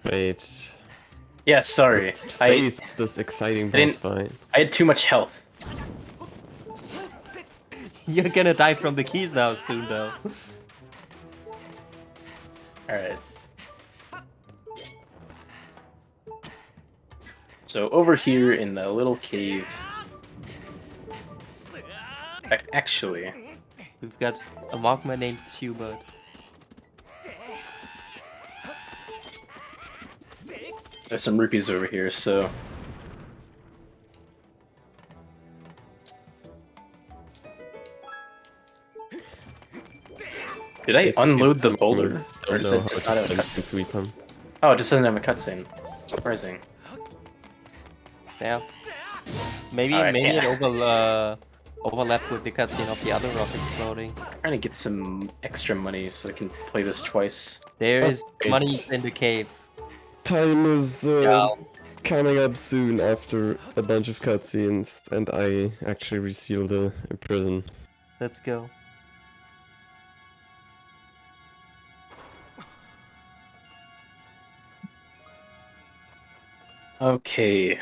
C: Wait.
D: Yeah, sorry.
C: Let's face this exciting boss
D: didn't-
C: fight.
D: I had too much health.
B: You're gonna die from the keys now soon, though.
D: All right. So over here in the little cave. Actually,
B: We've got a Magma named Tubert.
D: there's some rupees over here, so. Did I unload the boulder? Or does it just not have a cutscene?
C: sweep him?
D: Oh, it just doesn't have a cutscene. Surprising.
B: Yeah. Maybe
D: Alright,
B: maybe
D: yeah.
B: it overlap with the cutscene of the other rock exploding.
D: Trying to get some extra money so I can play this twice.
B: There is
C: Oh,
B: money
C: it's-
B: in the cave.
C: Time is
B: Yeah.
C: coming up soon after a bunch of cutscenes, and I actually reseal the prison.
B: Let's go.
D: Okay.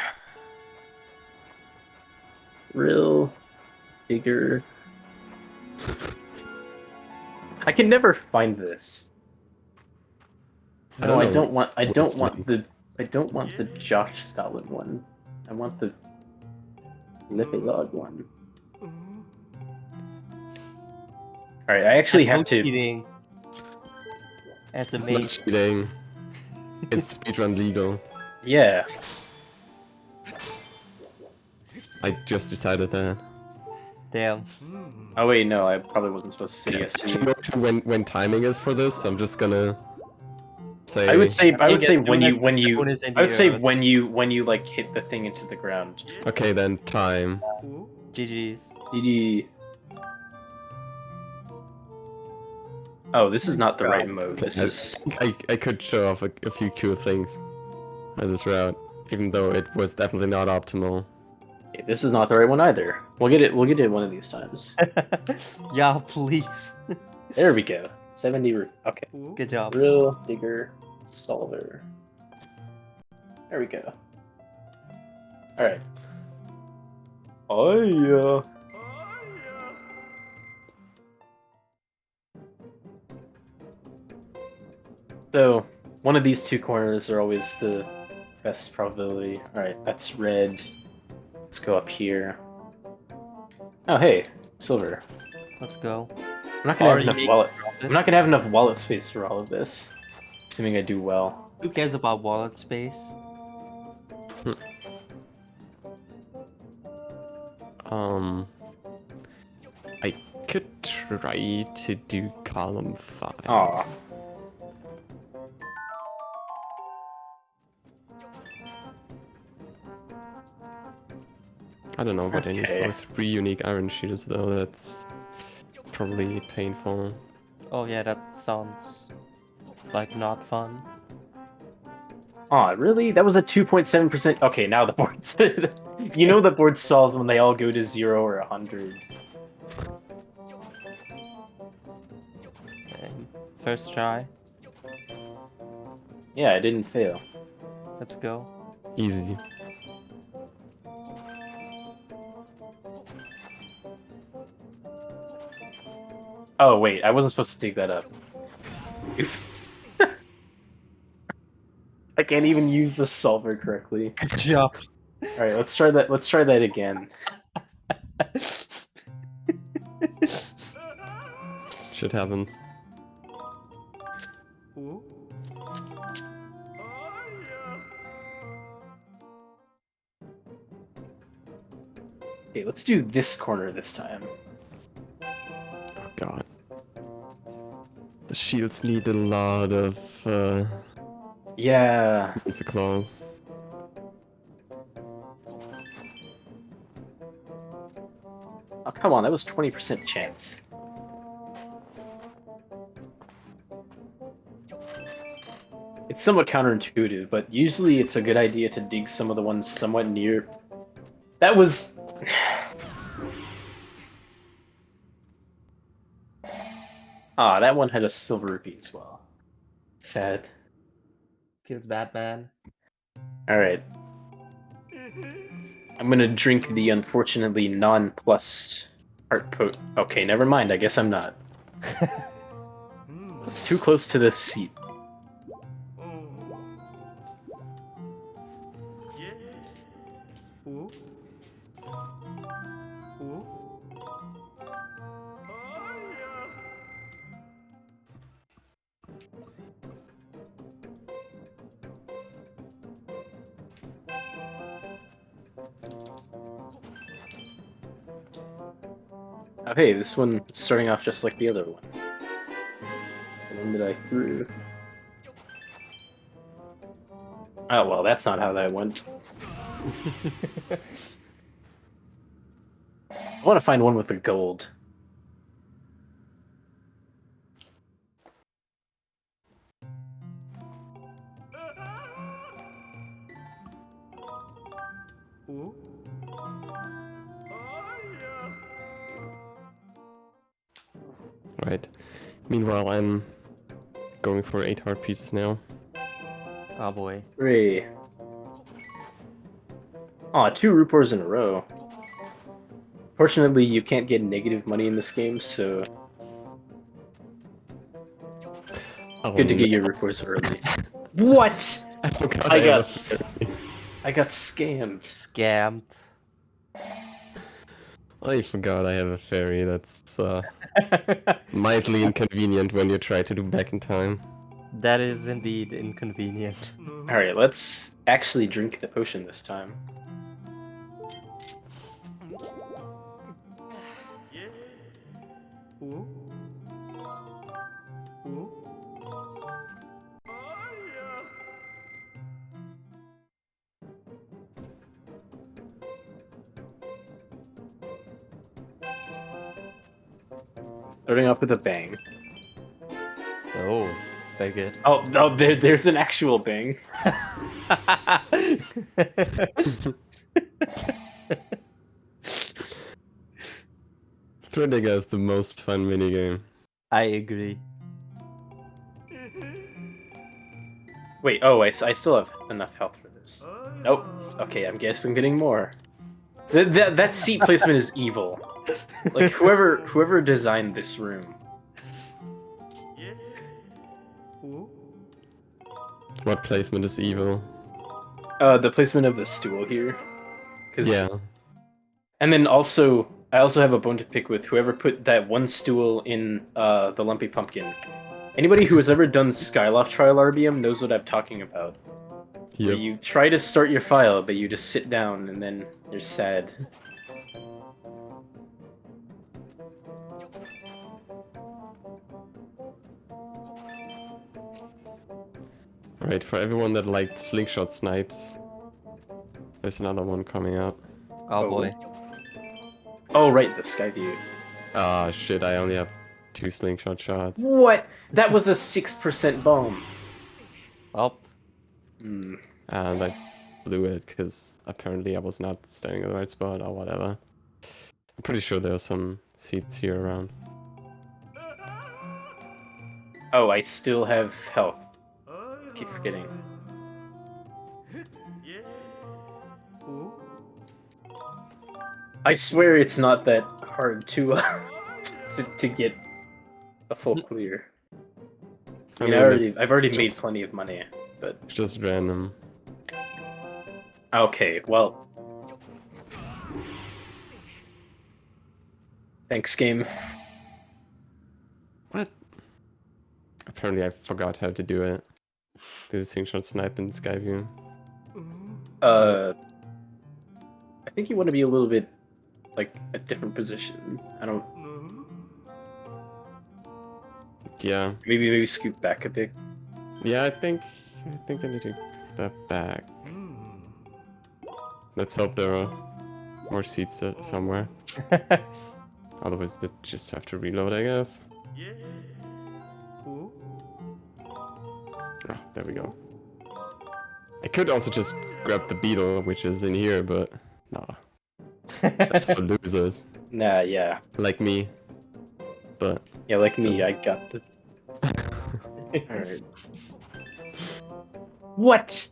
D: Real bigger. I can never find this. No, I don't want. I don't want the. I don't want the Josh Scotland one. I want the lepelog one. All right, I actually have to.
B: Cheating. As a
C: It's not
B: mage.
C: cheating. It's speedrun legal.
D: Yeah.
C: I just decided that.
B: Damn.
D: Oh wait, no, I probably wasn't supposed to say yes to you.
C: When timing is for this, I'm just gonna say.
D: I would say
B: as soon
D: when
B: as
D: you
B: the stone is in
D: I would
B: the
D: say
B: earth.
D: when you like hit the thing into the ground.
C: Okay, then time.
B: GG's.
D: GG. Oh, this is not the right mode. This is
C: I could show off a few cool things on this route, even though it was definitely not optimal.
D: okay, this is not the right one either. We'll get it one of these times.
B: Yeah, please.
D: There we go. 70 okay.
B: Good job.
D: Real digger solver. There we go. Alright. Oh yeah. So, one of these two corners are always the best probability. Alright, that's red. Let's go up here. Oh hey, silver.
B: Let's go.
D: I'm not gonna have
B: Already
D: enough
B: made
D: wallet.
B: profit.
D: I'm not gonna have enough wallet space for all of this. Assuming I do well.
B: Who cares about wallet space?
C: I could try to do column 5.
D: Aw.
C: I don't know what I need
D: Okay.
C: for 3 unique iron shears though, that's probably painful.
B: Oh yeah, that sounds like not fun.
D: Aw, really? That was a 2.7%. Okay, now the board's. You know the board stalls when they all go to 0 or 100.
B: First try.
D: Yeah, I didn't fail.
B: Let's go.
C: Easy.
D: Oh, wait, I wasn't supposed to dig that up. Oops. I can't even use the solver correctly.
B: Good job.
D: All right, let's try that. Let's try that again.
C: Shit happens.
D: Okay, let's do this corner this time.
C: Oh god. The shields need a lot of
D: Yeah.
C: Cancer claws.
D: Oh, come on, that was 20% chance. It's somewhat counterintuitive, but usually it's a good idea to dig some of the ones somewhat near. That was... Ah, that one had a silver rupee as well. Sad.
B: Feels bad, man.
D: Alright. I'm gonna drink the unfortunately non-plussed heart pot. Okay, never mind, I guess I'm not. It's too close to the seat. Oh, hey, this one is starting off just like the other one. The one that I threw. Oh, well, that's not how that went. I want to find one with the gold.
C: Right. Meanwhile, I'm going for 8 heart pieces now.
B: Oh boy.
D: Hooray. Aw, 2 rupees in a row. Fortunately, you can't get negative money in this game, so
C: Oh,
D: good to get your rupees early. What?
C: I forgot
D: I
C: have
D: got
C: a
D: s-
C: fairy.
D: I got scammed.
B: Scammed.
C: I forgot I have a fairy. That's mildly inconvenient when you try to do back in time.
B: That is indeed inconvenient.
D: Alright, let's actually drink the potion this time. Starting off with a bang.
B: Oh, very good.
D: Oh, no, there's an actual bang.
C: Threadiger is the most fun minigame.
B: I agree.
D: Wait, oh, I still have enough health for this. Nope. Okay, I guess I'm getting more. That seat placement is evil. Like, whoever designed this room.
C: What placement is evil?
D: The placement of the stool here. 'Cause-
C: Yeah.
D: And then also, I also have a bone to pick with whoever put that one stool in the Lumpy Pumpkin. Anybody who has ever done Skyloft Trial RBM knows what I'm talking about. Where
C: Yep.
D: you try to start your file, but you just sit down and then you're sad.
C: Right, for everyone that liked slingshot snipes, there's another one coming up.
B: Oh boy.
D: Oh, right, the sky view.
C: Ah, shit, I only have 2 slingshot shots.
D: What? That was a 6% bomb.
B: Well,
D: Hmm.
C: And I blew it because apparently I was not standing in the right spot or whatever. I'm pretty sure there are some seats here around.
D: Oh, I still have health. Keep forgetting. I swear it's not that hard to to get a full clear. I mean,
C: it's
D: I've already made
C: just-
D: plenty of money, but
C: It's just random.
D: okay. Well, Thanks, game.
C: What? Apparently I forgot how to do it. Do the thing shot snipe in Skyview.
D: I think you want to be a little bit like a different position. I don't.
C: Yeah.
D: Maybe scoot back a bit.
C: Yeah, I think I need to step back. Let's hope there are more seats somewhere. Otherwise they just have to reload, I guess. Ah, there we go. I could also just grab the beetle, which is in here, but nah. That's for losers.
D: Nah, yeah.
C: Like me. But
D: Yeah, like me, I got the... Alright. What?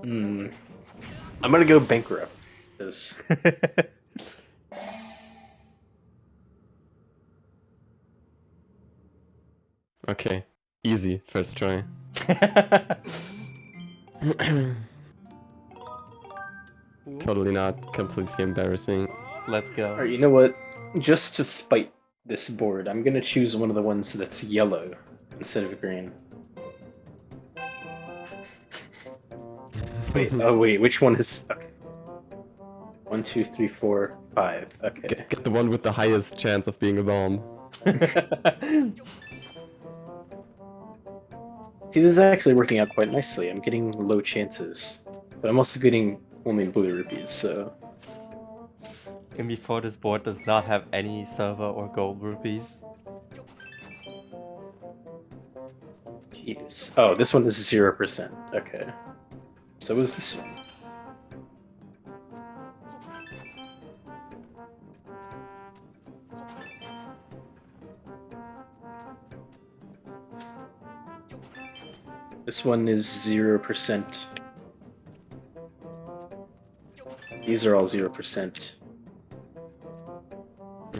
D: I'm gonna go bankrupt. 'Cause...
C: okay. Easy, first try. Totally not completely embarrassing.
B: Let's go.
D: Alright, you know what? Just to spite this board, I'm gonna choose one of the ones that's yellow instead of green. Wait, oh wait, which one is... Okay. 1, 2, 3, 4, 5. Okay.
C: Get the one with the highest chance of being a bomb.
D: See, this is actually working out quite nicely. I'm getting low chances, but I'm also getting only blue rupees, so...
B: And before this board does not have any silver or gold rupees.
D: Jeez. Oh, this one is 0%. Okay. So is this one. This one is 0%. These are all 0%.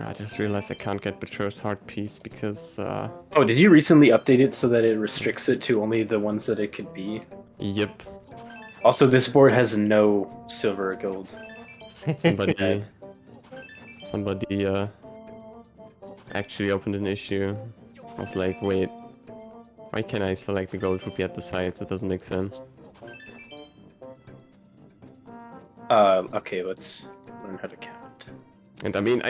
C: I just realized I can't get Betrayer's Heart piece because,
D: Oh, did you recently update it so that it restricts it to only the ones that it could be?
C: Yep.
D: Also, this board has no silver or gold.
C: Somebody actually opened an issue. I was like, wait, why can't I select the gold rupee at the sides? It doesn't make sense.
D: Okay, let's learn how to count.
C: And I mean,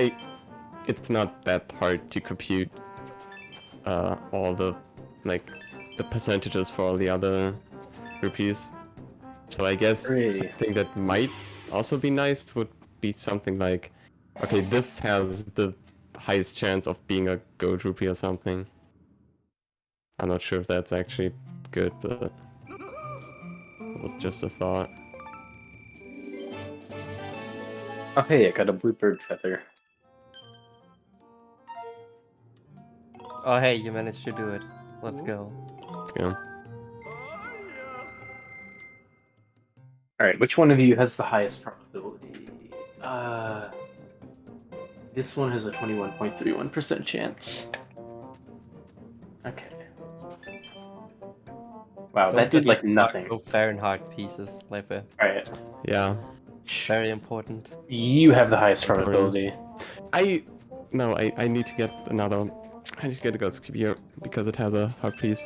C: it's not that hard to compute all the percentages for all the other rupees. So I guess something that might also be nice would be something like, okay, this has the highest chance of being a gold rupee or something. I'm not sure if that's actually good, but it was just a thought.
D: Oh hey, I got a bluebird feather.
B: Oh hey, you managed to do it. Let's go.
C: Let's go.
D: Alright, which one of you has the highest probability? This one has a 21.31% chance. Okay. Wow, that did like nothing.
B: No Fahrenheit pieces, Lepe.
D: Alright.
C: Yeah.
B: Very important.
D: You have the highest probability.
C: I need to get another. I need to get a ghost cube here because it has a heart piece.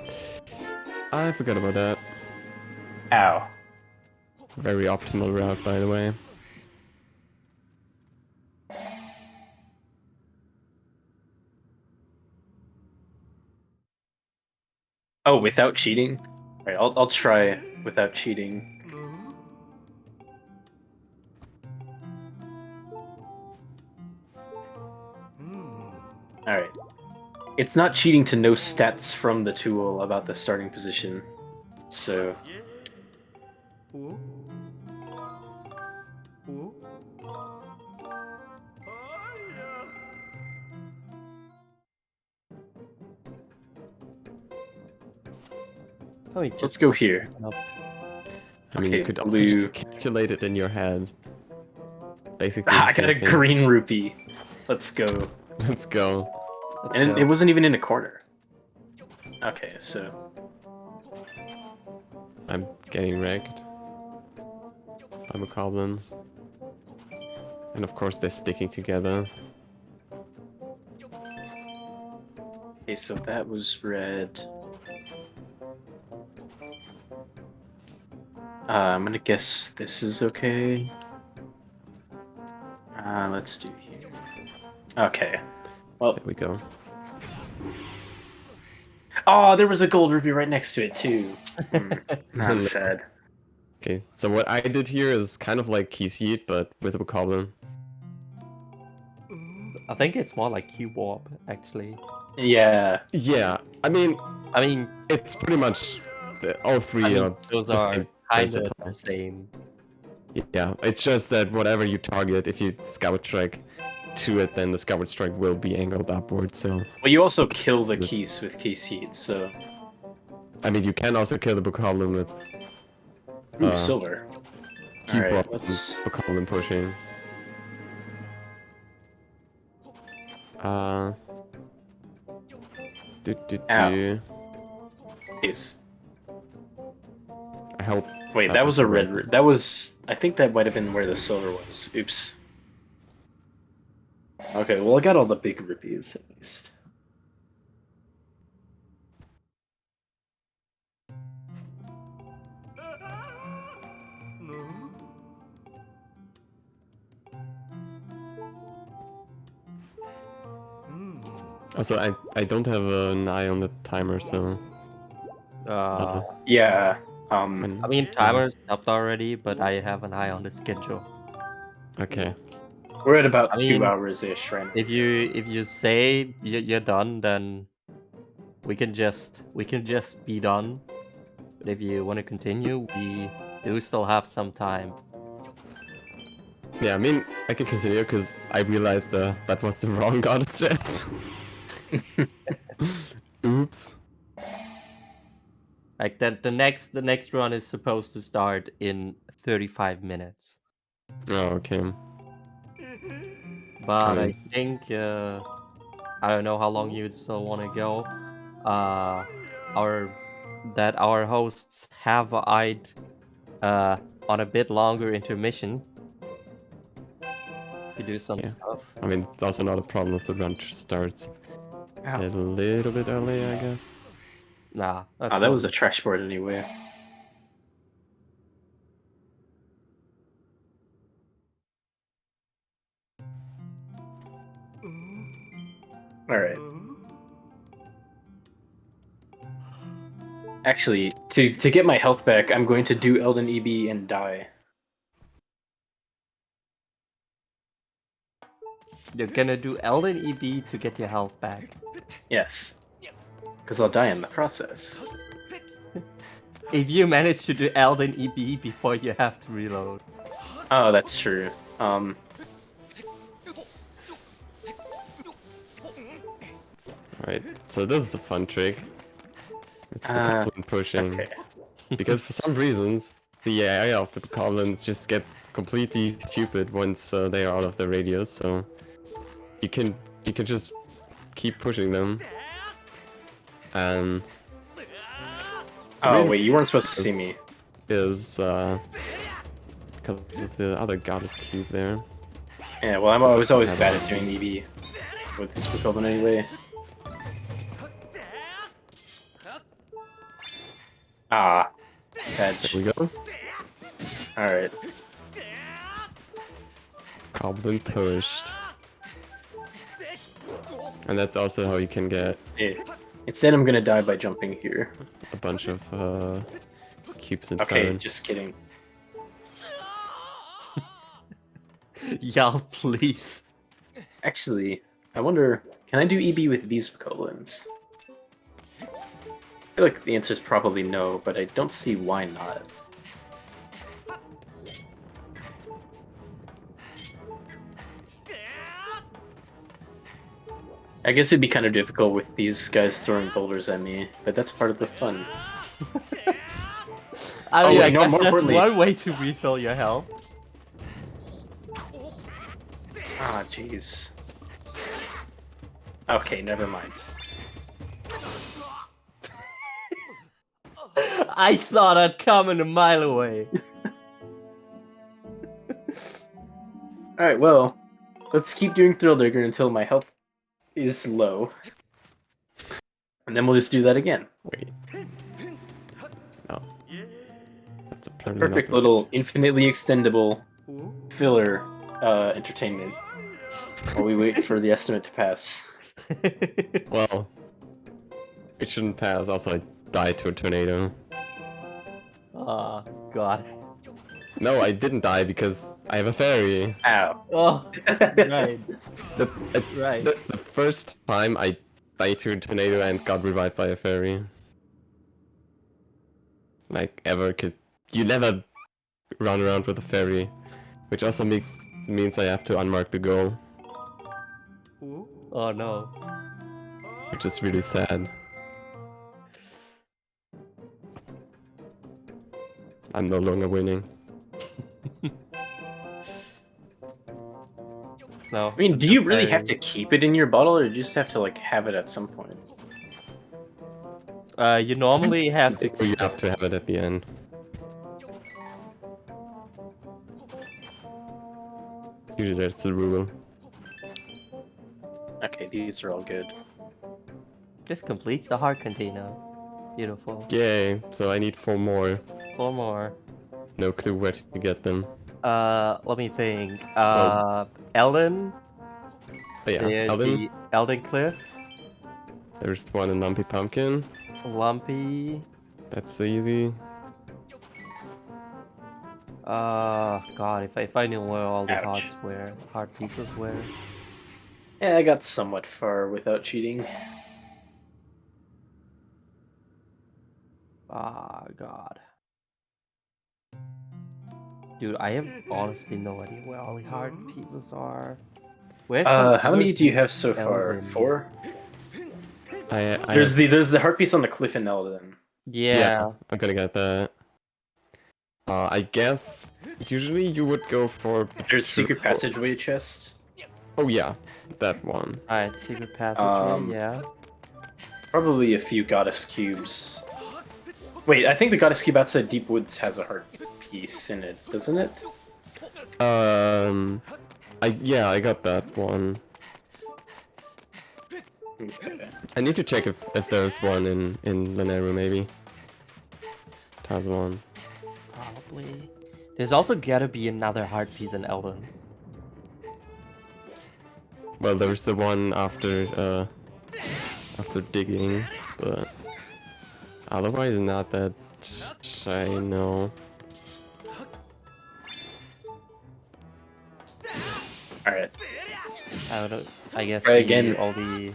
C: I forgot about that.
D: Ow.
C: Very optimal route, by the way.
D: Oh, without cheating? Alright, I'll try without cheating. Alright. It's not cheating to know stats from the tool about the starting position. So...
B: Oh,
D: let's go here.
C: I mean,
D: Okay,
C: you could also
D: blue.
C: just calculate it in your head. Basically,
D: Ah,
C: the
D: I got a
C: same thing.
D: green rupee. Let's go.
C: Let's go.
D: And it wasn't even in a corner. Okay, so...
C: I'm getting wrecked by the goblins. And of course, they're sticking together.
D: Okay, so that was red. I'm gonna guess this is okay. Let's do here. Okay. Well,
C: There we go.
D: oh, there was a gold ruby right next to it too. I'm sad.
C: Okay, so what I did here is kind of like Key Seed, but with a bokoblin.
B: I think it's more like Q-Warp, actually.
D: Yeah.
C: Yeah, I mean,
B: I mean,
C: it's pretty much all three are
B: those
C: the
B: are
C: same
B: kind of
C: principle.
B: the same.
C: Yeah, it's just that whatever you target, if you Skyward Strike to it, then the Skyward Strike will be angled upward, so...
D: Well, you also kill the
C: This-
D: keys with key seeds, so.
C: I mean, you can also kill the bokoblin with
D: Ooh, silver.
C: keep
D: Alright,
C: up
D: let's.
C: bokoblin pushing.
D: Ow. Keys.
C: I hope...
D: Wait, that was a red. That was. I think that might have been where the silver was. Oops. Okay, well, I got all the big rupees at least.
C: Also, I don't have an eye on the timer, so...
D: Yeah.
B: I mean, timer stopped already, but I have an eye on the schedule.
C: Okay.
D: We're at about
B: I mean,
D: 2 hours ish right now.
B: If you say you're done, then we can just be done. But if you want to continue, we do still have some time.
C: Yeah, I mean, I can continue because I realized that was the wrong goddess jet. Oops.
B: Like that, the next run is supposed to start in 35 minutes.
C: Oh, okay.
B: But I
C: mean-
B: think I don't know how long you still want to go. Our hosts have eyed on a bit longer intermission to do some
C: Yeah.
B: stuff.
C: I mean, it's also not a problem if the run starts
D: Ow.
C: a little bit early, I guess.
B: Nah,
D: Oh, that was a trash board anyway. Alright. Actually, to get my health back, I'm going to do Elden EB and die.
B: You're gonna do Elden EB to get your health back.
D: Yes. Because I'll die in the process.
B: If you manage to do Elden EB before you have to reload.
D: Oh, that's true.
C: Alright, so this is a fun trick. It's bokoblin pushing.
D: Okay.
C: Because for some reasons, the AI of the bokoblins just get completely stupid once they are out of the radius, so... You can just keep pushing them.
D: Oh, wait, you weren't supposed to see me.
C: Is because of the other goddess cube there.
D: Yeah, well, I was always bad at doing EB with this Elden anyway. Ah.
C: There
D: Edge.
C: we go.
D: Alright.
C: Goblin pushed. And that's also how you can get
D: Instead, I'm gonna die by jumping here.
C: a bunch of cubes in
D: Okay,
C: front.
D: just kidding.
B: Yeah, please.
D: Actually, I wonder, can I do EB with these goblins? I feel like the answer is probably no, but I don't see why not. I guess it'd be kind of difficult with these guys throwing boulders at me, but that's part of the fun.
B: I mean,
D: wait,
B: I
D: no,
B: guess
D: more
B: that's
D: importantly-
B: one way to refill your health.
D: Ah, jeez. Okay, never mind.
B: I saw that coming a mile away.
D: Alright, well, let's keep doing Thrill Digger until my health is low. And then we'll just do that again.
C: Wait. No. That's apparently
D: Perfect
C: not
D: little infinitely extendable filler entertainment while we wait for the estimate to pass.
C: Well, it shouldn't pass. Also, I died to a tornado.
B: Oh, God.
C: No, I didn't die because I have a fairy.
D: Ow.
B: Oh, right. Right.
C: That's the first time I died to a tornado and got revived by a fairy. Like, ever, because you never run around with a fairy. Which also means I have to unmark the goal.
B: Oh, no.
C: Which is really sad. I'm no longer winning.
B: No.
D: I mean, do you really have to keep it in your bottle, or do you just have to, like, have it at some point?
B: You normally have to.
C: You have to have it at the end. Usually that's the rule.
D: Okay, these are all good.
B: This completes the heart container. Beautiful.
C: Yay, so I need 4 more.
B: 4 more.
C: No clue where to get them.
B: Let me think. Elden.
C: Oh yeah,
B: There's
C: Elden.
B: the Elden Cliff.
C: There's one in Lumpy Pumpkin.
B: Lumpy.
C: That's easy.
B: God, if I knew where all the
D: Ouch.
B: heart pieces were.
D: Yeah, I got somewhat far without cheating.
B: Ah, God. Dude, I have honestly no idea where all the heart pieces are. Where's
D: How many do you have so far?
B: Elden.
D: 4?
C: I
D: There's the heart piece on the cliff in Elden.
B: Yeah.
C: I'm gonna get that. I guess usually you would go for.
D: There's secret passageway chest.
C: Oh yeah, that one.
B: Alright, secret passageway, yeah.
D: Probably a few goddess cubes. Wait, I think the goddess cube outside Deep Woods has a heart piece in it, doesn't it?
C: I got that one.
D: Okay.
C: I need to check if there's one in Lanero maybe. It has one.
B: Probably. There's also gotta be another heart piece in Elden.
C: Well, there's the one after digging, but otherwise not that I know.
D: Alright.
B: I guess
D: Try again.
B: all the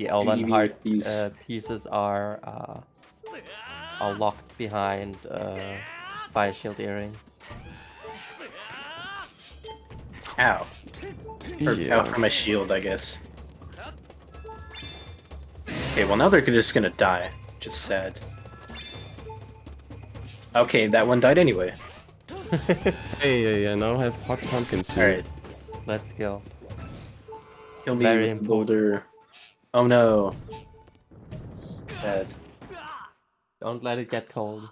B: Elden
D: GG
B: heart
D: with these.
B: pieces are locked behind fire shield earrings.
D: Ow. Or
C: Yeah.
D: out for my shield, I guess. Okay, well now they're just gonna die. Which is sad. Okay, that one died anyway.
C: Hey, yeah, now I have hot pumpkin soup.
D: Alright.
B: Let's go.
D: Kill me
B: Very
D: with the boulder. Oh no. Bad.
B: Don't let it get cold.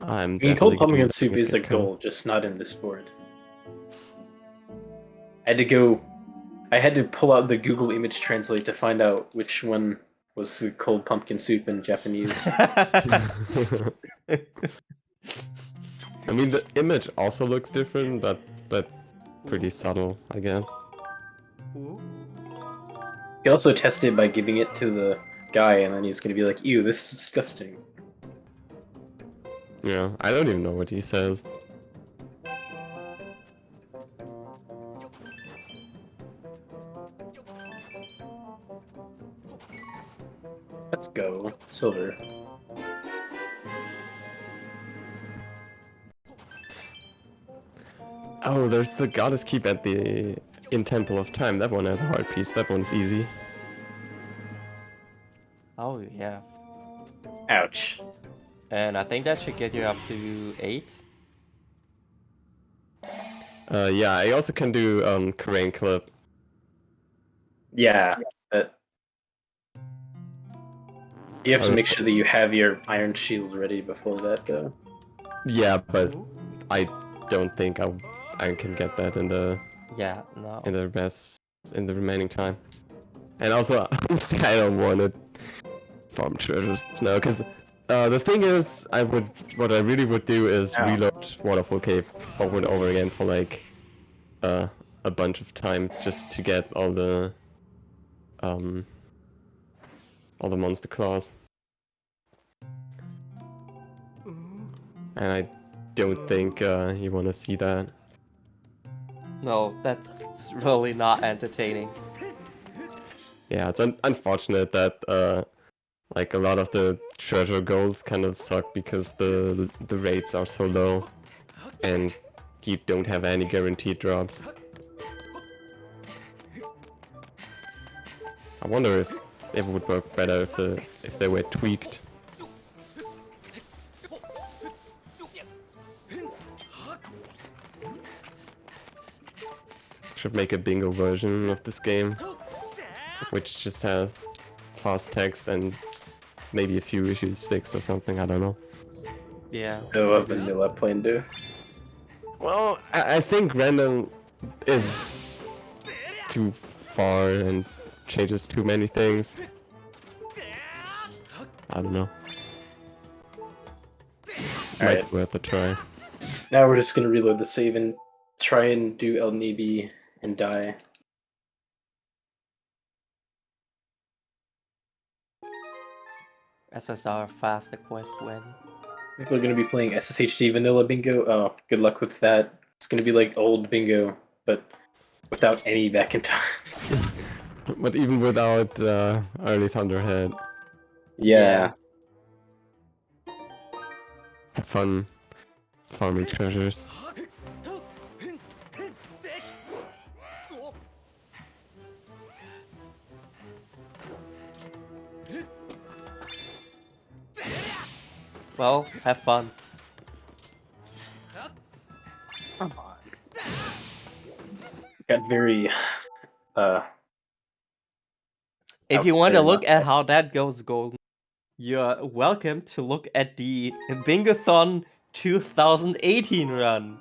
C: I'm
D: I mean,
C: definitely
D: cold pumpkin
C: getting
D: soup is a
C: cold.
D: goal, just not in this board. I had to pull out the Google image translate to find out which one was the cold pumpkin soup in Japanese.
C: I mean, the image also looks different, but that's pretty subtle, I guess.
D: You can also test it by giving it to the guy, and then he's gonna be like, ew, this is disgusting.
C: Yeah, I don't even know what he says.
D: Let's go. Silver.
C: Oh, there's the goddess keep in Temple of Time. That one has a heart piece. That one's easy.
B: Oh yeah.
D: Ouch.
B: And I think that should get you up to 8.
C: Yeah, I also can do Karain Clip.
D: Yeah. You have to
C: Oh.
D: make sure that you have your iron shield ready before that, though.
C: Yeah, but I don't think I can get that in the
B: Yeah, no.
C: in the remaining time. And also, I don't want it. farm treasures now, because the thing is, what I really would do is reload Waterfall Cave over and over again for like a bunch of time just to get all the monster claws. And I don't think you want to see that.
B: No, that's really not entertaining.
C: Yeah, it's unfortunate that like a lot of the treasure goals kind of suck because the rates are so low, and you don't have any guaranteed drops. I wonder if it would work better if they were tweaked. Should make a bingo version of this game, which just has fast text and maybe a few issues fixed or something, I don't know.
B: Yeah.
D: So a vanilla plan do.
C: Well, I think random is too far and changes too many things. I don't know. Might be worth a try.
D: Now we're just gonna reload the save and try and do El Nibi and die.
B: SSR faster quest win.
D: I think we're gonna be playing SSHD Vanilla Bingo. Oh, good luck with that. It's gonna be like old Bingo, but without any back in time.
C: But even without early Thunderhead,
D: Yeah.
C: have fun farming treasures.
B: Well, have fun.
D: Come on. Got very
B: If you
D: out
B: want to
D: there,
B: look
D: not
B: at how that goes, Golden, you're welcome to look at the Bingothon 2018 run.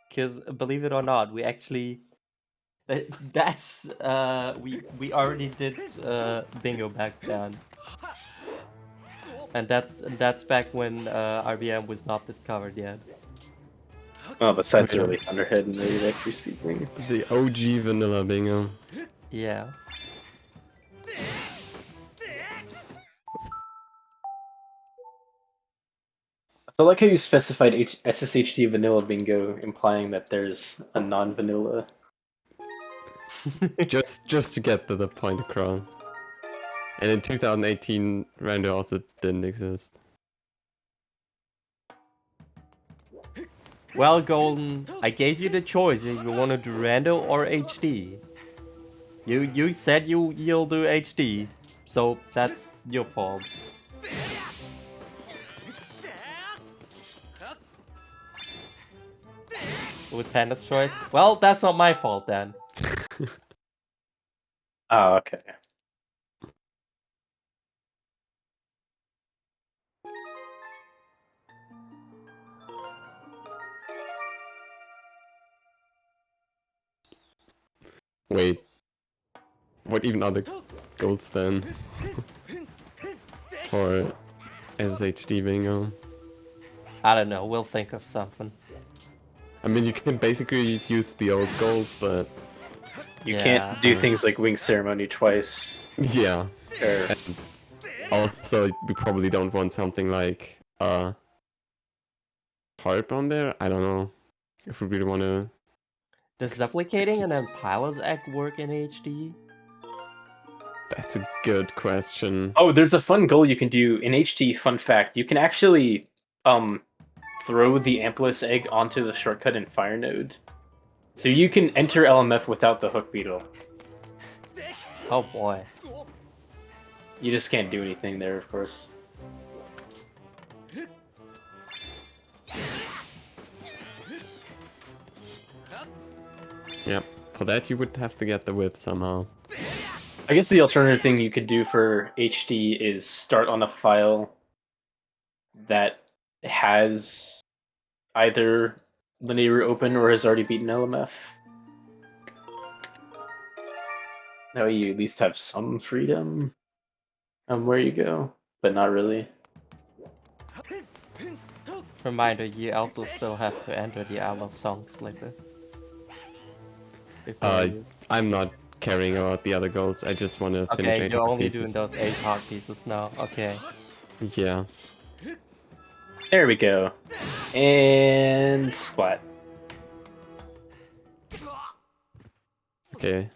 B: Because believe it or not, we actually that's we already did bingo back then, and that's back when RBM was not discovered yet.
D: Oh, besides early Thunderhead and early Accuracy thing.
C: The OG vanilla bingo.
B: Yeah.
D: So I like how you specified SSHD Vanilla Bingo, implying that there's a non-vanilla.
C: just to get the point across. And in 2018, Rando also didn't exist.
B: Well, Golden, I gave you the choice if you want to do rando or HD. You said you'll do HD, so that's your fault. It was Panda's choice? Well, that's not my fault then.
D: Oh, okay.
C: Wait. What even are the goals then? For SSHD bingo?
B: I don't know, we'll think of something.
C: I mean, you can basically use the old goals, but
D: You
B: Yeah.
D: can't do things like Wing Ceremony twice.
C: yeah.
D: Or
C: And also, we probably don't want something like harp on there. I don't know if we really want to.
B: Does duplicating and then Pilo's Egg work in HD?
C: That's a good question.
D: oh, there's a fun goal you can do in HD. Fun fact: you can actually throw the Amplus egg onto the shortcut in Fire Node, so you can enter LMF without the hook beetle.
B: Oh boy.
D: You just can't do anything there, of course.
C: Yep. For that, you would have to get the whip somehow.
D: I guess the alternative thing you could do for HD is start on a file that has either linear open or has already beaten LMF. That way you at least have some freedom. Where you go, but not really.
B: Reminder, you also still have to enter the I Love Songs later. Before you...
C: I'm not caring about the other goals. I just want to finish
B: Okay,
C: 8
B: you're
C: heart
B: only
C: pieces.
B: doing those 8 heart pieces now. Okay.
C: Yeah.
D: There we go. And splat.
C: Okay.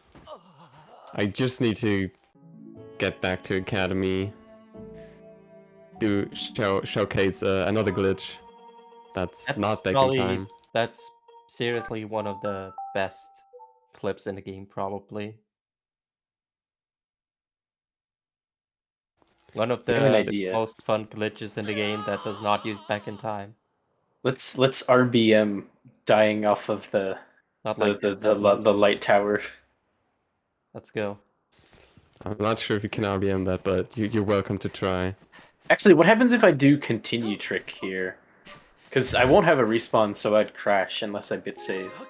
C: I just need to get back to Academy. Showcase another glitch. That's not back in time.
B: That's seriously one of the best clips in the game, probably. One of
D: I have an
B: the
D: idea.
B: most fun glitches in the game that does not use back in time.
D: Let's RBM dying off of the
B: Not like this,
D: the light tower.
B: Let's go.
C: I'm not sure if you can RBM that, but you're welcome to try.
D: Actually, what happens if I do continue trick here? Because I won't have a respawn, so I'd crash unless I bit save.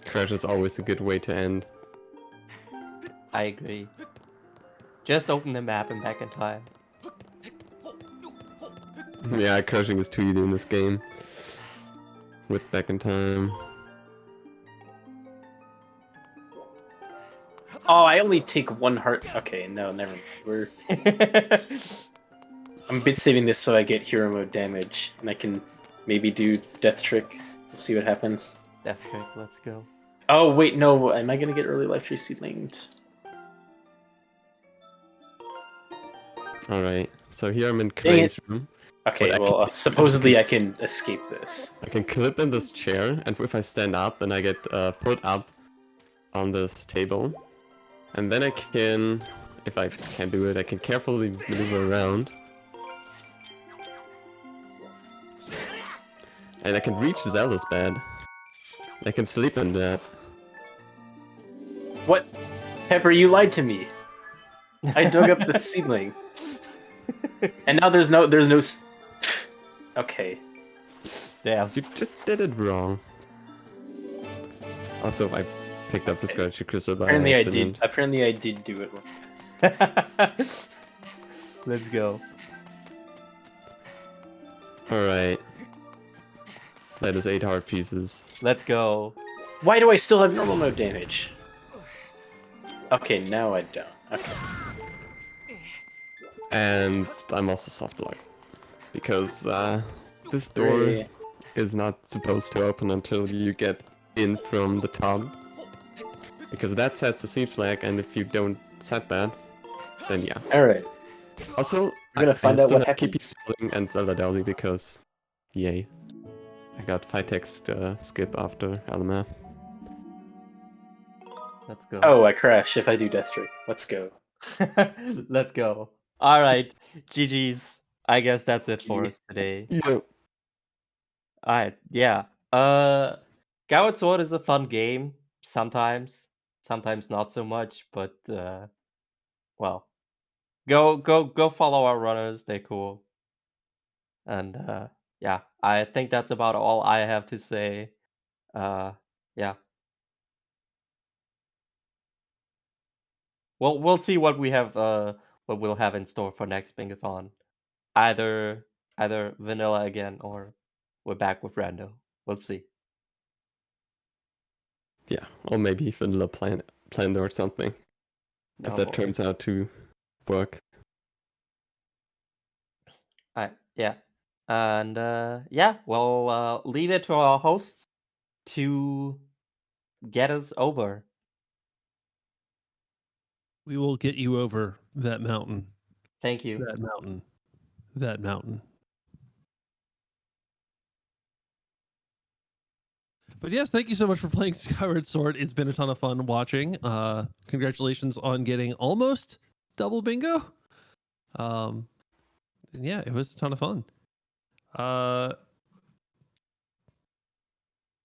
C: Crash is always a good way to end.
B: I agree. Just open the map and back in time.
C: Yeah, crashing is too easy in this game. With back in time.
D: Oh, I only take 1 heart. Okay, no, never mind. I'm bit saving this so I get hero mode damage, and I can maybe do death trick. We'll see what happens.
B: Death trick, let's go.
D: Oh wait, no. Am I gonna get early life tree seedlinged?
C: Alright, so here I'm in Crane's room.
D: Okay, well, supposedly I can escape this.
C: I can clip in this chair, and if I stand up, then I get put up on this table. And then I can, if I can do it, I can carefully maneuver around. And I can reach Zelda's bed. I can sleep in that.
D: What? Pepper, you lied to me. I dug up the seedling. And now there's no Okay.
B: Damn.
C: You just did it wrong. Also, I picked up the Scratchy Crystal by accident.
D: Apparently I did do it wrong.
B: Let's go.
C: Alright. That is 8 heart pieces.
B: Let's go.
D: Why do I still have normal mode damage? Okay, now I don't. Okay.
C: And I'm also soft lock. Because this door is not supposed to open until you get in from the top. Because that sets a seed flag, and if you don't set that, then yeah.
D: Alright.
C: Also,
D: We're gonna find out what
C: keep
D: happens.
C: and Zelda Dowsy because, yay. I got fight text skip after LMF.
B: Let's go.
D: Oh, I crash if I do death trick. Let's go.
B: Let's go. Alright, GG's. I guess that's it for us today.
C: Yeah.
B: Alright, yeah. Skyward Sword is a fun game sometimes. Sometimes not so much, but well. Go follow our runners, they're cool. And yeah, I think that's about all I have to say. Yeah. Well, we'll see what we have what we'll have in store for next Bingothon. Either vanilla again or we're back with rando. We'll see.
C: Yeah, or maybe vanilla plan or something.
B: No
C: if that
B: more.
C: turns out to work.
B: Alright, yeah. And yeah, we'll leave it to our hosts to get us over.
F: We will get you over that mountain.
B: Thank you.
F: That mountain. That mountain. But yes, thank you so much for playing Skyward Sword. It's been a ton of fun watching. Congratulations on getting almost double bingo. Yeah, it was a ton of fun.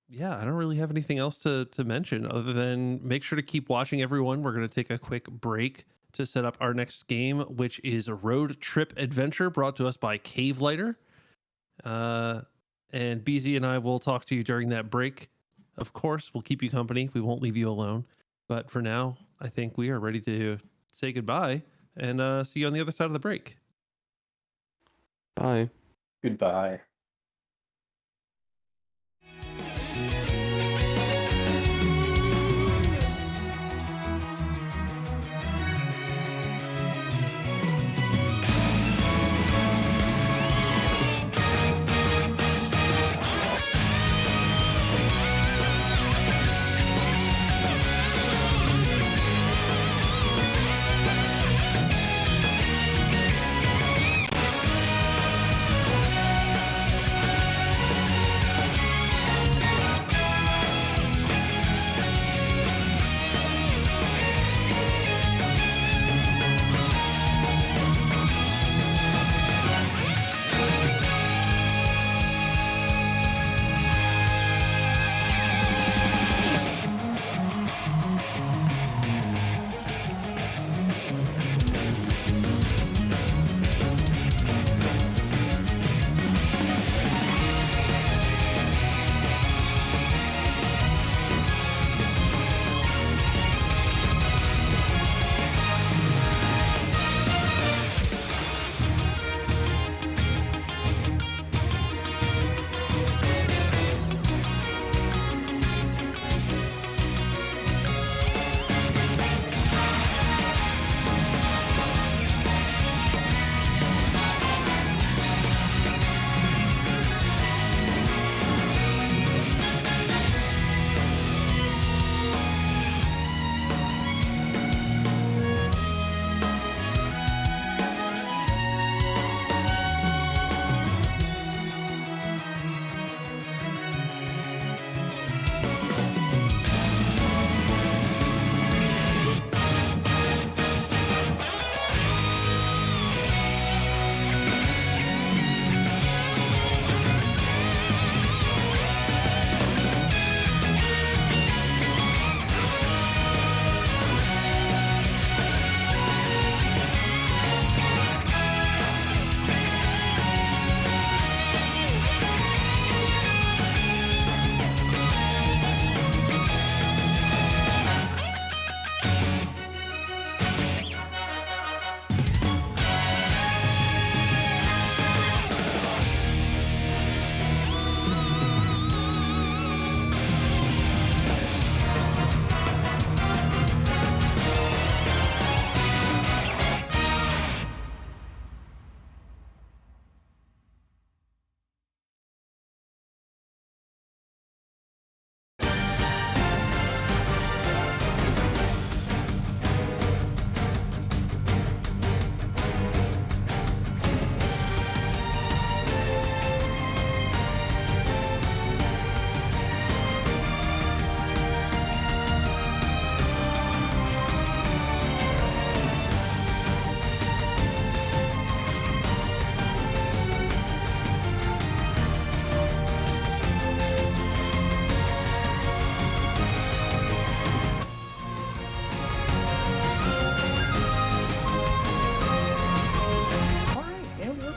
F: Yeah, I don't really have anything else to mention other than make sure to keep watching, everyone. We're going to take a quick break to set up our next game, which is a road trip adventure brought to us by Cave Lighter. And BZ and I will talk to you during that break. Of course, we'll keep you company. We won't leave you alone. But for now, I think we are ready to say goodbye and see you on the other side of the break.
C: Bye.
D: Goodbye.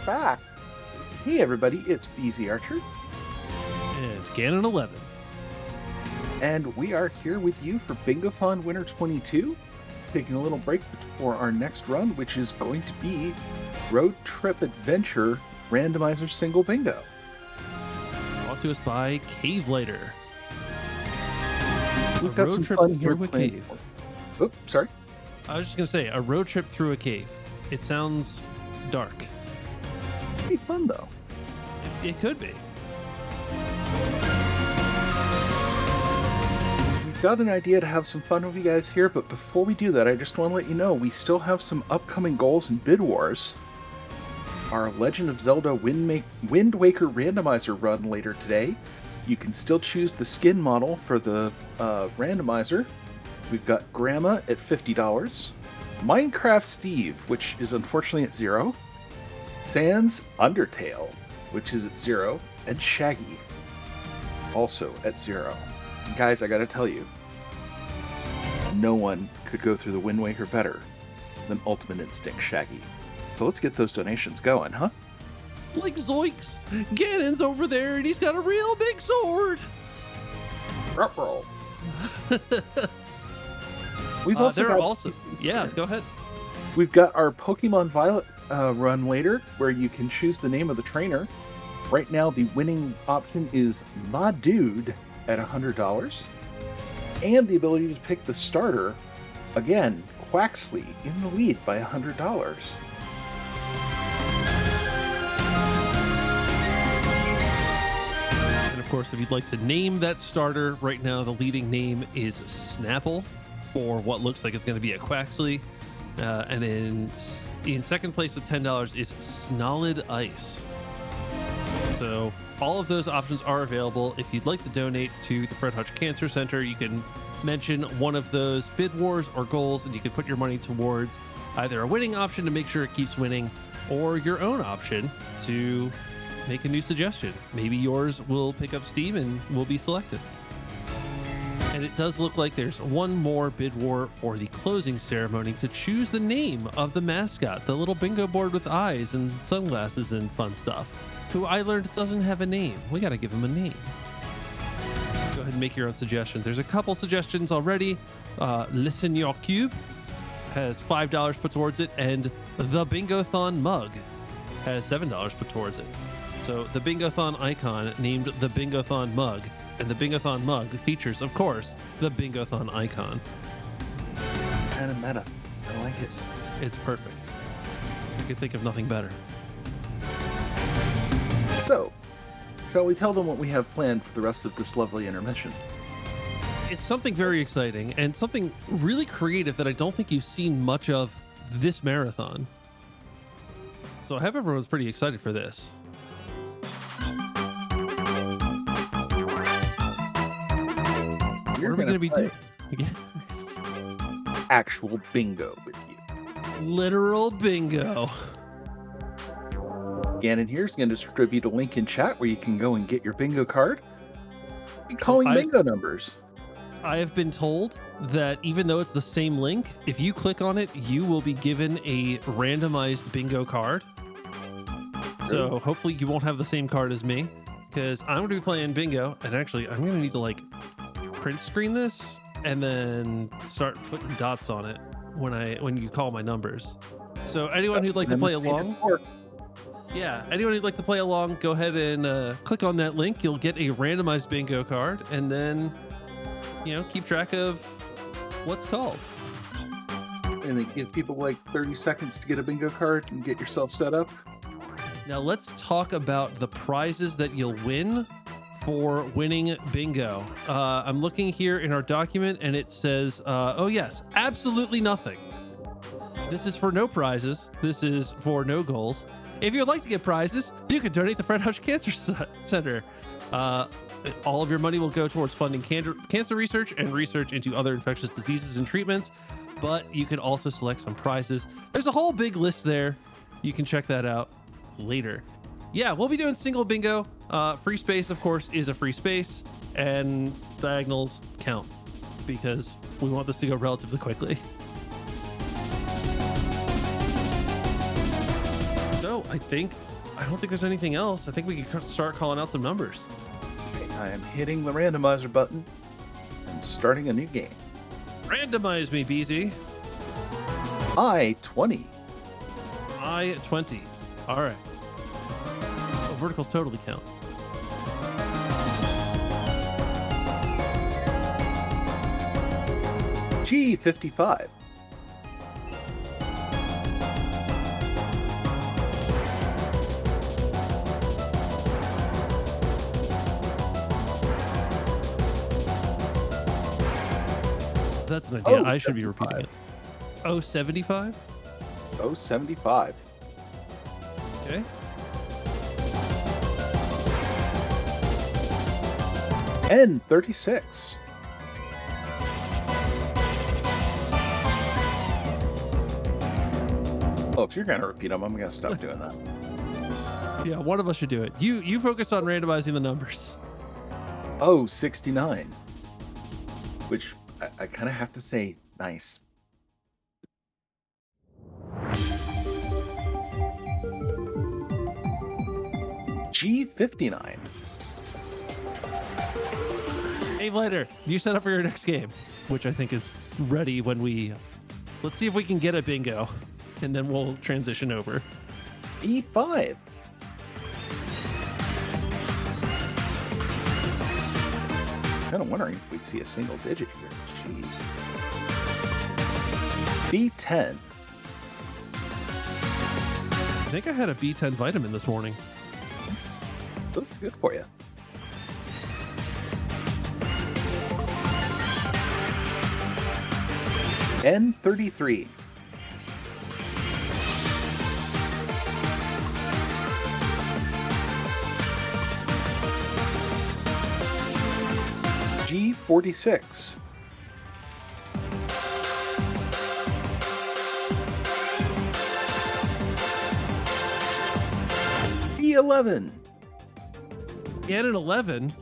E: Back. Hey everybody, it's BZ Archer.
F: And Ganon 11.
E: And we are here with you for Bingothon Winter 22, taking a little break before our next run, which is going to be Road Trip Adventure Randomizer Single Bingo.
F: Brought to us by Cave Lighter.
E: We've got some fun here
F: through a
E: playing.
F: cave.
E: Oops, sorry.
F: I was just going to say, a road trip through a cave. It sounds dark.
E: It'd be fun though.
F: It could be.
E: We've got an idea to have some fun with you guys here, but before we do that, I just want to let you know we still have some upcoming goals and bid wars. Our Legend of Zelda Wind Waker randomizer run later today. You can still choose the skin model for the randomizer. We've got Grandma at $50, Minecraft Steve, which is unfortunately at $0, Sans Undertale, which is at $0, and Shaggy, also at $0. And guys, I gotta tell you, no one could go through the Wind Waker better than Ultimate Instinct Shaggy. So let's get those donations going, huh?
F: Like Zoinks! Ganon's over there and he's got a real big sword!
E: Ruh-roh. We've also got...
F: Yeah, go ahead.
E: We've got our Pokemon Violet run later, where you can choose the name of the trainer. Right now, the winning option is Ma Dude at $100, and the ability to pick the starter. Again, Quaxley in the lead by $100.
F: And of course, if you'd like to name that starter, right now the leading name is Snapple, for what looks like it's going to be a Quaxley. And then in second place with $10 is Snolid Ice. So all of those options are available. If you'd like to donate to the Fred Hutch Cancer Center, you can mention one of those bid wars or goals, and you can put your money towards either a winning option to make sure it keeps winning, or your own option to make a new suggestion. Maybe yours will pick up steam and will be selected. And it does look like there's one more bid war for the closing ceremony to choose the name of the mascot, the little bingo board with eyes and sunglasses and fun stuff, who I learned doesn't have a name. We got to give him a name. Go ahead and make your own suggestions. There's a couple suggestions already. Listen Your Cube has $5 put towards it, and the Bingothon mug has $7 put towards it. So the Bingothon icon named the Bingothon mug, and the Bingothon mug features, of course, the Bingothon icon.
E: Kind of meta. I like it.
F: It's perfect. I could think of nothing better.
E: So, shall we tell them what we have planned for the rest of this lovely intermission?
F: It's something very exciting and something really creative that I don't think you've seen much of this marathon. So I hope everyone's pretty excited for this. What are we going to be doing?
E: Actual bingo with you.
F: Literal bingo.
E: Gannon here is going to distribute a link in chat where you can go and get your bingo card. Be calling bingo numbers.
F: I have been told that even though it's the same link, if you click on it, you will be given a randomized bingo card. So hopefully you won't have the same card as me, because I'm going to be playing bingo. And actually, I'm going to need to like print screen this and then start putting dots on it when you call my numbers. So anyone who'd like to play along, anyone who'd like to play along, go ahead and click on that link. You'll get a randomized bingo card, and then keep track of what's called.
E: And they give people like 30 seconds to get a bingo card and get yourself set up.
F: Now let's talk about the prizes that you'll win for winning bingo. I'm looking here in our document, and it says, oh yes, absolutely nothing. This is for no prizes. This is for no goals. If you'd like to get prizes, you can donate to Fred Hutch Cancer Centre. All of your money will go towards funding cancer research and research into other infectious diseases and treatments, but you can also select some prizes. There's a whole big list there. You can check that out later. Yeah, we'll be doing single bingo. Free space, of course, is a free space, and diagonals count because we want this to go relatively quickly. So I don't think there's anything else. I think we can start calling out some numbers.
E: I am hitting the randomizer button and starting a new game.
F: Randomize me, BZ.
E: I-20.
F: I-20. All right. Oh, verticals totally count.
E: G55.
F: That's an idea. I should be repeating it. 075?
E: 075.
F: Okay.
E: N36. Oh, if you're going to repeat them, I'm going to stop doing that.
F: Yeah, one of us should do it. You focus on randomizing the numbers.
E: 69. Which I kind of have to say, nice. G59.
F: Hey, Blighter, you set up for your next game, which I think is ready when we... Let's see if we can get a bingo. and then we'll transition over.
E: B5. Kind of wondering if we'd see a single digit here. Jeez. B10.
F: I think I had a B10 vitamin this morning.
E: Good for you. N33. G46. B11.
F: And an 11.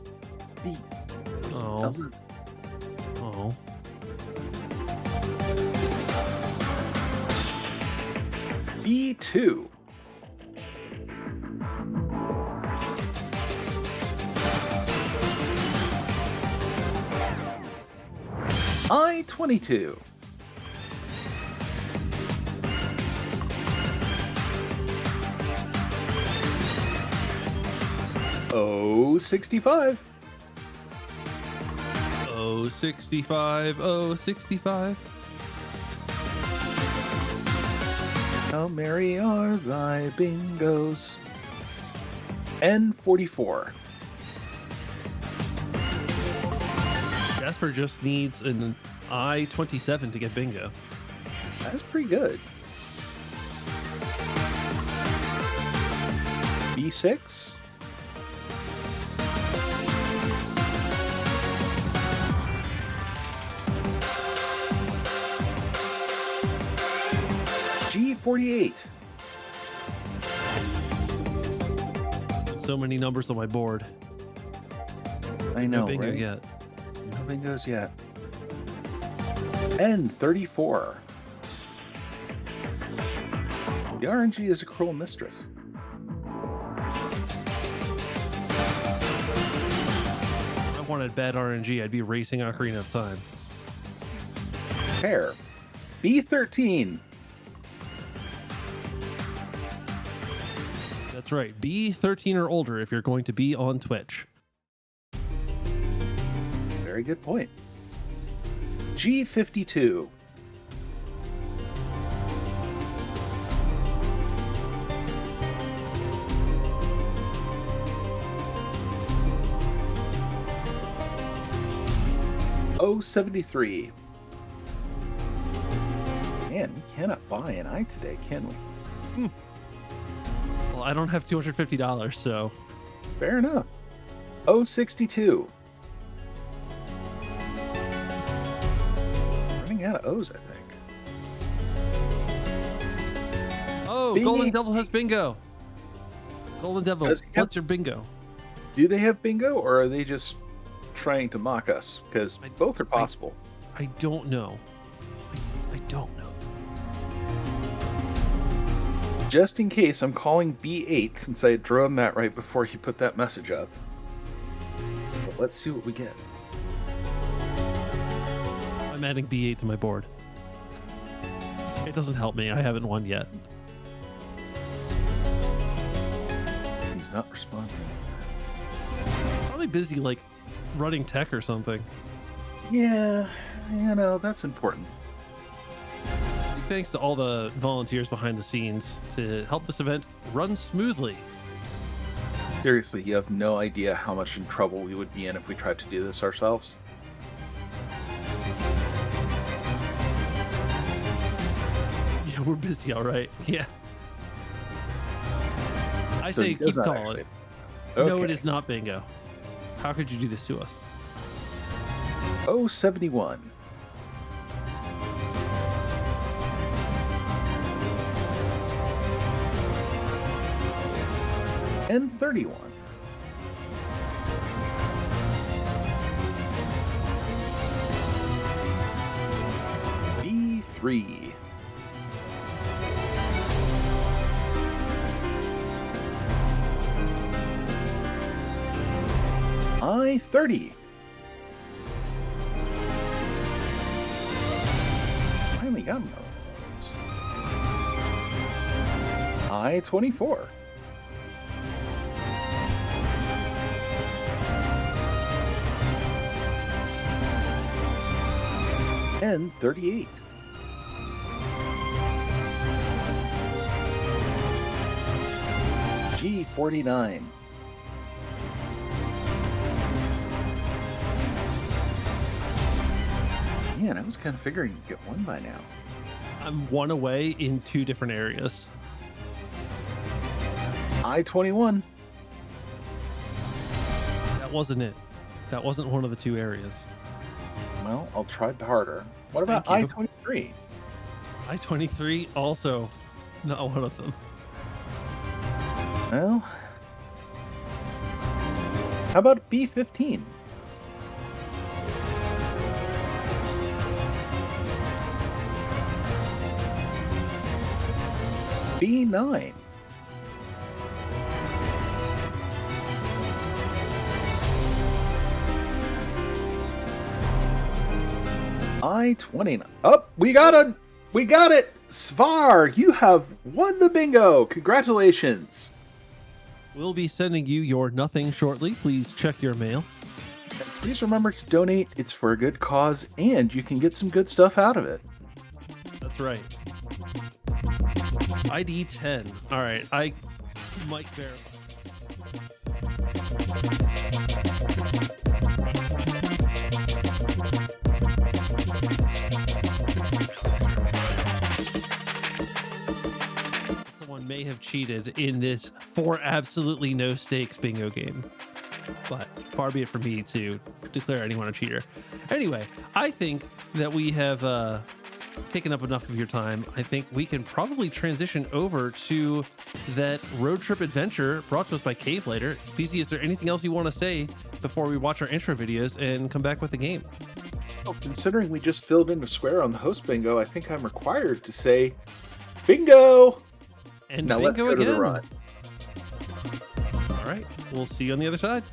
E: B.
F: Oh. Oh.
E: B2. I-22. O65.
F: Oh, 65. Oh, 65.
E: How merry are thy bingos. N44.
F: Jasper just needs an I-27 to get bingo.
E: That's pretty good. B6. G48.
F: So many numbers on my board.
E: I know,
F: No bingo
E: right?
F: yet.
E: No bingos yet. N34. The RNG is a cruel mistress.
F: If I wanted bad RNG, I'd be racing Ocarina of Time.
E: Pair. B13.
F: That's right. Be 13 or older if you're going to be on Twitch.
E: Very good point. G52. O73. Man, we cannot buy an eye today, can we?
F: Well, I don't have $250, so
E: Fair enough. O62. Running out of O's, I think.
F: oh,
E: Bingo.
F: Golden Devil has bingo. Golden Devil,
E: Does he have-
F: what's your bingo?
E: Do they have bingo, or are they just trying to mock us? Because both are possible.
F: I don't know. I don't know.
E: Just in case, I'm calling B8 since I drew him that right before he put that message up. But let's see what we get.
F: I'm adding B8 to my board. It doesn't help me. I haven't won yet.
E: He's not responding.
F: Probably busy, like, running tech or something.
E: Yeah, you know, that's important.
F: Thanks to all the volunteers behind the scenes to help this event run smoothly.
E: Seriously, you have no idea how much in trouble we would be in if we tried to do this ourselves.
F: Yeah, we're busy, all right. Yeah. I
E: So
F: say
E: he does
F: keep
E: not
F: calling
E: actually-
F: it. No, it
E: Okay.
F: is not bingo. How could you do this to us?
E: O71. N31. B3. I-30. Finally got another one. I-24. N38. G49. Man, I was kind of figuring you'd get one by now.
F: I'm one away in 2 different areas.
E: I-21.
F: That wasn't it. That wasn't one of the 2 areas.
E: Well, I'll try harder. What about
F: Thank
E: I-23?
F: I-23 also not one of them.
E: Well, how about B-15? B9. I-29. Oh, we got it! We got it! Svar, you have won the bingo! Congratulations!
F: We'll be sending you your nothing shortly. Please check your mail.
E: And please remember to donate. It's for a good cause, and you can get some good stuff out of it.
F: That's right. ID 10. All right, I might verify. Someone may have cheated in this for absolutely no stakes bingo game, but far be it from me to declare anyone a cheater. Anyway, I think that we have taken up enough of your time. I think we can probably transition over to that road trip adventure brought to us by Cave later. BZ, is there anything else you want to say before we watch our intro videos and come back with the game?
E: Well, considering we just filled in a square on the host bingo, I think I'm required to say bingo!
F: And
E: Now
F: bingo
E: let's go
F: again.
E: to the run.
F: All right, we'll see you on the other side.